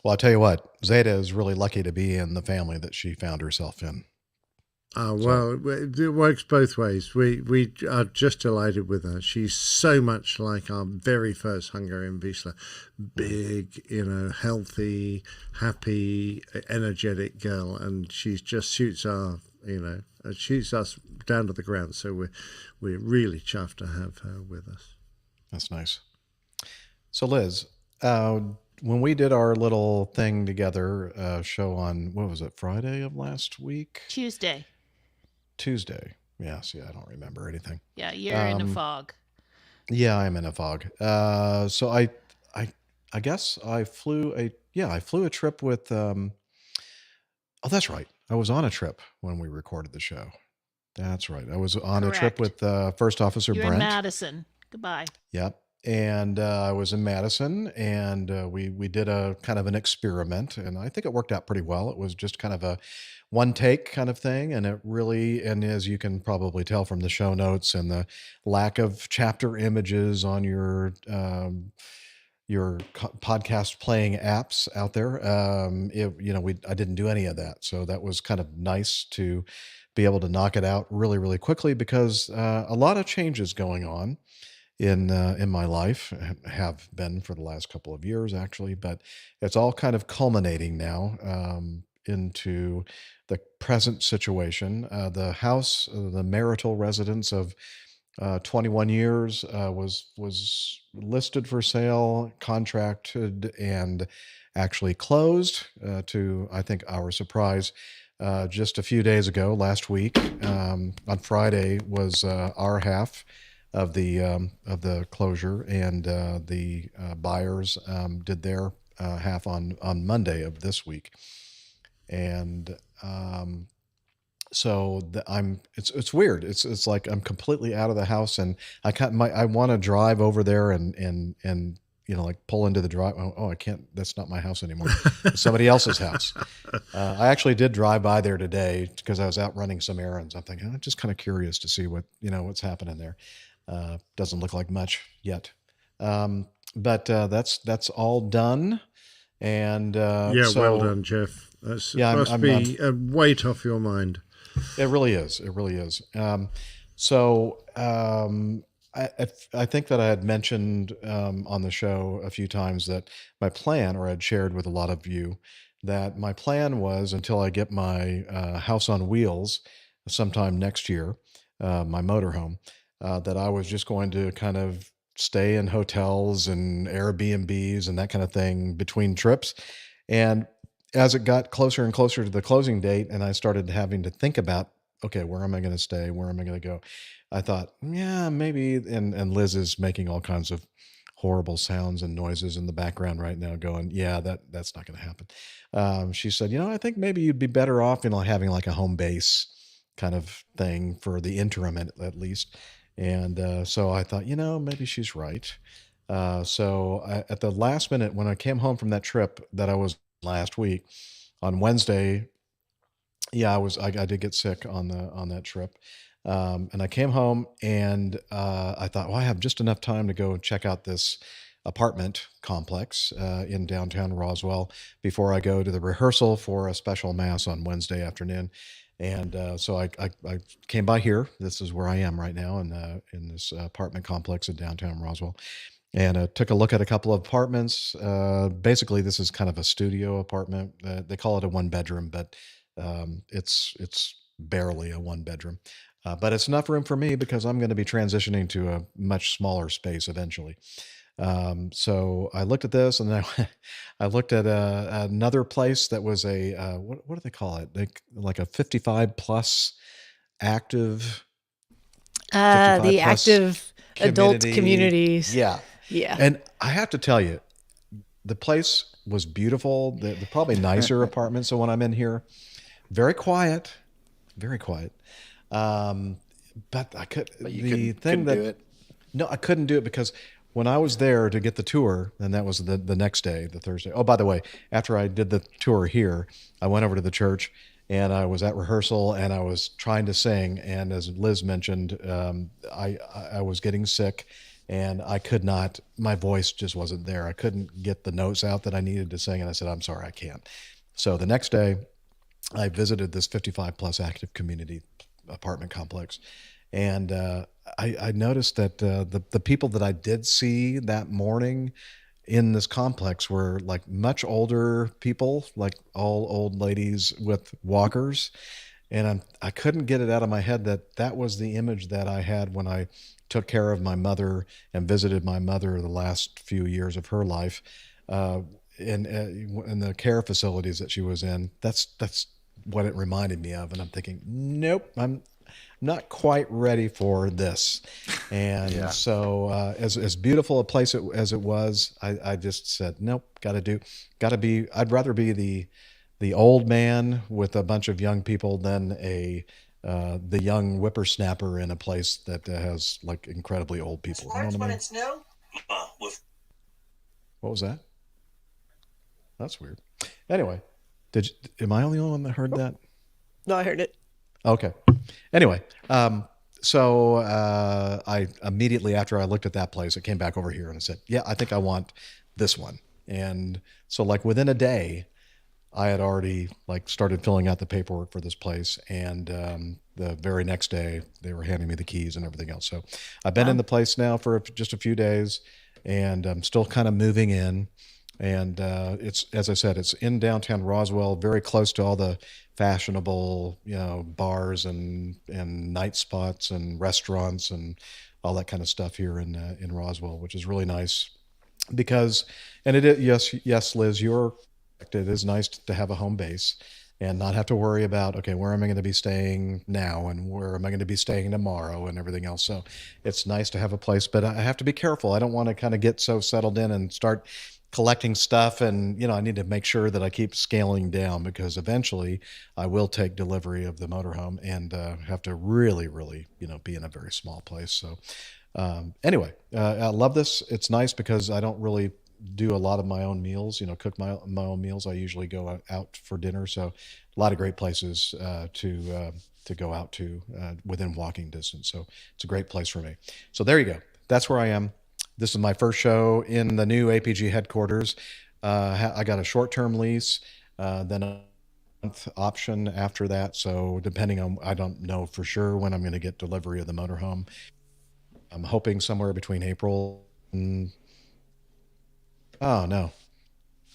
Well, I'll tell you what, Zeta is really lucky to be in the family that she found herself in. Well, it works both ways. We are just delighted with her. She's so much like our very first Hungarian Wiesler. Big, healthy, happy, energetic girl, and she just shoots us down to the ground. So we're really chuffed to have her with us. That's nice. So Liz, when we did our little thing together, show on, what was it, Friday of last week? Tuesday. Yeah, see, I don't remember anything. Yeah, you're in a fog. Yeah, I'm in a fog. So I guess I flew a trip with, that's right. I was on a trip when we recorded the show. That's right. I was on a trip with First Officer You're Brent. in Madison. Goodbye. Yep. And I was in Madison, and we did a kind of an experiment, and I think it worked out pretty well. It was just kind of a one take kind of thing, and and as you can probably tell from the show notes and the lack of chapter images on your podcast playing apps out there, I didn't do any of that, so that was kind of nice to be able to knock it out really, really quickly, because a lot of changes going on in my life, have been for the last couple of years actually, but it's all kind of culminating now into the present situation. The house, the marital residence of 21 years was listed for sale, contracted, and actually closed to, I think, our surprise. Just a few days ago, last week, on Friday was our half of the closure, and the buyers did their half on Monday of this week, and so it's weird. It's like I'm completely out of the house, and I want to drive over there and like pull into the drive. Oh, I can't. That's not my house anymore. It's somebody else's house. I actually did drive by there today because I was out running some errands. I'm thinking, I'm just kind of curious to see what's happening there. Doesn't look like much yet, but that's all done. And well done, Jeff. That must be a weight off your mind. It really is. It really is. I think that I had mentioned on the show a few times that my plan, or I'd shared with a lot of you, that my plan was, until I get my house on wheels sometime next year, my motorhome, that I was just going to kind of stay in hotels and Airbnbs and that kind of thing between trips. And as it got closer and closer to the closing date, and I started having to think about, okay, where am I going to stay? Where am I going to go? I thought, yeah, maybe, and Liz is making all kinds of horrible sounds and noises in the background right now going, yeah, that's not going to happen. She said, I think maybe you'd be better off, having like a home base kind of thing for the interim at least. And so I thought, maybe she's right. So at the last minute, when I came home from that trip that I was last week, on Wednesday, I did get sick on that trip. And I came home, and I thought, well, I have just enough time to go check out this apartment complex in downtown Roswell before I go to the rehearsal for a special mass on Wednesday afternoon. And so I came by here. This is where I am right now, in this apartment complex in downtown Roswell. and took a look at a couple of apartments. Basically, this is kind of a studio apartment. They call it a one bedroom, but it's barely a one bedroom. But it's enough room for me because I'm going to be transitioning to a much smaller space eventually. So I looked at this, and then I looked at another place that was a what do they call it? Like a 55 plus active, 55 The plus active adult communities. Yeah, Yeah. and I have to tell you, the place was beautiful. The probably nicer apartment. So when I'm in here, very quiet, very quiet. But I could. But you The thing couldn't that do it. no, I couldn't do it because when I was there to get the tour, and that was the next day, the Thursday. Oh, by the way, after I did the tour here, I went over to the church and I was at rehearsal and I was trying to sing. And as Liz mentioned, I was getting sick and I could not. My voice just wasn't there. I couldn't get the notes out that I needed to sing, and I said, "I'm sorry, I can't." So the next day, I visited this 55 plus active community apartment complex, and I noticed that the people that I did see that morning in this complex were like much older people, like all old ladies with walkers, and I couldn't get it out of my head that that was the image that I had when I took care of my mother and visited my mother the last few years of her life. In the care facilities that she was in, that's what it reminded me of, and I'm thinking, nope, I'm not quite ready for this. And so, as beautiful a place as it was, I just said, nope, got to be. I'd rather be the old man with a bunch of young people than the young whippersnapper in a place that has like incredibly old people. You know what I mean? What was that? That's weird. Anyway, am I the only one that heard that? No, I heard it. Okay. Anyway, so I immediately after I looked at that place, I came back over here and I said, "Yeah, I think I want this one." And so, like within a day, I had already like started filling out the paperwork for this place, and the very next day, they were handing me the keys and everything else. So I've been in the place now for just a few days, and I'm still kind of moving in. And it's, as I said, it's in downtown Roswell, very close to all the fashionable, bars and night spots and restaurants and all that kind of stuff here in Roswell, which is really nice. Because, and it is, yes, Liz, you're correct. It is nice to have a home base and not have to worry about, okay, where am I going to be staying now and where am I going to be staying tomorrow and everything else. So it's nice to have a place, but I have to be careful. I don't want to kind of get so settled in and start collecting stuff, and I need to make sure that I keep scaling down, because eventually I will take delivery of the motorhome and have to really be in a very small place. So anyway, I love this. It's nice because I don't really do a lot of my own meals, cook my own meals. I usually go out for dinner, so a lot of great places to go out to within walking distance. So it's a great place for me. So there you go. That's where I am. This is my first show in the new APG headquarters. I got a short-term lease, then a month option after that. So depending on, I don't know for sure when I'm going to get delivery of the motorhome. I'm hoping somewhere between April and, oh no,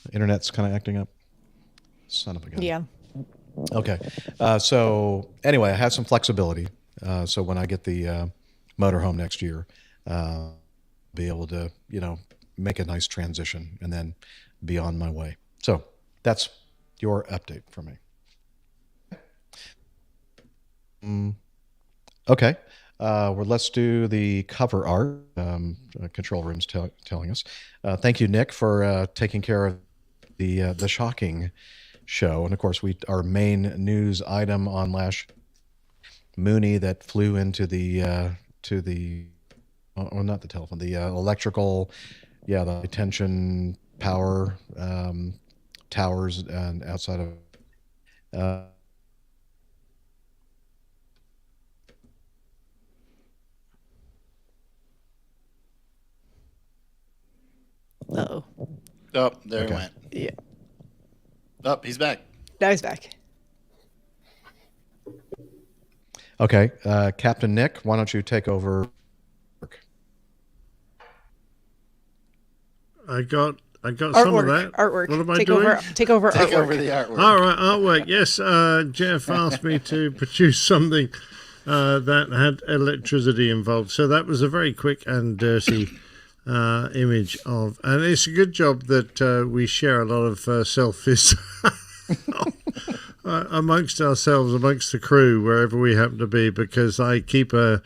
the internet's kind of acting up. Son of a gun. Yeah. Okay. So anyway, I have some flexibility. So when I get the motorhome next year, be able to, make a nice transition and then be on my way. So that's your update for me. Okay. Well, let's do the cover art. Control room's telling us. Thank you, Nick, for taking care of the shocking show. And of course, our main news item on last Mooney that flew into the or not the telephone, the electrical, the detention power towers and outside of. Uh-oh. Oh, there Okay. he went. Yeah. Oh, he's back. Now he's back. Okay, Captain Nick, why don't you take over? I got some of that. Artwork. What am I Take doing? take over Take artwork. over the artwork. All right, artwork. Yes, Jeff asked me to produce something that had electricity involved. So that was a very quick and dirty image of, and it's a good job that we share a lot of selfies amongst ourselves, amongst the crew, wherever we happen to be, because I keep a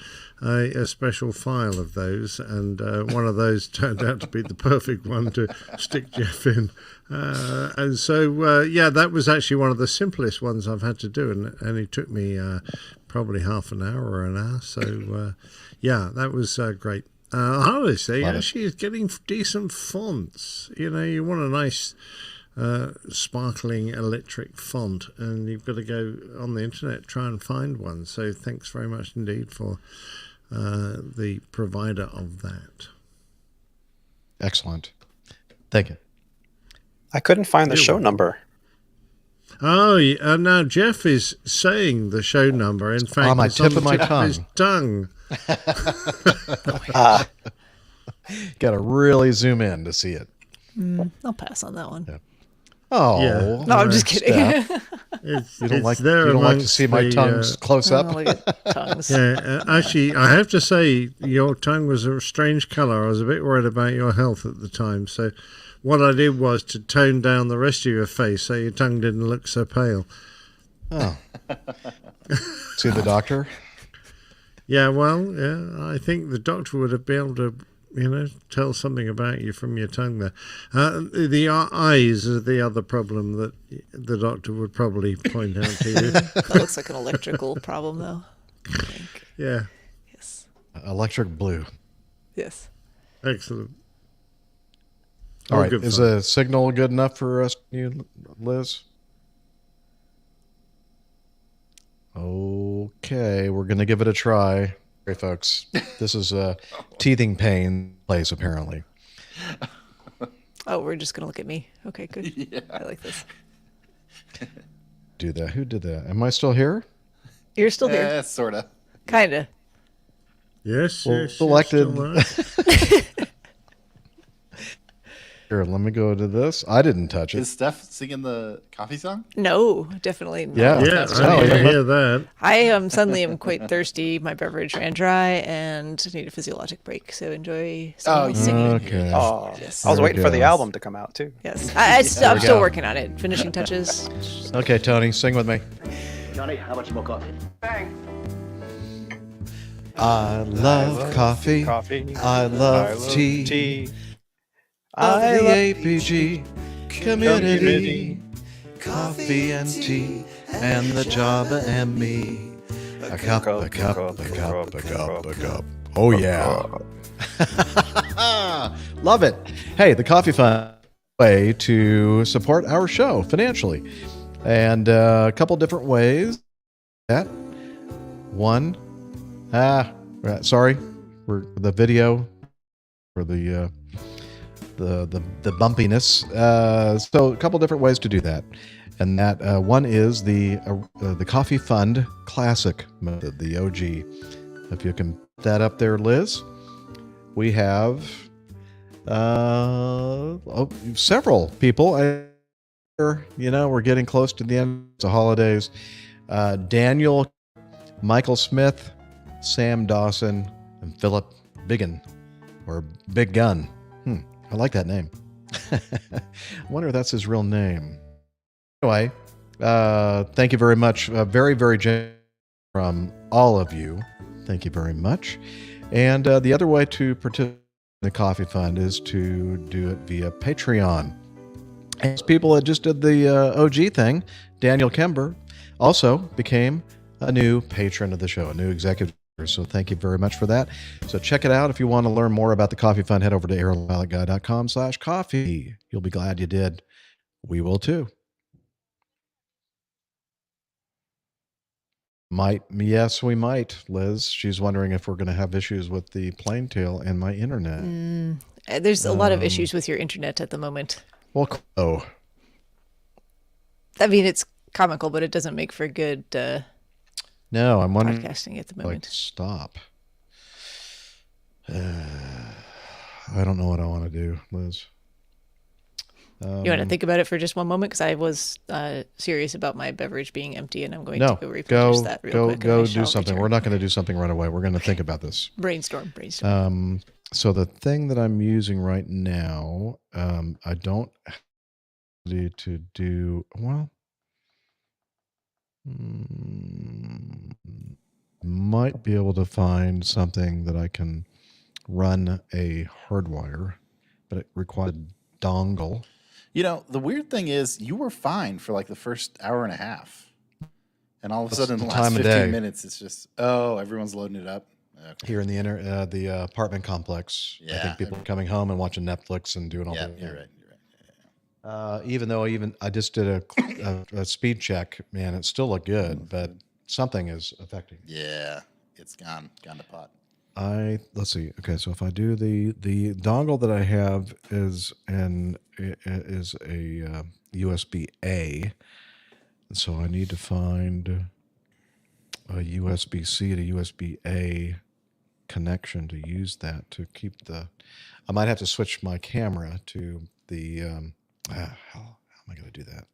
special file of those, and one of those turned out to be the perfect one to stick Jeff in. And so, yeah, that was actually one of the simplest ones I've had to do, and it took me probably half an hour or an hour. So, yeah, that was great. Honestly, actually, it's getting decent fonts. You know, you want a nice sparkling electric font, and you've got to go on the internet, try and find one. So thanks very much indeed for the provider of that. Excellent. Thank you. I couldn't find the show number. Oh, now Jeff is saying the show number. In fact, on my it's tip on of my the tip of his tongue. Got to really zoom in to see it. I'll pass on that one. Yeah. Oh, Yeah. No, I'm just kidding. You don't like to see my tongues close up? Look at tongues. Yeah, actually, I have to say, your tongue was a strange colour. I was a bit worried about your health at the time. So what I did was to tone down the rest of your face so your tongue didn't look so pale. Oh. See the doctor? Yeah, well, yeah, I think the doctor would have been able to, tell something about you from your tongue there. The eyes are the other problem that the doctor would probably point out to you. That looks like an electrical problem, though. I think. Yeah. Yes. Electric blue. Yes. Excellent. All right. Good Is fun. a signal good enough for us, you, Liz? Okay, we're going to give it a try. Okay, folks. This is a teething pain place, apparently. Oh, we're just going to look at me. Okay, good. Yeah. I like this. Do that. Who did that? Am I still here? You're still here. Yeah, sort of. Kind of. Yes, Well, yes. selected. you're still right. Here, let me go to this. I didn't touch it. Is Steph singing the coffee song? No, definitely not. Yeah. Yeah, Oh, I need to yeah. hear that. I suddenly am quite thirsty. My beverage ran dry and need a physiologic break. So enjoy someone singing. Okay. Oh, Yes. I was There waiting we for the go. album to come out too. Yes, There I'm we still go. working on it. Finishing touches. Okay, Tony, sing with me. Johnny, how much more coffee? I love coffee. Coffee. I love tea. Of I the love APG community. Coffee and tea and the Java and me. A cup, a cup, a cup, a cup, a cup. Oh, yeah. Love it. Hey, the Coffee Fund way to support our show financially. And a couple different ways. That one, sorry, for the video, for the bumpiness. So a couple different ways to do that. And that one is the Coffee Fund Classic method, the OG. If you can put that up there, Liz. We have several people. We're getting close to the end of the holidays. Daniel, Michael Smith, Sam Dawson, and Philip Biggin, or Big Gun. I like that name. I wonder if that's his real name. Anyway, thank you very much. Very, very generous from all of you. Thank you very much. And the other way to participate in the Coffee Fund is to do it via Patreon. And people that just did the OG thing, Daniel Kember, also became a new patron of the show, a new executive. So thank you very much for that. So check it out. If you want to learn more about the Coffee Fund, head over to airlinepilotguy.com/coffee. You'll be glad you did. We will too. Yes, we might, Liz. She's wondering if we're going to have issues with the plane tail and my internet. There's a lot of issues with your internet at the moment. Well, I mean, it's comical, but it doesn't make for good no, I'm wondering. podcasting at the Like, moment. stop. I don't know what I want to do, Liz. You want to think about it for just one moment? Because I was serious about my beverage being empty, and I'm going No, to go replenish that real quick. and I go shall do something. return. We're not going to do something right away. We're going to think about this. Brainstorm. So the thing that I'm using right now, I don't need to do well. Might be able to find something that I can run a hardwire, but it requires a dongle. You know, the weird thing is you were fine for like the first hour and a half. And all of a That's sudden in the the last time of 15 day. minutes, it's just, everyone's loading it up. Okay. Here in the apartment complex. I Yeah. think people are coming home and watching Netflix and doing all Yeah, that. you're right. Even though I just did a speed check, man, it still looked good, but something is affecting. Yeah, it's gone to pot. Let's see. Okay, so if I do the dongle that I have is a USB A, so I need to find a USB C to USB A connection to use that to keep the. I might have to switch my camera to the. How am I going to do that?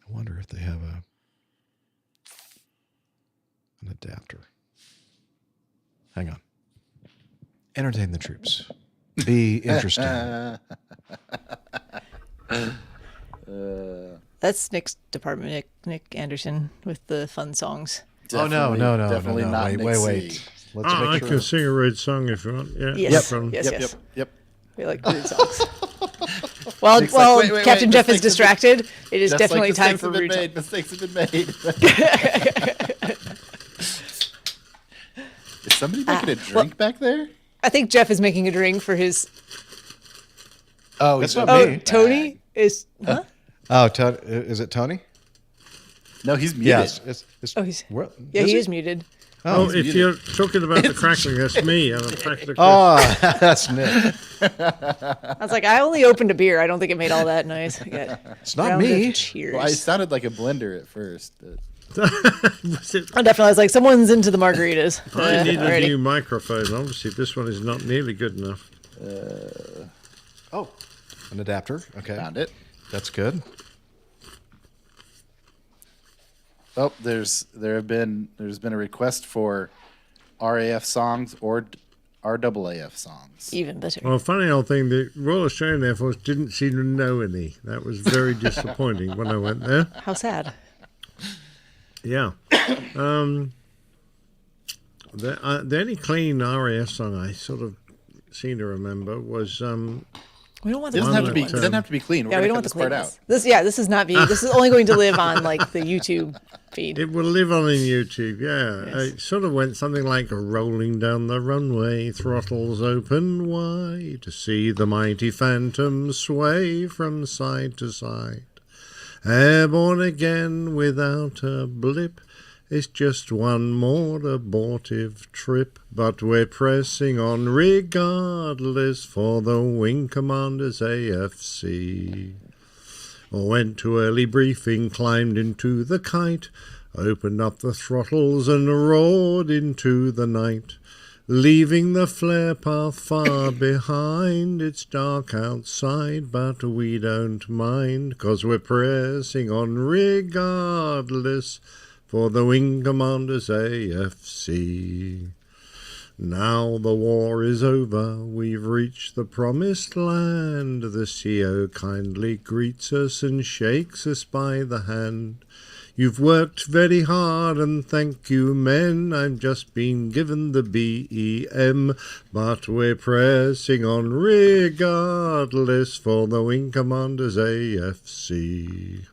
I wonder if they have an adapter. Hang on. Entertain the troops. Be interesting. That's Nick's department, Nick Anderson, with the fun songs. No. Definitely not Wait, Nick wait. C. Let's I make can sure. sing a red song if you want. Yeah. Yes. From- Yes. Yep. We like rude songs. While Nick's like, wait, Captain Jeff is mistakes have distracted, it is Just definitely like time for mistakes rude have been songs. made. Mistakes have been made. Is somebody making a drink back there? I think Jeff is making a drink for his. Oh, That's he's not a- me. Oh, Tony is. Huh? Oh, is it Tony? No, he's muted. Yes. It's, Oh, he's. where- Yeah, is he it? is muted. Oh, he's if muted. you're talking about the crackling, that's me. I'm a practical. Oh, that's Nick. I was like, I only opened a beer. I don't think it made all that noise. It's not me. Cheers. Well, I sounded like a blender at first. But Was it- I definitely was like, someone's into the margaritas. I need a Alrighty. new microphone. Obviously, this one is not nearly good enough. Oh, an adapter. Okay, found it. that's good. Oh, there's been a request for RAF songs or RAAF songs. Even better. Well, funny old thing, the Royal Australian Air Force didn't seem to know any. That was very disappointing when I went there. How sad. Yeah. The only clean RAF song I sort of seem to remember was We don't want It the doesn't have to be. clean It ones. doesn't have to be clean. We're Yeah, we gonna don't cut want the this part clean out. ones. This is not being. This is only going to live on like the YouTube feed. it will live on in YouTube. Yeah, Yes. it sort of went something like rolling down the runway, throttles open wide to see the mighty Phantom sway from side to side. Airborne again without a blip. It's just one more abortive trip, but we're pressing on regardless for the Wing Commander's AFC. Went to early briefing, climbed into the kite, opened up the throttles and roared into the night. Leaving the flare path far behind, it's dark outside, but we don't mind, 'cause we're pressing on regardless for the Wing Commander's AFC. Now the war is over, we've reached the promised land. The CO kindly greets us and shakes us by the hand. You've worked very hard and thank you, men. I've just been given the BEM, but we're pressing on regardless for the Wing Commander's AFC.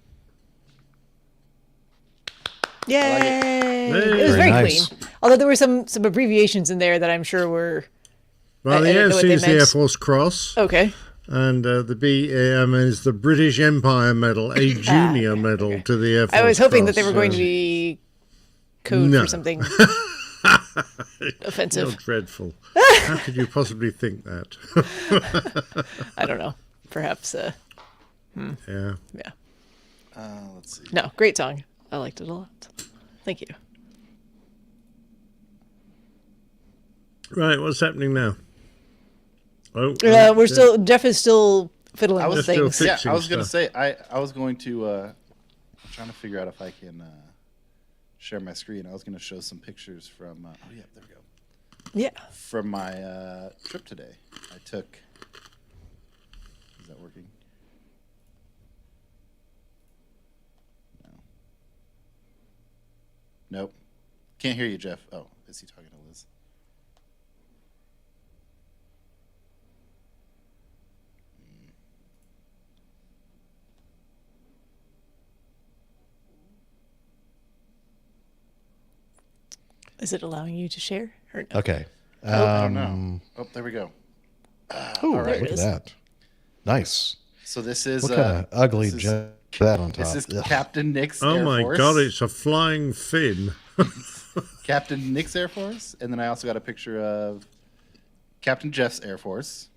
Yay! Hey. It was Very very nice. clean. Although there were some abbreviations in there that I'm sure were Well, I the didn't know what AFC they is the meant. Air Force Cross. okay. And the BEM is the British Empire Medal, a junior medal to the Air Force I was hoping that they Cross, were going to so- be code No. for something You're offensive. dreadful. How could you possibly think that? I don't know. Perhaps. Yeah. Yeah. Let's see. No, great song. I liked it a lot. Thank you. Right, what's happening now? Oh, We're still. Jeff is still fiddling with still things. fixing I was going to stuff. say, I was going to, I'm trying to figure out if I can share my screen. I was going to show some pictures from, oh yeah, there we go. Yeah. From my trip today. I took, is that working? No. Nope. Can't hear you, Jeff. Oh, is he talking to Liz? Is it allowing you to share? Or no? Okay. I don't know. Oh, there we go. Ooh, all right. look at that. Nice. So this is What kind of ugly jet that on top? This is Ugh. Captain Nick's Oh Air my Force. God, it's a flying fin. Captain Nick's Air Force, and then I also got a picture of Captain Jeff's Air Force.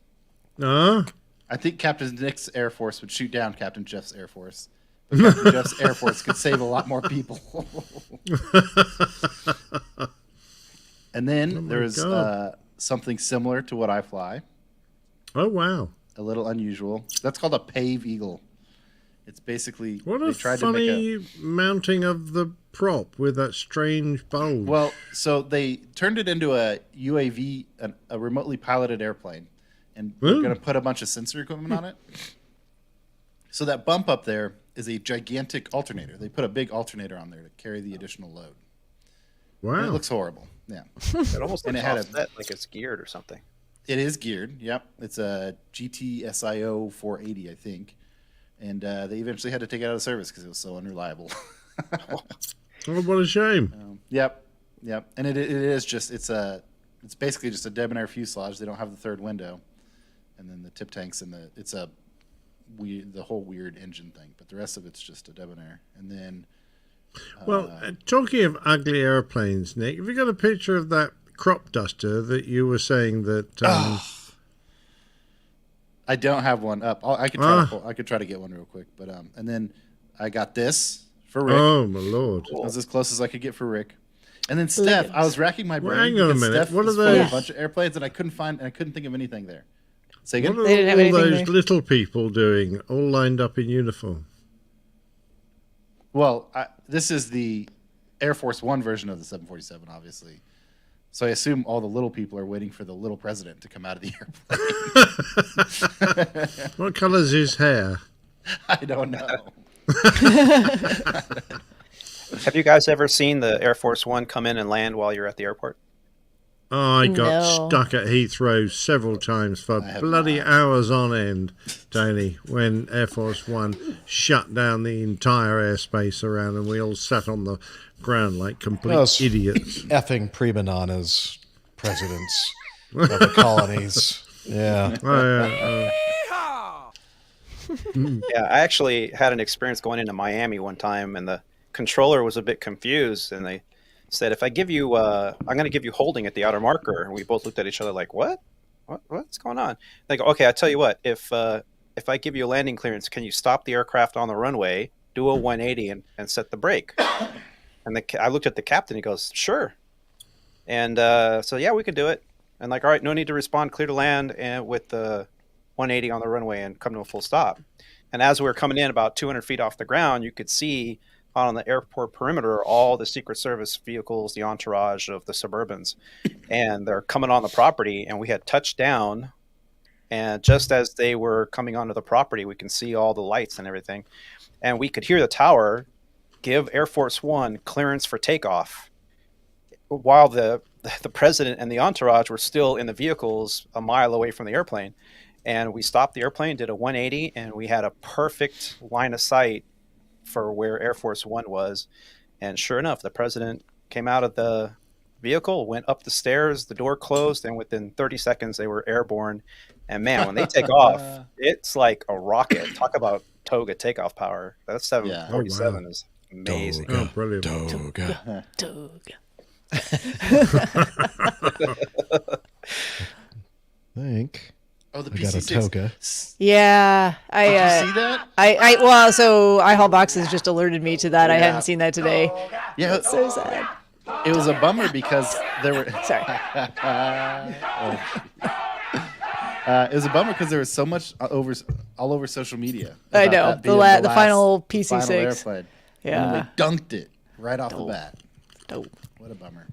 Ah, I think Captain Nick's Air Force would shoot down Captain Jeff's Air Force. But Captain Jeff's Air Force could save a lot more people. And then there is God. something similar to what I fly, oh wow. a little unusual. That's called a Pave Eagle. It's basically What they a tried to make funny mounting of the prop with that strange bulge. Well, so they turned it into a UAV, a remotely piloted airplane, and they're Ooh. going to put a bunch of sensor equipment on it. So that bump up there is a gigantic alternator. They put a big alternator on there to carry the additional load. And wow. it looks horrible. Yeah, It almost And looks it had offset, like it's geared or something. it is geared. Yep, it's a GT-SIO 480, I think, and they eventually had to take it out of service because it was so unreliable. Oh, what a shame. Yep, and it is just it's basically just a debonair fuselage. They don't have the third window, and then the tip tanks and the whole weird engine thing. But the rest of it's just a debonair. And then Well, talking of ugly airplanes, Nick, have you got a picture of that crop duster that you were saying that? I don't have one up. I could try to get one real quick. But and then I got this for Rick. Oh my Lord! That was as close as I could get for Rick. And then Steph, I was racking my brain. Well, hang on a because minute. Steph What was are full of those? a bunch of airplanes, and I couldn't think of anything there. Say again? What are They didn't have all anything those there. little people doing, all lined up in uniform? Well, this is the Air Force One version of the 747, obviously. So I assume all the little people are waiting for the little president to come out of the airplane. What colour's his hair? I don't know. Have you guys ever seen the Air Force One come in and land while you're at the airport? Oh, I got No. stuck at Heathrow several times for have bloody not. hours on end, Tony, when Air Force One shut down the entire airspace around and we all sat on the ground like complete Those idiots. effing prima donnas, presidents of the colonies. Yeah. Yeah, I actually had an experience going into Miami one time, and the controller was a bit confused, and they said, "If I give you, I'm going to give you holding at the outer marker." And we both looked at each other like, "What? What's going on?" They go, "Okay, I tell you what. If I give you a landing clearance, can you stop the aircraft on the runway, do a 180, and set the brake?" And I looked at the captain. He goes, "Sure." And so yeah, we could do it. And like, all right, no need to respond, clear to land, and with the 180 on the runway and come to a full stop. And as we were coming in about 200 feet off the ground, you could see on the airport perimeter all the Secret Service vehicles, the entourage of the Suburbans, and they're coming on the property. And we had touched down, and just as they were coming onto the property, we can see all the lights and everything, and we could hear the tower give Air Force One clearance for takeoff, while the president and the entourage were still in the vehicles a mile away from the airplane. And we stopped the airplane, did a 180, and we had a perfect line of sight for where Air Force One was. And sure enough, the president came out of the vehicle, went up the stairs, the door closed, and within 30 seconds, they were airborne. And man, when they take off, it's like a rocket. Talk about toga takeoff power. That 747 Oh, wow. is amazing. Oh, brilliant. Toga. Doug. Think. Oh, the I got a PC-6. toga. Yeah, Did you see that? Well, so iHaul Boxes just alerted me to that. I hadn't seen that today. Yeah, So sad. It was a bummer because there were. Sorry. It was a bummer because there was so much all over social media. I about know that being the final final PC6. airplane. Yeah, And they dunked it right off the bat. Dope. What a bummer.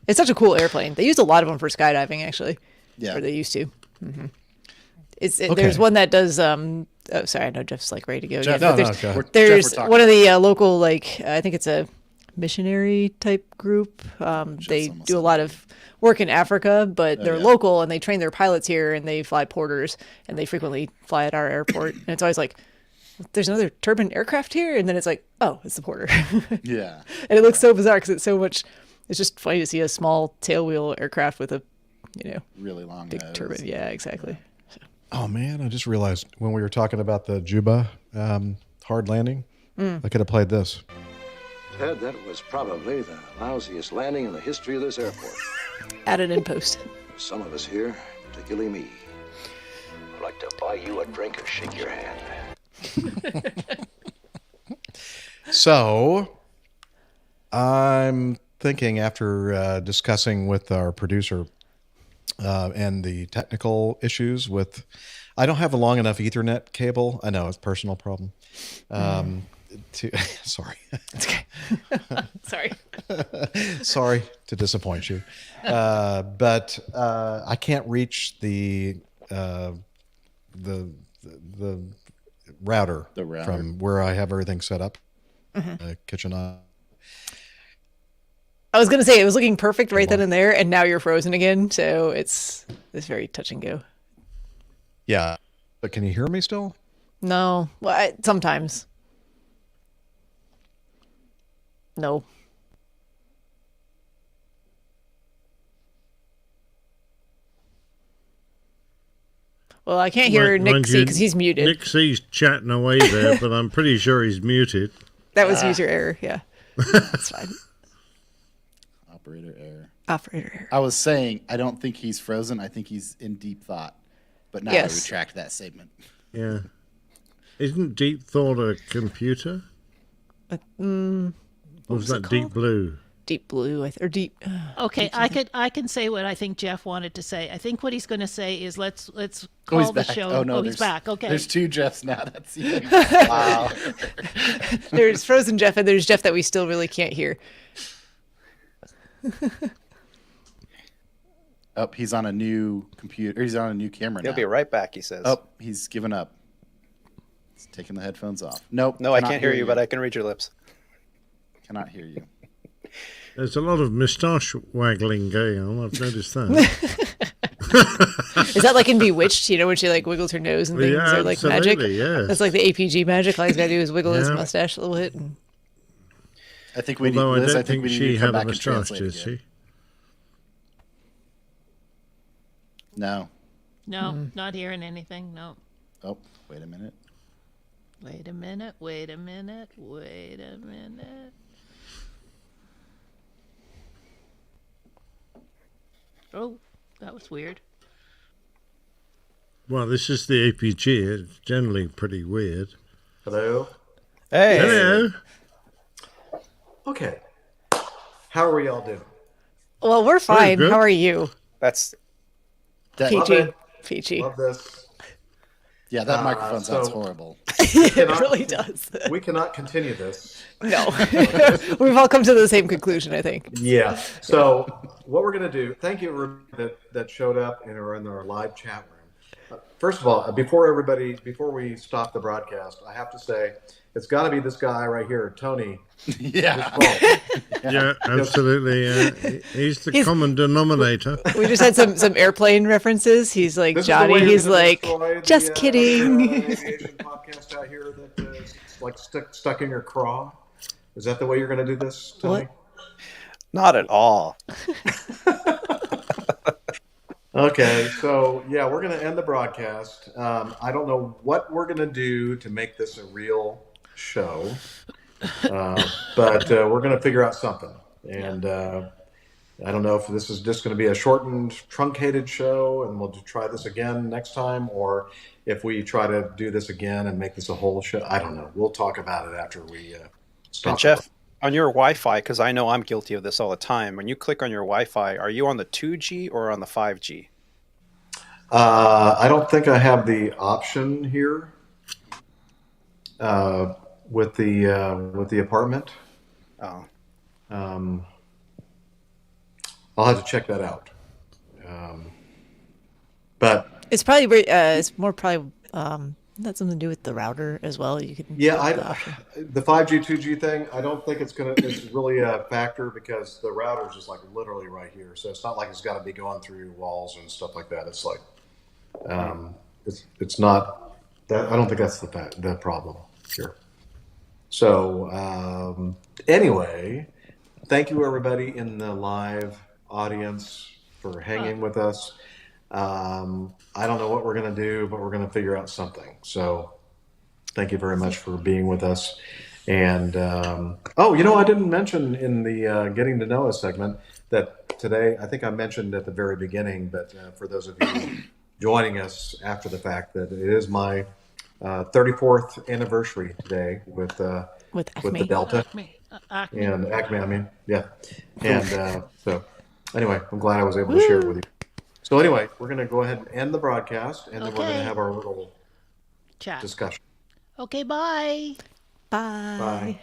It's such a cool airplane. They used a lot of them for skydiving, actually. Yeah. Or they used to. Mm-hmm. There's one that does. Oh, sorry, I know Jeff's like ready to go. Jeff, yeah, no, go ahead. There's Jeff, we're one of the local, like, I think it's a missionary type group. They almost do a lot of work in Africa, but they're yeah. local and they train their pilots here and they fly porters and they frequently fly at our airport. And it's always like, there's another turbine aircraft here. And then it's like, oh, it's the porter. Yeah. And it looks so bizarre because it's so much. It's just funny to see a small tailwheel aircraft with a, Really long big nose. turbine. Yeah, exactly. Oh man, I just realized when we were talking about the Juba hard landing, I could have played this. Ted, that was probably the lousiest landing in the history of this airport. Added in post. Some of us here, particularly me, would like to buy you a drink or shake your hand. So, I'm thinking after discussing with our producer and the technical issues with, I don't have a long enough Ethernet cable. I know it's a personal problem. Sorry. It's okay. Sorry. Sorry to disappoint you. But I can't reach the router, The router. from where I have everything set up. Kitchen on. I was gonna say it was looking perfect right then and there, and now you're frozen again. So it's very touch and go. Yeah. But can you hear me still? No, well, sometimes. No. Well, I can't hear Nick C because he's muted. Nick C's chatting away there, but I'm pretty sure he's muted. That was user error. Yeah, that's fine. Operator error. Operator error. I was saying, I don't think he's frozen. I think he's in deep thought. But now Yes. I retract that statement. Yeah. Isn't Deep Thought a computer? But, Or was was it that Deep called? Blue? Deep blue, or deep. Okay, I can say what I think Jeff wanted to say. I think what he's going to say is let's Oh, he's call the back. show. Oh, no, he's there's- back. Okay. There's two Jeffs now. That's even. Wow. There's frozen Jeff, and there's Jeff that we still really can't hear. Oh, he's on a new computer. He's on a new camera now. He'll be right back, he says. Oh, he's given up. He's taking the headphones off. Nope. No, I cannot can't hear you, but I can read your lips. Cannot hear you. There's a lot of moustache waggling going on. I've noticed that. Is that like in Bewitched? You know, when she like wiggles her nose and things, Yeah, or like magic? absolutely, yes. That's like the APG magic. All he's got to do is wiggle his Yeah. mustache a little bit. And... I think we need. Although I Liz, don't I think think we need she to come had a back and moustache, translate did again. she? No. No, not hearing anything. No. Oh, wait a minute. Wait a minute. Wait a minute. Wait a minute. Oh, that was weird. Well, this is the APG. It's generally pretty weird. Hello. Hey. Hello. Okay. How are we all doing? Well, we're fine. good. How are you? That's That, Love PG. it. PG. Love this. yeah, that microphone so- sounds horrible. It really does. We cannot continue this. No. We've all come to the same conclusion, I think. Yeah. So what we're going to do, thank you everybody that showed up and are in our live chat room. First of all, before we stop the broadcast, I have to say it's got to be this guy right here, Tony. Yeah. Yeah, absolutely. He's the common denominator. We just had some airplane references. He's like This is the way Johnny. you're He's gonna like, destroy the, just kidding. aviation podcast out here that like stuck in your craw. Is that the way you're going to do this, Tony? What? not at all. Okay, so yeah, we're going to end the broadcast. I don't know what we're going to do to make this a real show, but we're going to figure out something. And I don't know if this is just going to be a shortened, truncated show, and we'll try this again next time, or if we try to do this again and make this a whole show. I don't know. We'll talk about it after we stop. And On your Wi-Fi, because I know I'm guilty of this all the time. When you click on your Wi-Fi, are you on the 2G or on the 5G? I don't think I have the option here with the apartment. Oh, I'll have to check that out. But It's probably it's more probably that's something to do with the router as well. You can the 5G 2G thing. I don't think it's really a factor because the router is just like literally right here. So it's not like it's got to be going through walls and stuff like that. It's like it's not that. I don't think that's the problem here. So anyway, thank you everybody in the live audience for hanging with us. I don't know what we're going to do, but we're going to figure out something. So thank you very much for being with us. And, I didn't mention in the Getting to Know Us segment that today, I think I mentioned at the very beginning, but for those of you joining us after the fact, that it is my 34th anniversary today with the Delta. Acme. And Acme, I mean, yeah. And so anyway, I'm glad I was able to share it with you. So anyway, we're going to go ahead and end the broadcast, and then we're going to have our little chat discussion. Okay, bye. Bye. Bye.